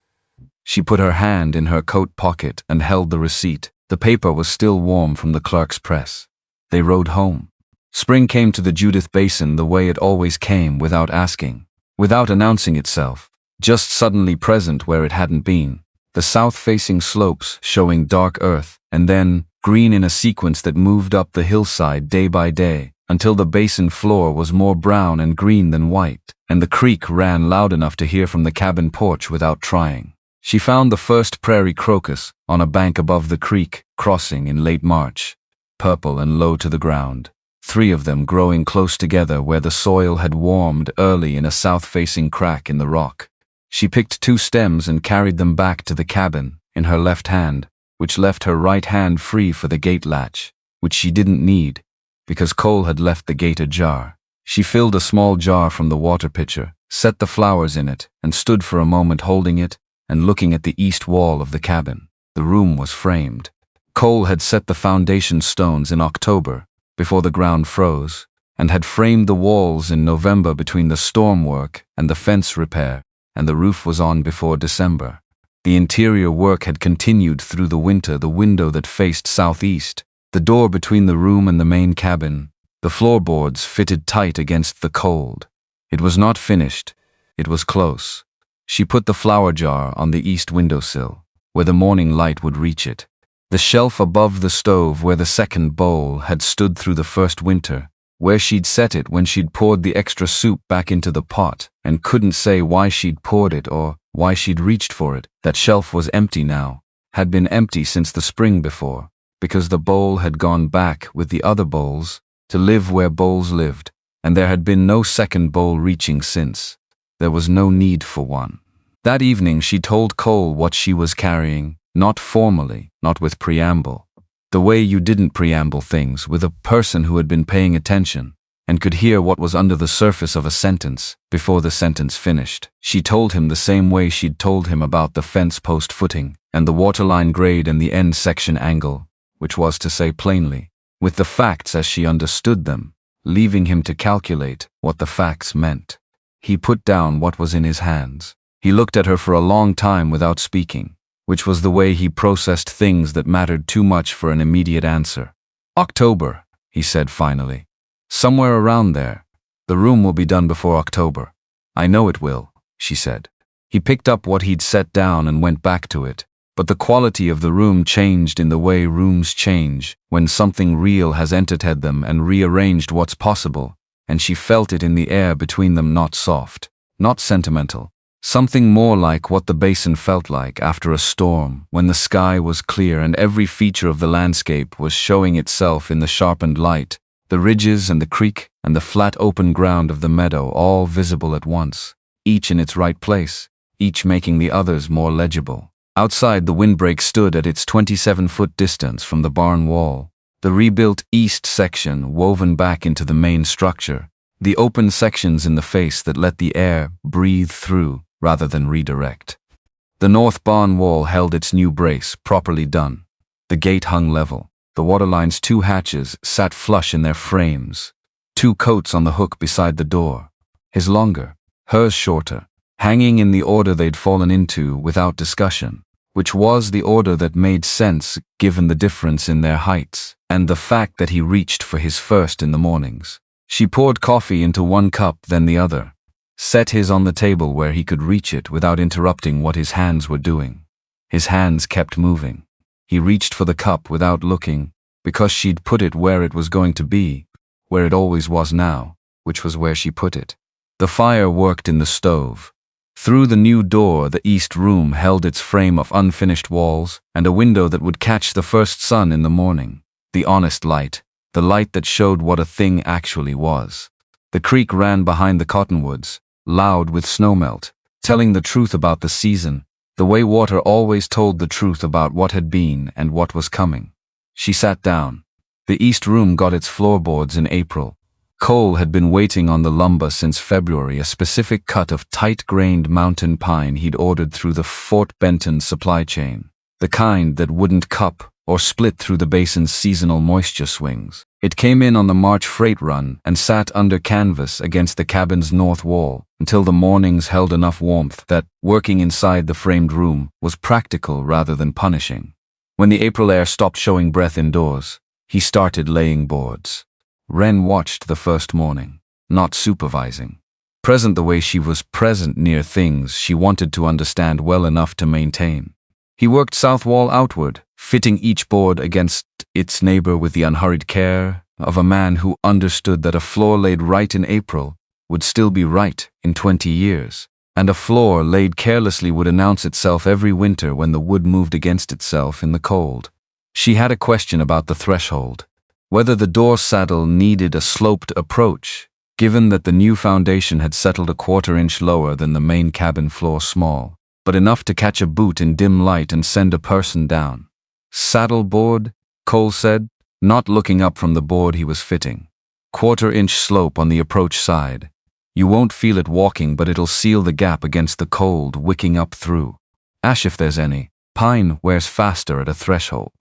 She put her hand in her coat pocket and held the receipt. The paper was still warm from the clerk's press. They rode home. Spring came to the Judith Basin the way it always came, without asking, without announcing itself, just suddenly present where it hadn't been. The south-facing slopes showing dark earth, and then green in a sequence that moved up the hillside day by day, until the basin floor was more brown and green than white, and the creek ran loud enough to hear from the cabin porch without trying. She found the first prairie crocus on a bank above the creek crossing in late March, purple and low to the ground, 3 of them growing close together where the soil had warmed early in a south-facing crack in the rock. She picked 2 stems and carried them back to the cabin in her left hand, which left her right hand free for the gate latch, which she didn't need, because Cole had left the gate ajar. She filled a small jar from the water pitcher, set the flowers in it, and stood for a moment holding it and looking at the east wall of the cabin. The room was framed. Cole had set the foundation stones in October, before the ground froze, and had framed the walls in November between the storm work and the fence repair, and the roof was on before December. The interior work had continued through the winter, the window that faced southeast, the door between the room and the main cabin, the floorboards fitted tight against the cold. It was not finished. It was close. She put the flower jar on the east windowsill, where the morning light would reach it. The shelf above the stove where the second bowl had stood through the first winter, where she'd set it when she'd poured the extra soup back into the pot and couldn't say why she'd poured it or why she'd reached for it. That shelf was empty now, had been empty since the spring before, because the bowl had gone back with the other bowls to live where bowls lived, and there had been no second bowl reaching since. There was no need for one. That evening she told Cole what she was carrying, not formally, not with preamble. The way you didn't preamble things, with a person who had been paying attention and could hear what was under the surface of a sentence before the sentence finished. She told him the same way she'd told him about the fence post footing and the waterline grade and the end section angle, which was to say plainly, with the facts as she understood them, leaving him to calculate what the facts meant. He put down what was in his hands. He looked at her for a long time without speaking, which was the way he processed things that mattered too much for an immediate answer. October, he said finally. Somewhere around there. The room will be done before October. I know it will, she said. He picked up what he'd set down and went back to it, but the quality of the room changed in the way rooms change when something real has entered them and rearranged what's possible, and she felt it in the air between them, not soft, not sentimental. Something more like what the basin felt like after a storm, when the sky was clear and every feature of the landscape was showing itself in the sharpened light, the ridges and the creek and the flat open ground of the meadow all visible at once, each in its right place, each making the others more legible. Outside, the windbreak stood at its 27-foot distance from the barn wall, the rebuilt east section woven back into the main structure, the open sections in the face that let the air breathe through rather than redirect. The north barn wall held its new brace, properly done. The gate hung level. The waterline's 2 hatches sat flush in their frames. 2 coats on the hook beside the door. His longer, hers shorter, hanging in the order they'd fallen into without discussion, which was the order that made sense given the difference in their heights and the fact that he reached for his first in the mornings. She poured coffee into one cup, then the other, set his on the table where he could reach it without interrupting what his hands were doing. His hands kept moving. He reached for the cup without looking, because she'd put it where it was going to be, where it always was now, which was where she put it. The fire worked in the stove. Through the new door, the east room held its frame of unfinished walls and a window that would catch the first sun in the morning. The honest light, the light that showed what a thing actually was. The creek ran behind the cottonwoods, loud with snowmelt, telling the truth about the season, the way water always told the truth about what had been and what was coming. She sat down. The east room got its floorboards in April. Cole had been waiting on the lumber since February, a specific cut of tight-grained mountain pine he'd ordered through the Fort Benton supply chain, the kind that wouldn't cup or split through the basin's seasonal moisture swings. It came in on the March freight run and sat under canvas against the cabin's north wall until the mornings held enough warmth that, working inside the framed room, was practical rather than punishing. When the April air stopped showing breath indoors, he started laying boards. Wren watched the first morning, not supervising. Present the way she was present near things she wanted to understand well enough to maintain. He worked south wall outward, fitting each board against its neighbor with the unhurried care of a man who understood that a floor laid right in April would still be right in 20 years, and a floor laid carelessly would announce itself every winter when the wood moved against itself in the cold. She had a question about the threshold, whether the door saddle needed a sloped approach, given that the new foundation had settled a 1/4 inch lower than the main cabin floor, small, but enough to catch a boot in dim light and send a person down. Saddle board, Cole said, not looking up from the board he was fitting. 1/4 inch slope on the approach side. You won't feel it walking, but it'll seal the gap against the cold wicking up through. Ash if there's any. Pine wears faster at a threshold.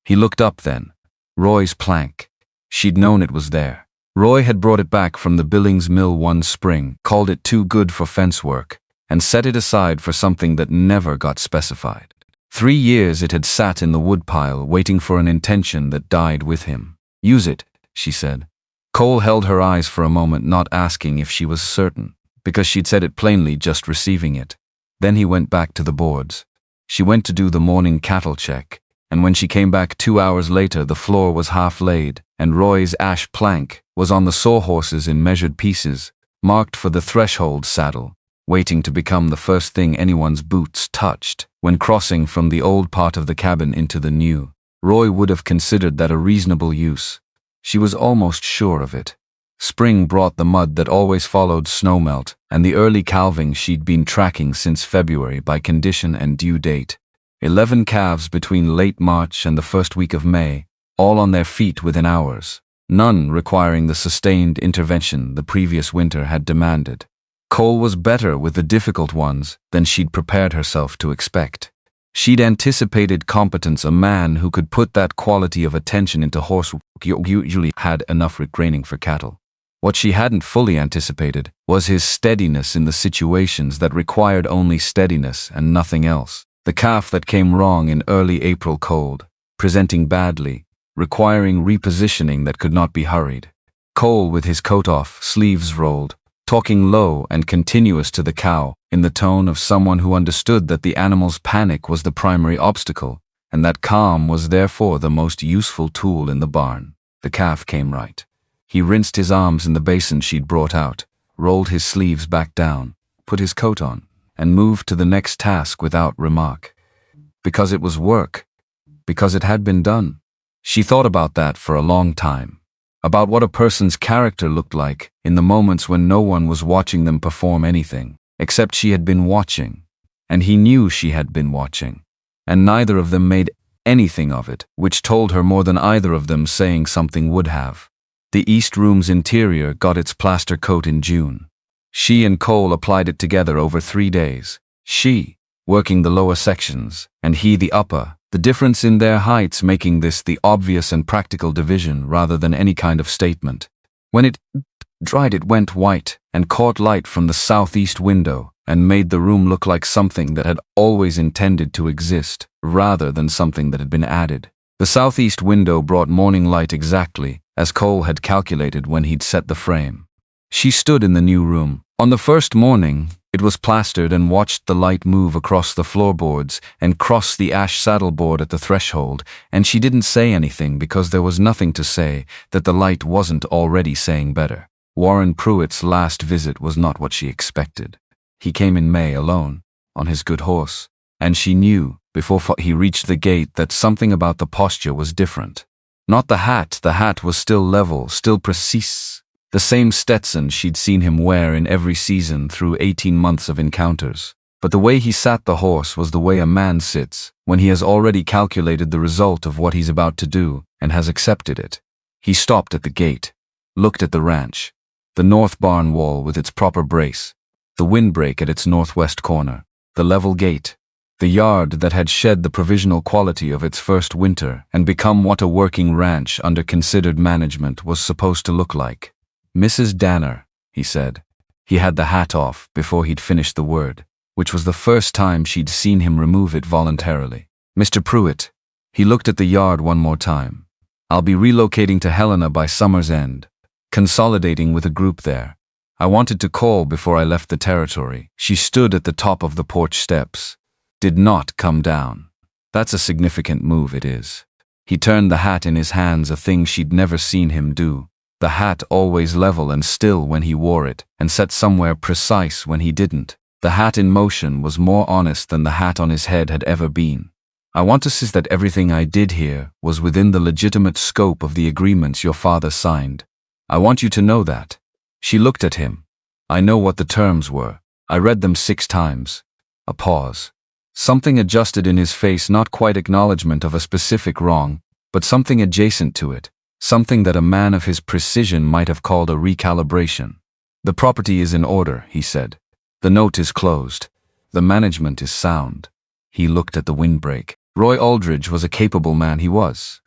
He looked up then. Roy's plank. She'd known it was there. Roy had brought it back from the Billings mill one spring, called it too good for fence work, and set it aside for something that never got specified. 3 years it had sat in the woodpile waiting for an intention that died with him. Use it, she said. Cole held her eyes for a moment, not asking if she was certain, because she'd said it plainly, just receiving it. Then he went back to the boards. She went to do the morning cattle check, and when she came back 2 hours later the floor was half laid, and Roy's ash plank was on the sawhorses in measured pieces, marked for the threshold saddle, waiting to become the first thing anyone's boots touched when crossing from the old part of the cabin into the new. Roy would have considered that a reasonable use. She was almost sure of it. Spring brought the mud that always followed snowmelt and the early calving she'd been tracking since February by condition and due date. 11 calves between late March and the first week of May, all on their feet within hours, none requiring the sustained intervention the previous winter had demanded. Cole was better with the difficult ones than she'd prepared herself to expect. She'd anticipated competence. A man who could put that quality of attention into horsework usually had enough retraining for cattle. What she hadn't fully anticipated was his steadiness in the situations that required only steadiness and nothing else. The calf that came wrong in early April cold, presenting badly, requiring repositioning that could not be hurried. Cole with his coat off, sleeves rolled, talking low and continuous to the cow, in the tone of someone who understood that the animal's panic was the primary obstacle, and that calm was therefore the most useful tool in the barn. The calf came right. He rinsed his arms in the basin she'd brought out, rolled his sleeves back down, put his coat on, and moved to the next task without remark. Because it was work. Because it had been done. She thought about that for a long time. About what a person's character looked like in the moments when no one was watching them perform anything, except she had been watching. And he knew she had been watching. And neither of them made anything of it, which told her more than either of them saying something would have. The East Room's interior got its plaster coat in June. She and Cole applied it together over 3 days. She, working the lower sections, and he the upper, the difference in their heights making this the obvious and practical division rather than any kind of statement. When it dried, it went white and caught light from the southeast window and made the room look like something that had always intended to exist rather than something that had been added. The southeast window brought morning light exactly as Cole had calculated when he'd set the frame. She stood in the new room. On the first morning, it was plastered and watched the light move across the floorboards and cross the ash saddleboard at the threshold, and she didn't say anything because there was nothing to say that the light wasn't already saying better. Warren Pruitt's last visit was not what she expected. He came in May alone, on his good horse, and she knew, before he reached the gate, that something about the posture was different. Not the hat was still level, still precise. The same Stetson she'd seen him wear in every season through 18 months of encounters. But the way he sat the horse was the way a man sits when he has already calculated the result of what he's about to do and has accepted it. He stopped at the gate, looked at the ranch, the north barn wall with its proper brace, the windbreak at its northwest corner, the level gate, the yard that had shed the provisional quality of its first winter and become what a working ranch under considered management was supposed to look like. "Mrs. Danner," he said. He had the hat off before he'd finished the word, which was the first time she'd seen him remove it voluntarily. "Mr. Pruitt." He looked at the yard one more time. "I'll be relocating to Helena by summer's end, consolidating with a group there. I wanted to call before I left the territory." She stood at the top of the porch steps. Did not come down. "That's a significant move, it is." He turned the hat in his hands, a thing she'd never seen him do. The hat always level and still when he wore it, and set somewhere precise when he didn't. The hat in motion was more honest than the hat on his head had ever been. "I want to see that everything I did here was within the legitimate scope of the agreements your father signed. I want you to know that." She looked at him. "I know what the terms were. I read them 6 times. A pause. Something adjusted in his face, not quite acknowledgement of a specific wrong, but something adjacent to it, something that a man of his precision might have called a recalibration. "The property is in order," he said. "The note is closed. The management is sound." He looked at the windbreak. Roy Aldridge was a capable man, he was.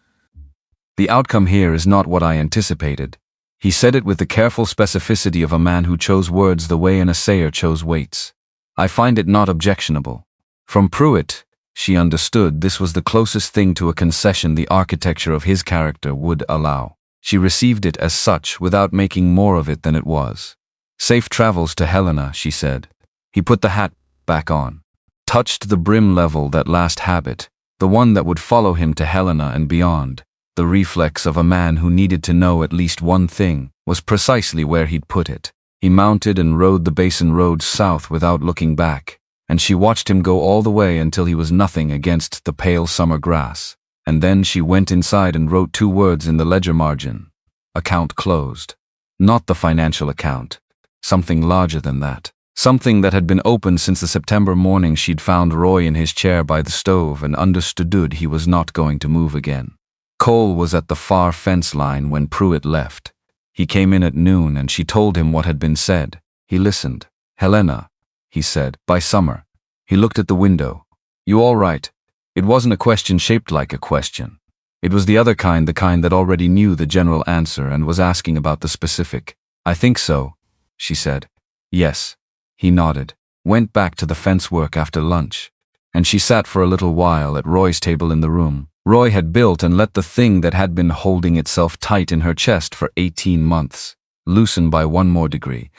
"The outcome here is not what I anticipated." He said it with the careful specificity of a man who chose words the way an assayer chose weights. "I find it not objectionable." From Pruitt, she understood this was the closest thing to a concession the architecture of his character would allow. She received it as such without making more of it than it was. "Safe travels to Helena," she said. He put the hat back on, touched the brim level, that last habit, the one that would follow him to Helena and beyond. The reflex of a man who needed to know at least one thing was precisely where he'd put it. He mounted and rode the Basin Road south without looking back, and she watched him go all the way until he was nothing against the pale summer grass. And then she went inside and wrote 2 words in the ledger margin. "Account closed." Not the financial account. Something larger than that. Something that had been open since the September morning she'd found Roy in his chair by the stove and understood he was not going to move again. Cole was at the far fence line when Pruitt left. He came in at noon and she told him what had been said. He listened. "Helena," he said, "by summer." He looked at the window. "You all right?" It wasn't a question shaped like a question. It was the other kind, the kind that already knew the general answer and was asking about the specific. "I think so," she said. "Yes." He nodded, went back to the fence work after lunch, and she sat for a little while at Roy's table in the room. Roy had built and let the thing that had been holding itself tight in her chest for 18 months loosen by one more degree,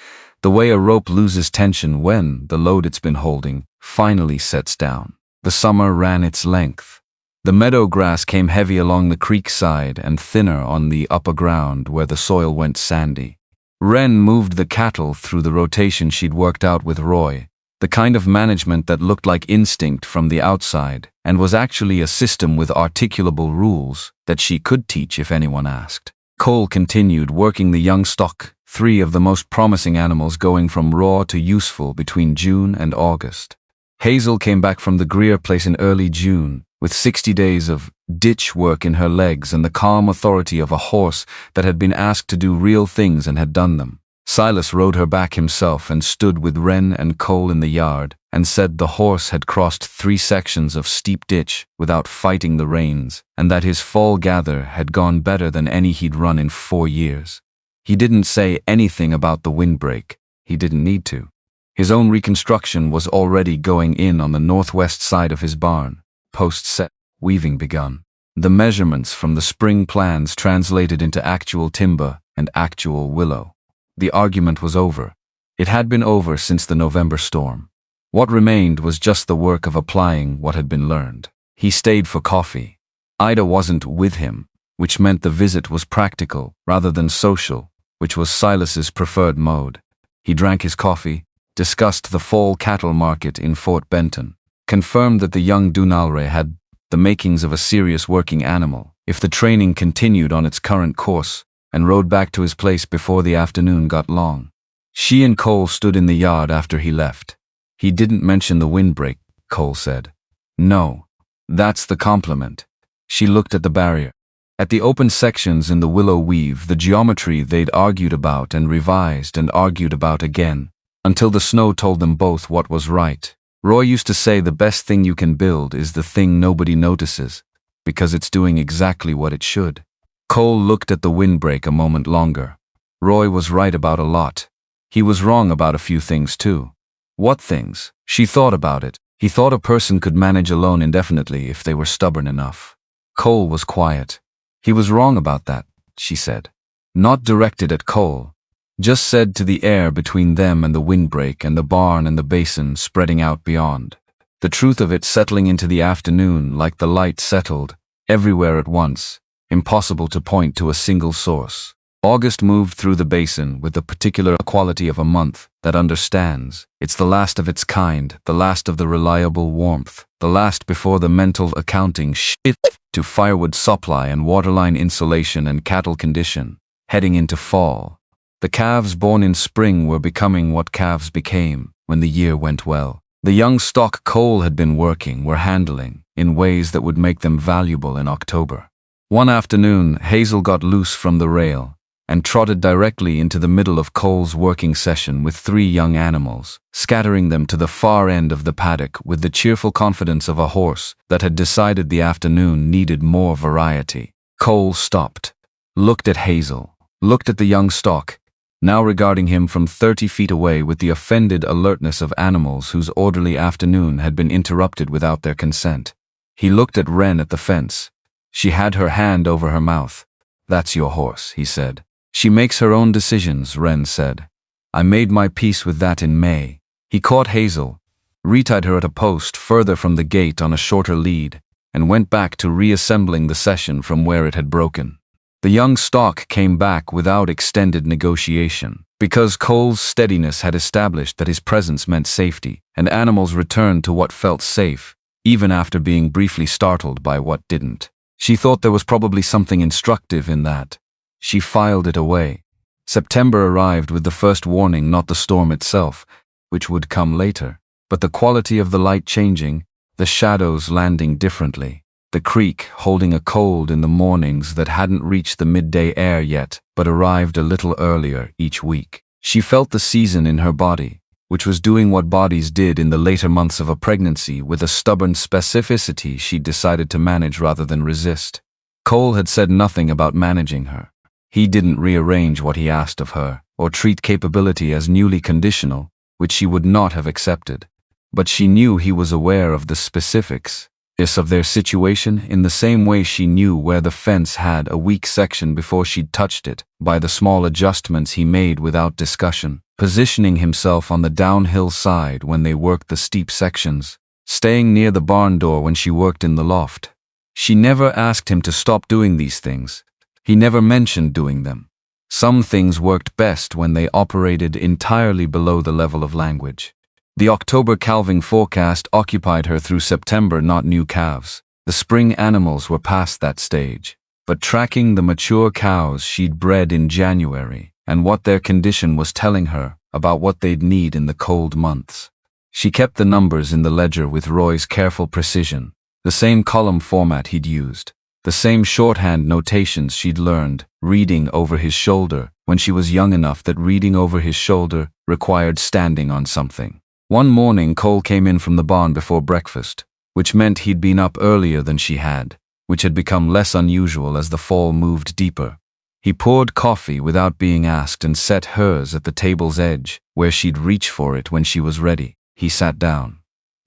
the way a rope loses tension when the load it's been holding finally sets down. The summer ran its length. The meadow grass came heavy along the creek side and thinner on the upper ground where the soil went sandy. Wren moved the cattle through the rotation she'd worked out with Roy, the kind of management that looked like instinct from the outside and was actually a system with articulable rules that she could teach if anyone asked. Cole continued working the young stock, 3 of the most promising animals going from raw to useful between June and August. Hazel came back from the Greer place in early June, with 60 days of ditch work in her legs and the calm authority of a horse that had been asked to do real things and had done them. Silas rode her back himself and stood with Wren and Cole in the yard and said the horse had crossed 3 sections of steep ditch without fighting the reins and that his fall gather had gone better than any he'd run in 4 years. He didn't say anything about the windbreak. He didn't need to. His own reconstruction was already going in on the northwest side of his barn. Post-set weaving begun. The measurements from the spring plans translated into actual timber and actual willow. The argument was over. It had been over since the November storm. What remained was just the work of applying what had been learned. He stayed for coffee. Ida wasn't with him, which meant the visit was practical rather than social, which was Silas's preferred mode. He drank his coffee, discussed the fall cattle market in Fort Benton, confirmed that the young Dunalre had the makings of a serious working animal if the training continued on its current course, and rode back to his place before the afternoon got long. She and Cole stood in the yard after he left. "He didn't mention the windbreak," Cole said. "No, that's the compliment." She looked at the barrier. At the open sections in the willow weave, the geometry they'd argued about and revised and argued about again, until the snow told them both what was right. Roy used to say the best thing you can build is the thing nobody notices, because it's doing exactly what it should. Cole looked at the windbreak a moment longer. Roy was right about a lot. He was wrong about a few things too. What things? She thought about it. He thought a person could manage alone indefinitely if they were stubborn enough. Cole was quiet. He was wrong about that, she said. Not directed at Cole. Just said to the air between them and the windbreak and the barn and the basin spreading out beyond. The truth of it settling into the afternoon like the light settled, everywhere at once, impossible to point to a single source. August moved through the basin with the particular quality of a month that understands. It's the last of its kind, the last of the reliable warmth, the last before the mental accounting shift to firewood supply and waterline insulation and cattle condition, heading into fall. The calves born in spring were becoming what calves became when the year went well. The young stock Cole had been working were handling in ways that would make them valuable in October. One afternoon, Hazel got loose from the rail and trotted directly into the middle of Cole's working session with 3 young animals, scattering them to the far end of the paddock with the cheerful confidence of a horse that had decided the afternoon needed more variety. Cole stopped, looked at Hazel, looked at the young stock, now regarding him from 30 feet away with the offended alertness of animals whose orderly afternoon had been interrupted without their consent. He looked at Wren at the fence. She had her hand over her mouth. "That's your horse," he said. "She makes her own decisions," Wren said. "I made my peace with that in May." He caught Hazel, retied her at a post further from the gate on a shorter lead, and went back to reassembling the session from where it had broken. The young stock came back without extended negotiation, because Cole's steadiness had established that his presence meant safety, and animals returned to what felt safe, even after being briefly startled by what didn't. She thought there was probably something instructive in that. She filed it away. September arrived with the first warning, not the storm itself, which would come later, but the quality of the light changing, the shadows landing differently, the creek holding a cold in the mornings that hadn't reached the midday air yet, but arrived a little earlier each week. She felt the season in her body, which was doing what bodies did in the later months of a pregnancy with a stubborn specificity she'd decided to manage rather than resist. Cole had said nothing about managing her. He didn't rearrange what he asked of her, or treat capability as newly conditional, which she would not have accepted. But she knew he was aware of the specifics of their situation in the same way she knew where the fence had a weak section before she'd touched it, by the small adjustments he made without discussion, positioning himself on the downhill side when they worked the steep sections, staying near the barn door when she worked in the loft. She never asked him to stop doing these things. He never mentioned doing them. Some things worked best when they operated entirely below the level of language. The October calving forecast occupied her through September, not new calves. The spring animals were past that stage, but tracking the mature cows she'd bred in January and what their condition was telling her about what they'd need in the cold months. She kept the numbers in the ledger with Roy's careful precision, the same column format he'd used, the same shorthand notations she'd learned, reading over his shoulder when she was young enough that reading over his shoulder required standing on something. One morning Cole came in from the barn before breakfast, which meant he'd been up earlier than she had, which had become less unusual as the fall moved deeper. He poured coffee without being asked and set hers at the table's edge, where she'd reach for it when she was ready. He sat down.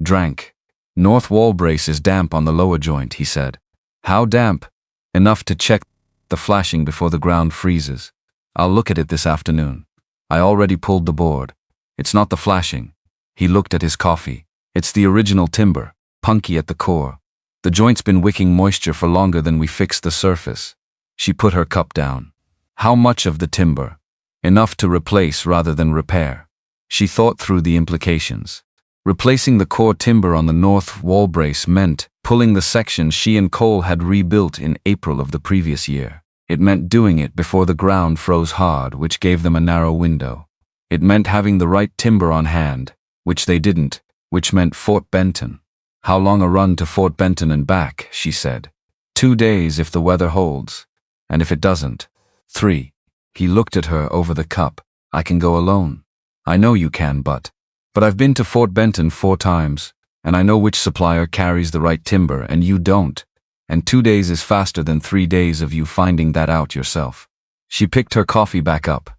Drank. "North wall brace is damp on the lower joint," he said. "How damp?" "Enough to check the flashing before the ground freezes. I'll look at it this afternoon. I already pulled the board. It's not the flashing." He looked at his coffee. "It's the original timber, punky at the core. The joint's been wicking moisture for longer than we fixed the surface." She put her cup down. "How much of the timber?" "Enough to replace rather than repair." She thought through the implications. Replacing the core timber on the north wall brace meant pulling the section she and Cole had rebuilt in April of the previous year. It meant doing it before the ground froze hard, which gave them a narrow window. It meant having the right timber on hand, which they didn't, which meant Fort Benton. "How long a run to Fort Benton and back?" she said. 2 days if the weather holds, and if it doesn't, 3. He looked at her over the cup. "I can go alone." "I know you can, but I've been to Fort Benton 4 times, and I know which supplier carries the right timber and you don't, and 2 days is faster than 3 days of you finding that out yourself." She picked her coffee back up.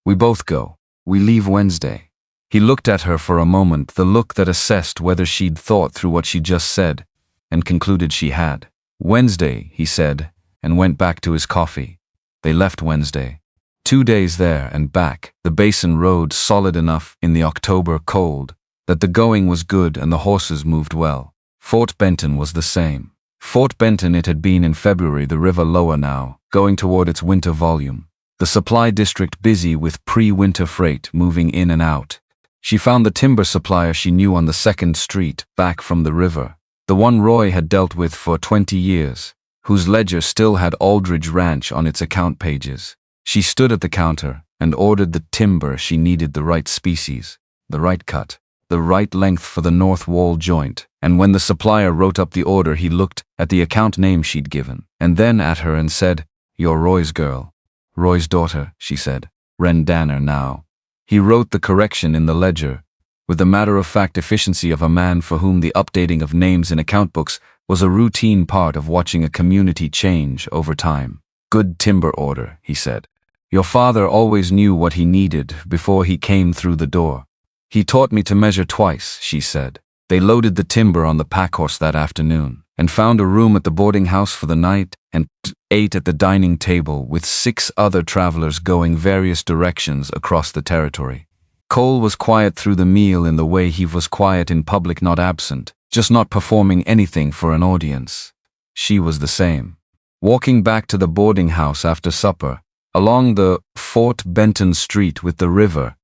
"We both go. We leave Wednesday." He looked at her for a moment, the look that assessed whether she'd thought through what she just said, and concluded she had. "Wednesday," he said, and went back to his coffee. They left Wednesday. 2 days there and back, the basin road solid enough in the October cold that the going was good and the horses moved well. Fort Benton was the same. Fort Benton it had been in February, the river lower now, going toward its winter volume. The supply district busy with pre-winter freight moving in and out. She found the timber supplier she knew on the 2nd Street, back from the river, the one Roy had dealt with for 20 years, whose ledger still had Aldridge Ranch on its account pages. She stood at the counter and ordered the timber she needed, the right species, the right cut, the right length for the north wall joint, and when the supplier wrote up the order he looked at the account name she'd given, and then at her and said, "You're Roy's girl." "Roy's daughter," she said. "Wren Danner now." He wrote the correction in the ledger, with the matter-of-fact efficiency of a man for whom the updating of names in account books was a routine part of watching a community change over time. "Good timber order," he said. "Your father always knew what he needed before he came through the door. He taught me to measure twice," she said. They loaded the timber on the packhorse that afternoon, and found a room at the boarding house for the night, and ate at the dining table with 6 other travelers going various directions across the territory. Cole was quiet through the meal in the way he was quiet in public, not absent, just not performing anything for an audience. She was the same. Walking back to the boarding house after supper, along the Fort Benton Street with the river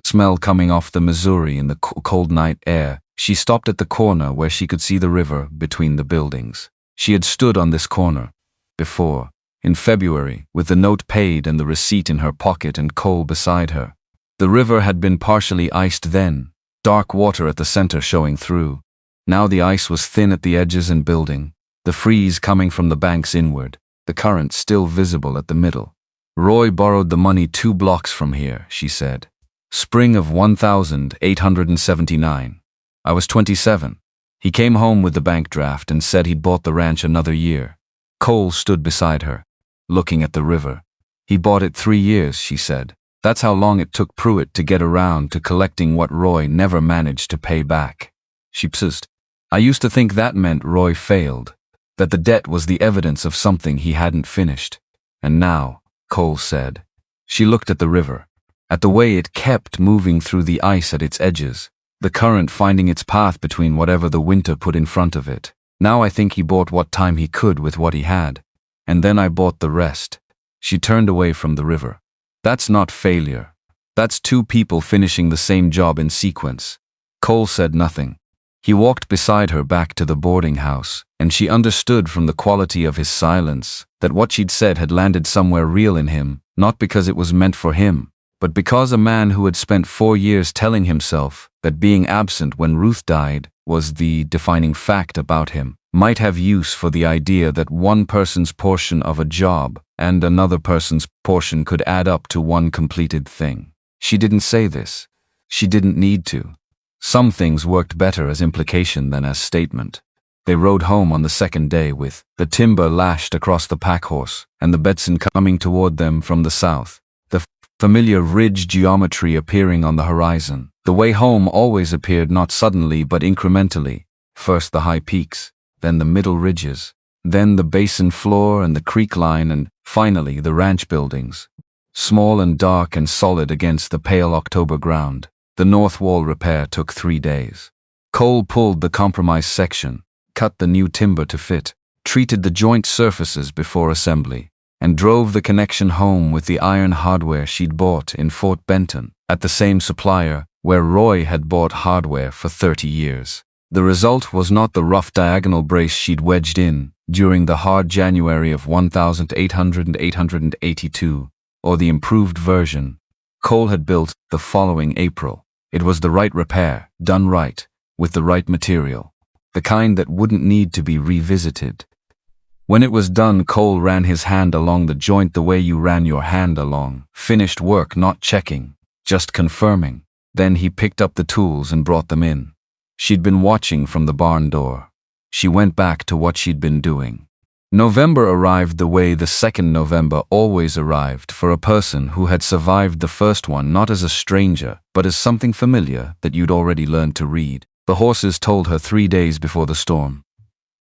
smell coming off the Missouri in the cold night air, she stopped at the corner where she could see the river between the buildings. She had stood on this corner before, in February, with the note paid and the receipt in her pocket and Cole beside her. The river had been partially iced then, dark water at the center showing through. Now the ice was thin at the edges and building, the freeze coming from the banks inward, the current still visible at the middle. Roy borrowed the money 2 blocks from here, she said. Spring of 1879. I was 27. He came home with the bank draft and said he'd bought the ranch another year. Cole stood beside her, looking at the river. He bought it 3 years, she said. That's how long it took Pruitt to get around to collecting what Roy never managed to pay back. She persisted. I used to think that meant Roy failed, that the debt was the evidence of something he hadn't finished. And now, Cole said. She looked at the river, at the way it kept moving through the ice at its edges, the current finding its path between whatever the winter put in front of it. Now I think he bought what time he could with what he had. And then I bought the rest. She turned away from the river. That's not failure. That's 2 people finishing the same job in sequence. Cole said nothing. He walked beside her back to the boarding house, and she understood from the quality of his silence that what she'd said had landed somewhere real in him, not because it was meant for him, but because a man who had spent 4 years telling himself that being absent when Ruth died was the defining fact about him, might have use for the idea that one person's portion of a job and another person's portion could add up to one completed thing. She didn't say this. She didn't need to. Some things worked better as implication than as statement. They rode home on the second day with the timber lashed across the pack horse and the Betson coming toward them from the south, the familiar ridge geometry appearing on the horizon. The way home always appeared not suddenly but incrementally, first the high peaks, then the middle ridges, then the basin floor and the creek line, and finally the ranch buildings, small and dark and solid against the pale October ground. The north wall repair took 3 days. Cole pulled the compromise section, cut the new timber to fit, treated the joint surfaces before assembly, and drove the connection home with the iron hardware she'd bought in Fort Benton, at the same supplier where Roy had bought hardware for 30 years. The result was not the rough diagonal brace she'd wedged in during the hard January of 1882, or the improved version Cole had built the following April. It was the right repair, done right, with the right material, the kind that wouldn't need to be revisited. When it was done, Cole ran his hand along the joint the way you ran your hand along. Finished work, not checking, just confirming. Then he picked up the tools and brought them in. She'd been watching from the barn door. She went back to what she'd been doing. November arrived the way the 2nd November always arrived for a person who had survived the first one, not as a stranger, but as something familiar that you'd already learned to read. The horses told her 3 days before the storm.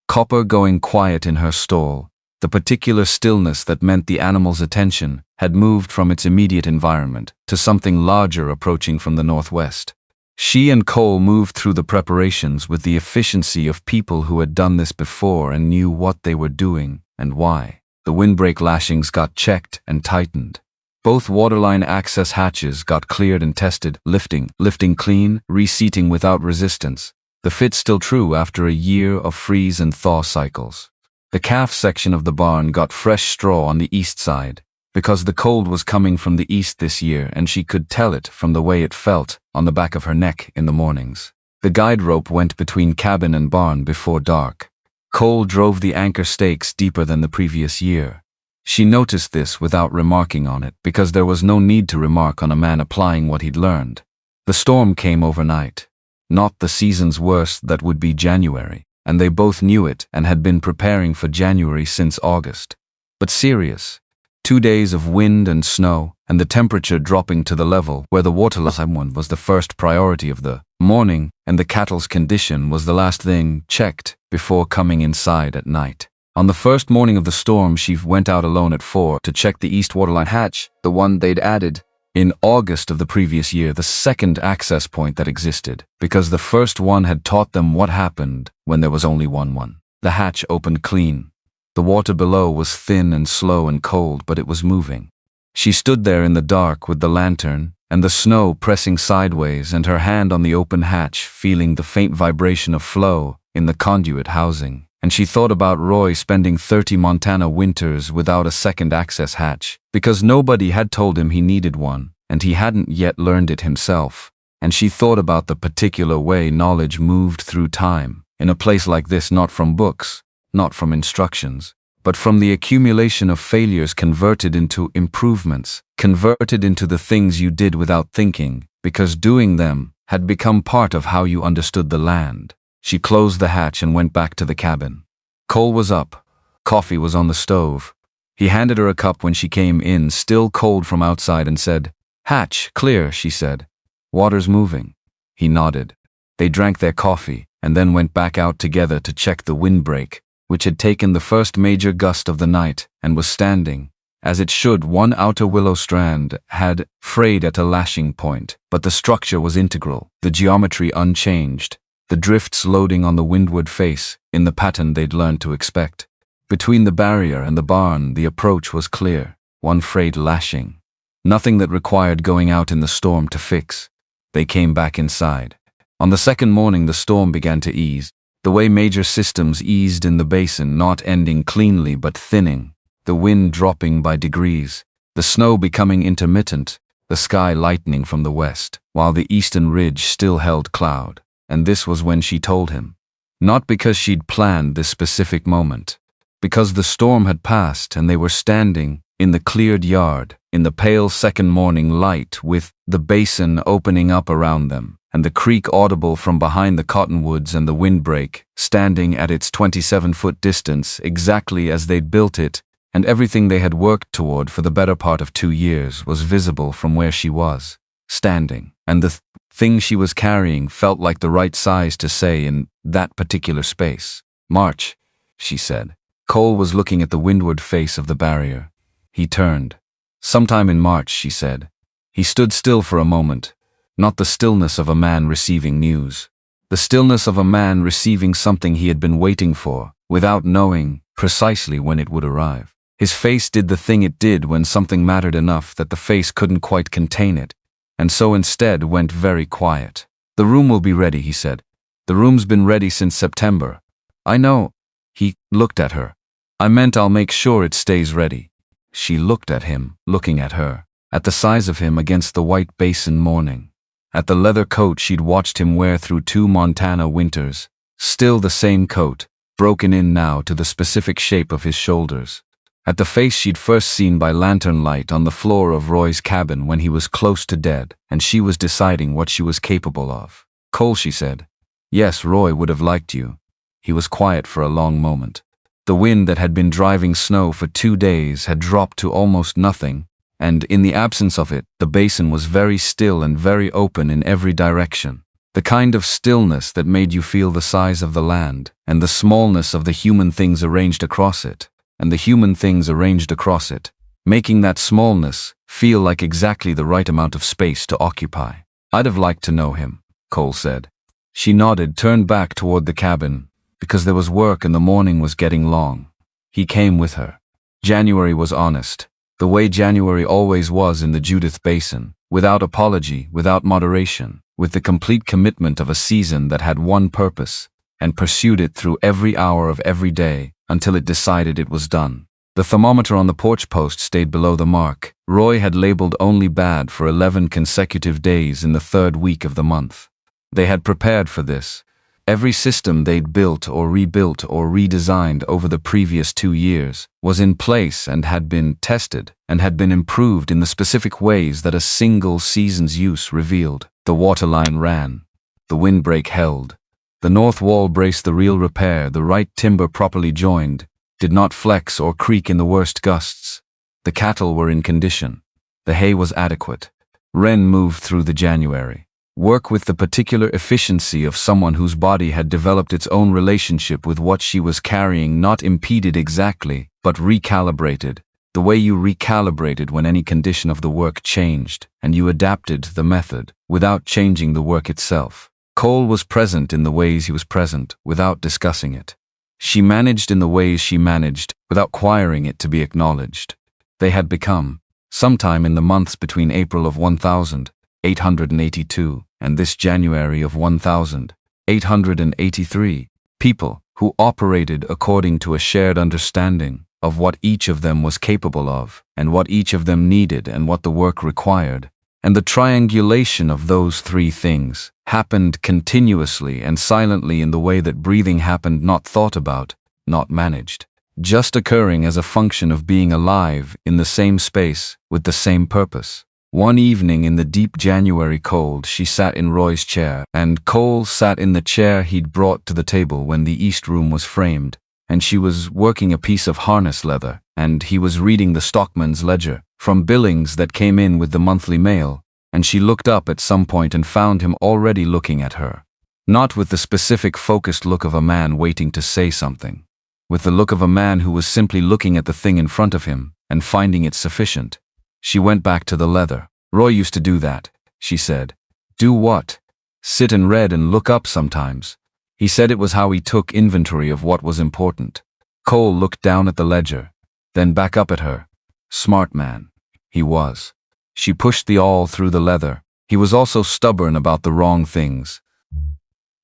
Copper going quiet in her stall, the particular stillness that meant the animal's attention had moved from its immediate environment to something larger approaching from the northwest. She and Cole moved through the preparations with the efficiency of people who had done this before and knew what they were doing and why. The windbreak lashings got checked and tightened. Both waterline access hatches got cleared and tested, lifting clean, reseating without resistance. The fit still true after a year of freeze and thaw cycles. The calf section of the barn got fresh straw on the east side, because the cold was coming from the east this year and she could tell it from the way it felt on the back of her neck in the mornings. The guide rope went between cabin and barn before dark. Cole drove the anchor stakes deeper than the previous year. She noticed this without remarking on it, because there was no need to remark on a man applying what he'd learned. The storm came overnight. Not the season's worst that would be January, and they both knew it and had been preparing for January since August. But serious. 2 days of wind and snow, and the temperature dropping to the level where the waterline was the first priority of the morning, and the cattle's condition was the last thing checked before coming inside at night. On the first morning of the storm, she went out alone at 4 to check the east waterline hatch, the one they'd added in August of the previous year, the second access point that existed, because the first one had taught them what happened when there was only one. The hatch opened clean. The water below was thin and slow and cold, but it was moving. She stood there in the dark with the lantern and the snow pressing sideways and her hand on the open hatch, feeling the faint vibration of flow in the conduit housing. And she thought about Roy spending 30 Montana winters without a second access hatch, because nobody had told him he needed one, and he hadn't yet learned it himself. And she thought about the particular way knowledge moved through time, in a place like this, not from books, not from instructions, but from the accumulation of failures converted into improvements, converted into the things you did without thinking, because doing them had become part of how you understood the land. She closed the hatch and went back to the cabin. Cole was up. Coffee was on the stove. He handed her a cup when she came in, still cold from outside, and said, "Hatch, clear," she said. "Water's moving." He nodded. They drank their coffee, and then went back out together to check the windbreak, which had taken the first major gust of the night and was standing, as it should. One outer willow strand had frayed at a lashing point, but the structure was integral, the geometry unchanged, the drifts loading on the windward face in the pattern they'd learned to expect. Between the barrier and the barn, the approach was clear, one frayed lashing. Nothing that required going out in the storm to fix. They came back inside. On the second morning, the storm began to ease, the way major systems eased in the basin, not ending cleanly but thinning, the wind dropping by degrees, the snow becoming intermittent, the sky lightening from the west, while the eastern ridge still held cloud. And this was when she told him. Not because she'd planned this specific moment, because the storm had passed and they were standing in the cleared yard, in the pale second morning light, with the basin opening up around them, and the creek audible from behind the cottonwoods, and the windbreak standing at its 27-foot distance exactly as they'd built it, and everything they had worked toward for the better part of 2 years was visible from where she was, standing, and the thing she was carrying felt like the right size to say in that particular space. "March," she said. Cole was looking at the windward face of the barrier. He turned. "Sometime in March," she said. He stood still for a moment. Not the stillness of a man receiving news. The stillness of a man receiving something he had been waiting for, without knowing precisely when it would arrive. His face did the thing it did when something mattered enough that the face couldn't quite contain it, and so instead went very quiet. "The room will be ready," he said. "The room's been ready since September." "I know." He looked at her. "I meant I'll make sure it stays ready." She looked at him, looking at her, at the size of him against the white basin morning, at the leather coat she'd watched him wear through 2 Montana winters, still the same coat, broken in now to the specific shape of his shoulders, at the face she'd first seen by lantern light on the floor of Roy's cabin when he was close to dead, and she was deciding what she was capable of. "Cole," she said. "Yes, Roy would have liked you." He was quiet for a long moment. The wind that had been driving snow for 2 days had dropped to almost nothing, and in the absence of it, the basin was very still and very open in every direction. The kind of stillness that made you feel the size of the land, and the smallness of the human things arranged across it, and the human things arranged across it, making that smallness feel like exactly the right amount of space to occupy. "I'd have liked to know him," Cole said. She nodded, turned back toward the cabin, because there was work and the morning was getting long. He came with her. January was honest, the way January always was in the Judith Basin, without apology, without moderation, with the complete commitment of a season that had one purpose, and pursued it through every hour of every day until it decided it was done. The thermometer on the porch post stayed below the mark. Roy had labeled only bad for 11 consecutive days in the 3rd week of the month. They had prepared for this. Every system they'd built or rebuilt or redesigned over the previous 2 years was in place and had been tested and had been improved in the specific ways that a single season's use revealed. The waterline ran. The windbreak held. The north wall braced the real repair, the right timber properly joined, did not flex or creak in the worst gusts. The cattle were in condition. The hay was adequate. Wren moved through the January. Work with the particular efficiency of someone whose body had developed its own relationship with what she was carrying, not impeded exactly, but recalibrated, the way you recalibrated when any condition of the work changed, and you adapted the method, without changing the work itself. Cole was present in the ways he was present, without discussing it. She managed in the ways she managed, without requiring it to be acknowledged. They had become, sometime in the months between April of 1882 and this January of 1883, people who operated according to a shared understanding of what each of them was capable of, and what each of them needed and what the work required. And the triangulation of those three things happened continuously and silently in the way that breathing happened, not thought about, not managed, just occurring as a function of being alive in the same space with the same purpose. One evening in the deep January cold, she sat in Roy's chair, and Cole sat in the chair he'd brought to the table when the East Room was framed, and she was working a piece of harness leather, and he was reading the stockman's ledger from billings that came in with the monthly mail, and she looked up at some point and found him already looking at her. Not with the specific focused look of a man waiting to say something, with the look of a man who was simply looking at the thing in front of him and finding it sufficient. She went back to the leather. Roy used to do that, she said. Do what? Sit and read and look up sometimes. He said it was how he took inventory of what was important. Cole looked down at the ledger, then back up at her. Smart man. He was. She pushed the awl through the leather. He was also stubborn about the wrong things,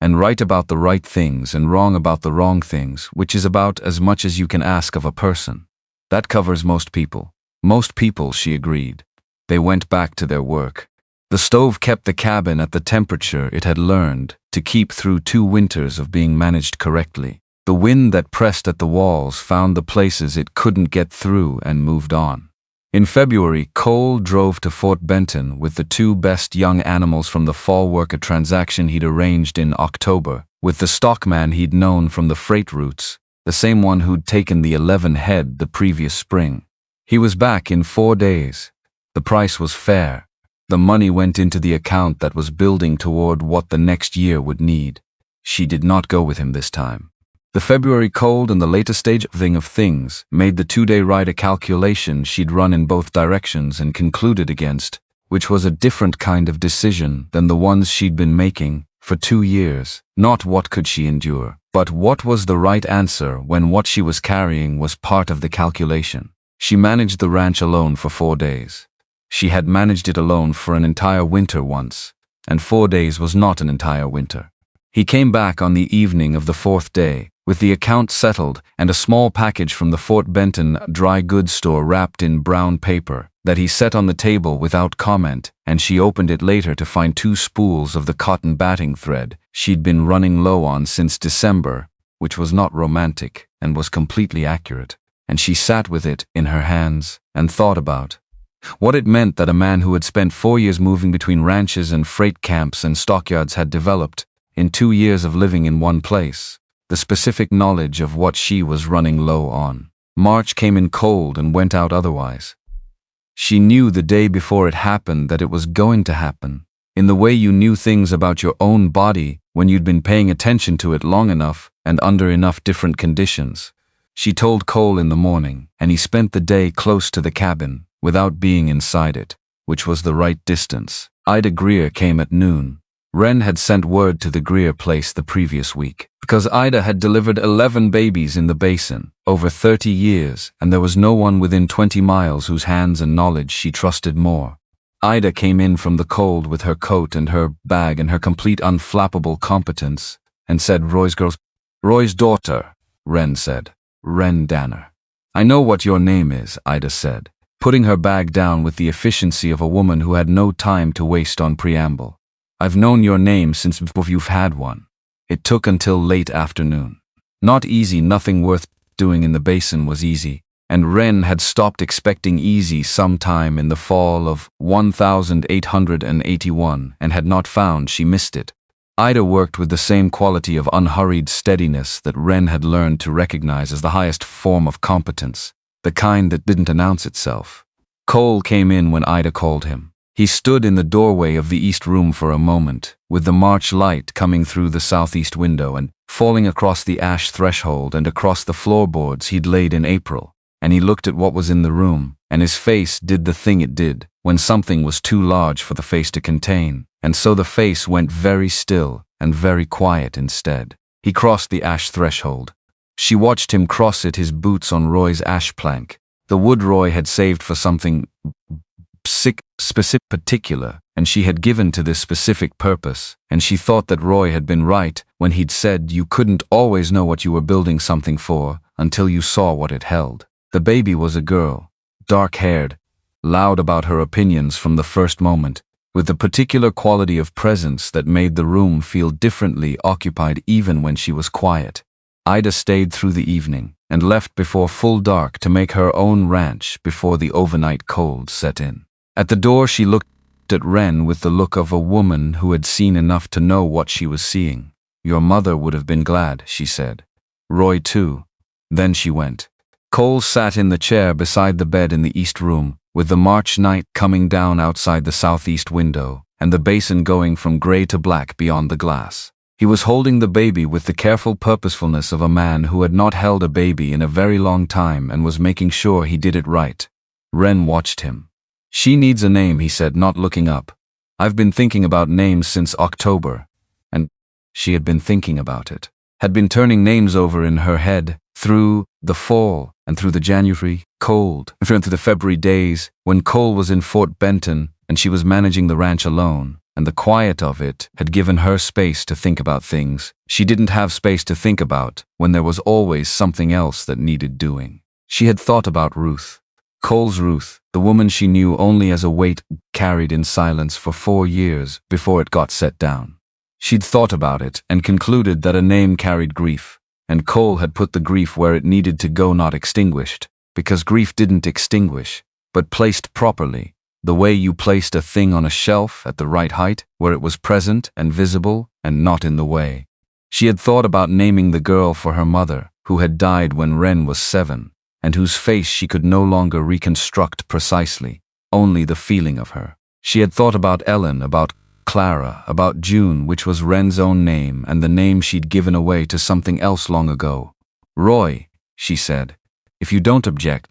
and right about the right things, and wrong about the wrong things, which is about as much as you can ask of a person. That covers most people. Most people, she agreed. They went back to their work. The stove kept the cabin at the temperature it had learned to keep through 2 winters of being managed correctly. The wind that pressed at the walls found the places it couldn't get through and moved on. In February, Cole drove to Fort Benton with the 2 best young animals from the fall work, a transaction he'd arranged in October, with the stockman he'd known from the freight routes, the same one who'd taken the 11 head the previous spring. He was back in 4 days. The price was fair. The money went into the account that was building toward what the next year would need. She did not go with him this time. The February cold and the later stage of things made the 2-day ride a calculation she'd run in both directions and concluded against, which was a different kind of decision than the ones she'd been making for 2 years. Not what could she endure, but what was the right answer when what she was carrying was part of the calculation. She managed the ranch alone for 4 days. She had managed it alone for an entire winter once, and 4 days was not an entire winter. He came back on the evening of the 4th day, with the account settled and a small package from the Fort Benton dry goods store wrapped in brown paper that he set on the table without comment, and she opened it later to find 2 spools of the cotton batting thread she'd been running low on since December, which was not romantic and was completely accurate, and she sat with it in her hands and thought about what it meant that a man who had spent 4 years moving between ranches and freight camps and stockyards had developed, in 2 years of living in one place, the specific knowledge of what she was running low on. March came in cold and went out otherwise. She knew the day before it happened that it was going to happen, in the way you knew things about your own body when you'd been paying attention to it long enough and under enough different conditions. She told Cole in the morning, and he spent the day close to the cabin, without being inside it, which was the right distance. Ida Greer came at noon. Wren had sent word to the Greer place the previous week, because Ida had delivered 11 babies in the basin, over 30 years, and there was no one within 20 miles whose hands and knowledge she trusted more. Ida came in from the cold with her coat and her bag and her complete unflappable competence, and said, Roy's daughter, Wren said. Wren Danner. I know what your name is, Ida said, putting her bag down with the efficiency of a woman who had no time to waste on preamble. I've known your name since before you've had one. It took until late afternoon. Not easy, nothing worth doing in the basin was easy, and Wren had stopped expecting easy sometime in the fall of 1881 and had not found she missed it. Ida worked with the same quality of unhurried steadiness that Wren had learned to recognize as the highest form of competence, the kind that didn't announce itself. Cole came in when Ida called him. He stood in the doorway of the east room for a moment, with the March light coming through the southeast window and falling across the ash threshold and across the floorboards he'd laid in April, and he looked at what was in the room, and his face did the thing it did when something was too large for the face to contain, and so the face went very still and very quiet instead. He crossed the ash threshold. She watched him cross it, his boots on Roy's ash plank, the wood Roy had saved for something specific, particular, and she had given to this specific purpose, and she thought that Roy had been right when he'd said you couldn't always know what you were building something for until you saw what it held. The baby was a girl, dark-haired, loud about her opinions from the first moment, with the particular quality of presence that made the room feel differently occupied even when she was quiet. Ida stayed through the evening and left before full dark to make her own ranch before the overnight cold set in. At the door she looked at Wren with the look of a woman who had seen enough to know what she was seeing. "Your mother would have been glad," she said. "Roy too." Then she went. Cole sat in the chair beside the bed in the east room, with the March night coming down outside the southeast window, and the basin going from gray to black beyond the glass. He was holding the baby with the careful purposefulness of a man who had not held a baby in a very long time and was making sure he did it right. Wren watched him. "She needs a name," he said, not looking up. "I've been thinking about names since October." And she had been thinking about it. Had been turning names over in her head through the fall and through the January cold and through the February days when Cole was in Fort Benton and she was managing the ranch alone, and the quiet of it had given her space to think about things she didn't have space to think about when there was always something else that needed doing. She had thought about Ruth. Cole's Ruth, the woman she knew only as a weight carried in silence for 4 years before it got set down. She'd thought about it and concluded that a name carried grief, and Cole had put the grief where it needed to go, not extinguished, because grief didn't extinguish, but placed properly, the way you placed a thing on a shelf at the right height, where it was present and visible and not in the way. She had thought about naming the girl for her mother, who had died when Wren was 7, and whose face she could no longer reconstruct precisely, only the feeling of her. She had thought about Ellen, about Clara, about June, which was Wren's own name and the name she'd given away to something else long ago. "Roy," she said, "if you don't object."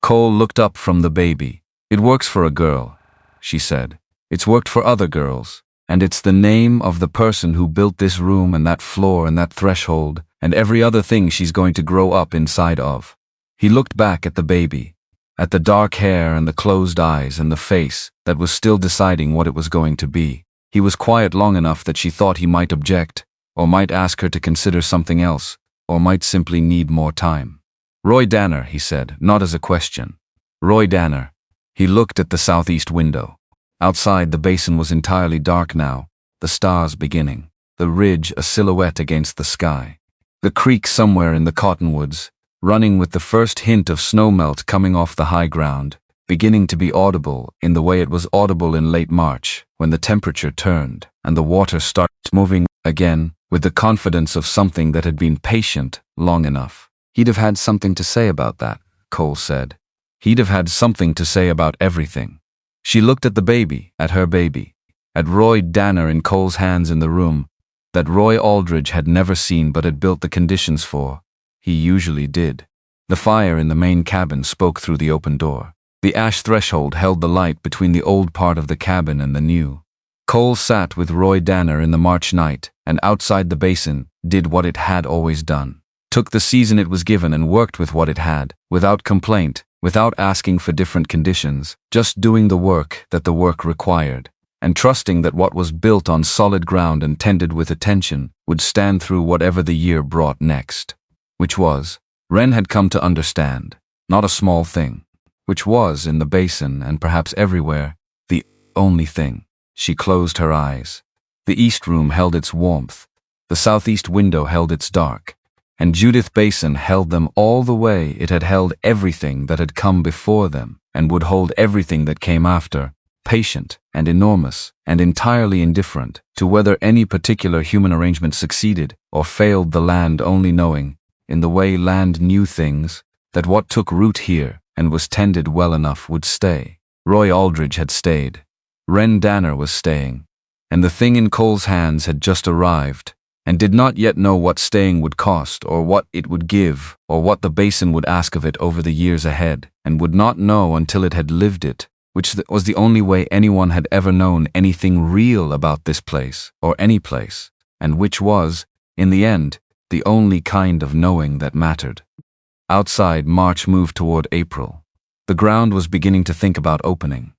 Cole looked up from the baby. "It works for a girl," she said. "It's worked for other girls, and it's the name of the person who built this room and that floor and that threshold and every other thing she's going to grow up inside of." He looked back at the baby, at the dark hair and the closed eyes and the face that was still deciding what it was going to be. He was quiet long enough that she thought he might object, or might ask her to consider something else, or might simply need more time. "Roy Danner," he said, not as a question. "Roy Danner." He looked at the southeast window. Outside, the basin was entirely dark now, the stars beginning, the ridge a silhouette against the sky. The creek somewhere in the cottonwoods, running with the first hint of snowmelt coming off the high ground, beginning to be audible in the way it was audible in late March, when the temperature turned and the water started moving again with the confidence of something that had been patient long enough. He'd have had something to say about that, Cole said. He'd have had something to say about everything. She looked at the baby, at her baby, at Roy Danner in Cole's hands in the room, that Roy Aldridge had never seen but had built the conditions for. He usually did. The fire in the main cabin spoke through the open door. The ash threshold held the light between the old part of the cabin and the new. Cole sat with Roy Danner in the March night, and outside the basin, did what it had always done. Took the season it was given and worked with what it had, without complaint, without asking for different conditions, just doing the work that the work required, and trusting that what was built on solid ground and tended with attention would stand through whatever the year brought next. Which was, Wren had come to understand, not a small thing, which was, in the basin and perhaps everywhere, the only thing. She closed her eyes. The east room held its warmth, the southeast window held its dark, and Judith Basin held them all the way it had held everything that had come before them and would hold everything that came after, patient and enormous and entirely indifferent to whether any particular human arrangement succeeded or failed, the land only knowing, in the way land knew things, that what took root here and was tended well enough would stay. Roy Aldridge had stayed. Wren Danner was staying. And the thing in Cole's hands had just arrived, and did not yet know what staying would cost, or what it would give, or what the basin would ask of it over the years ahead, and would not know until it had lived it, which was the only way anyone had ever known anything real about this place, or any place, and which was, in the end, the only kind of knowing that mattered. Outside, March moved toward April. The ground was beginning to think about opening.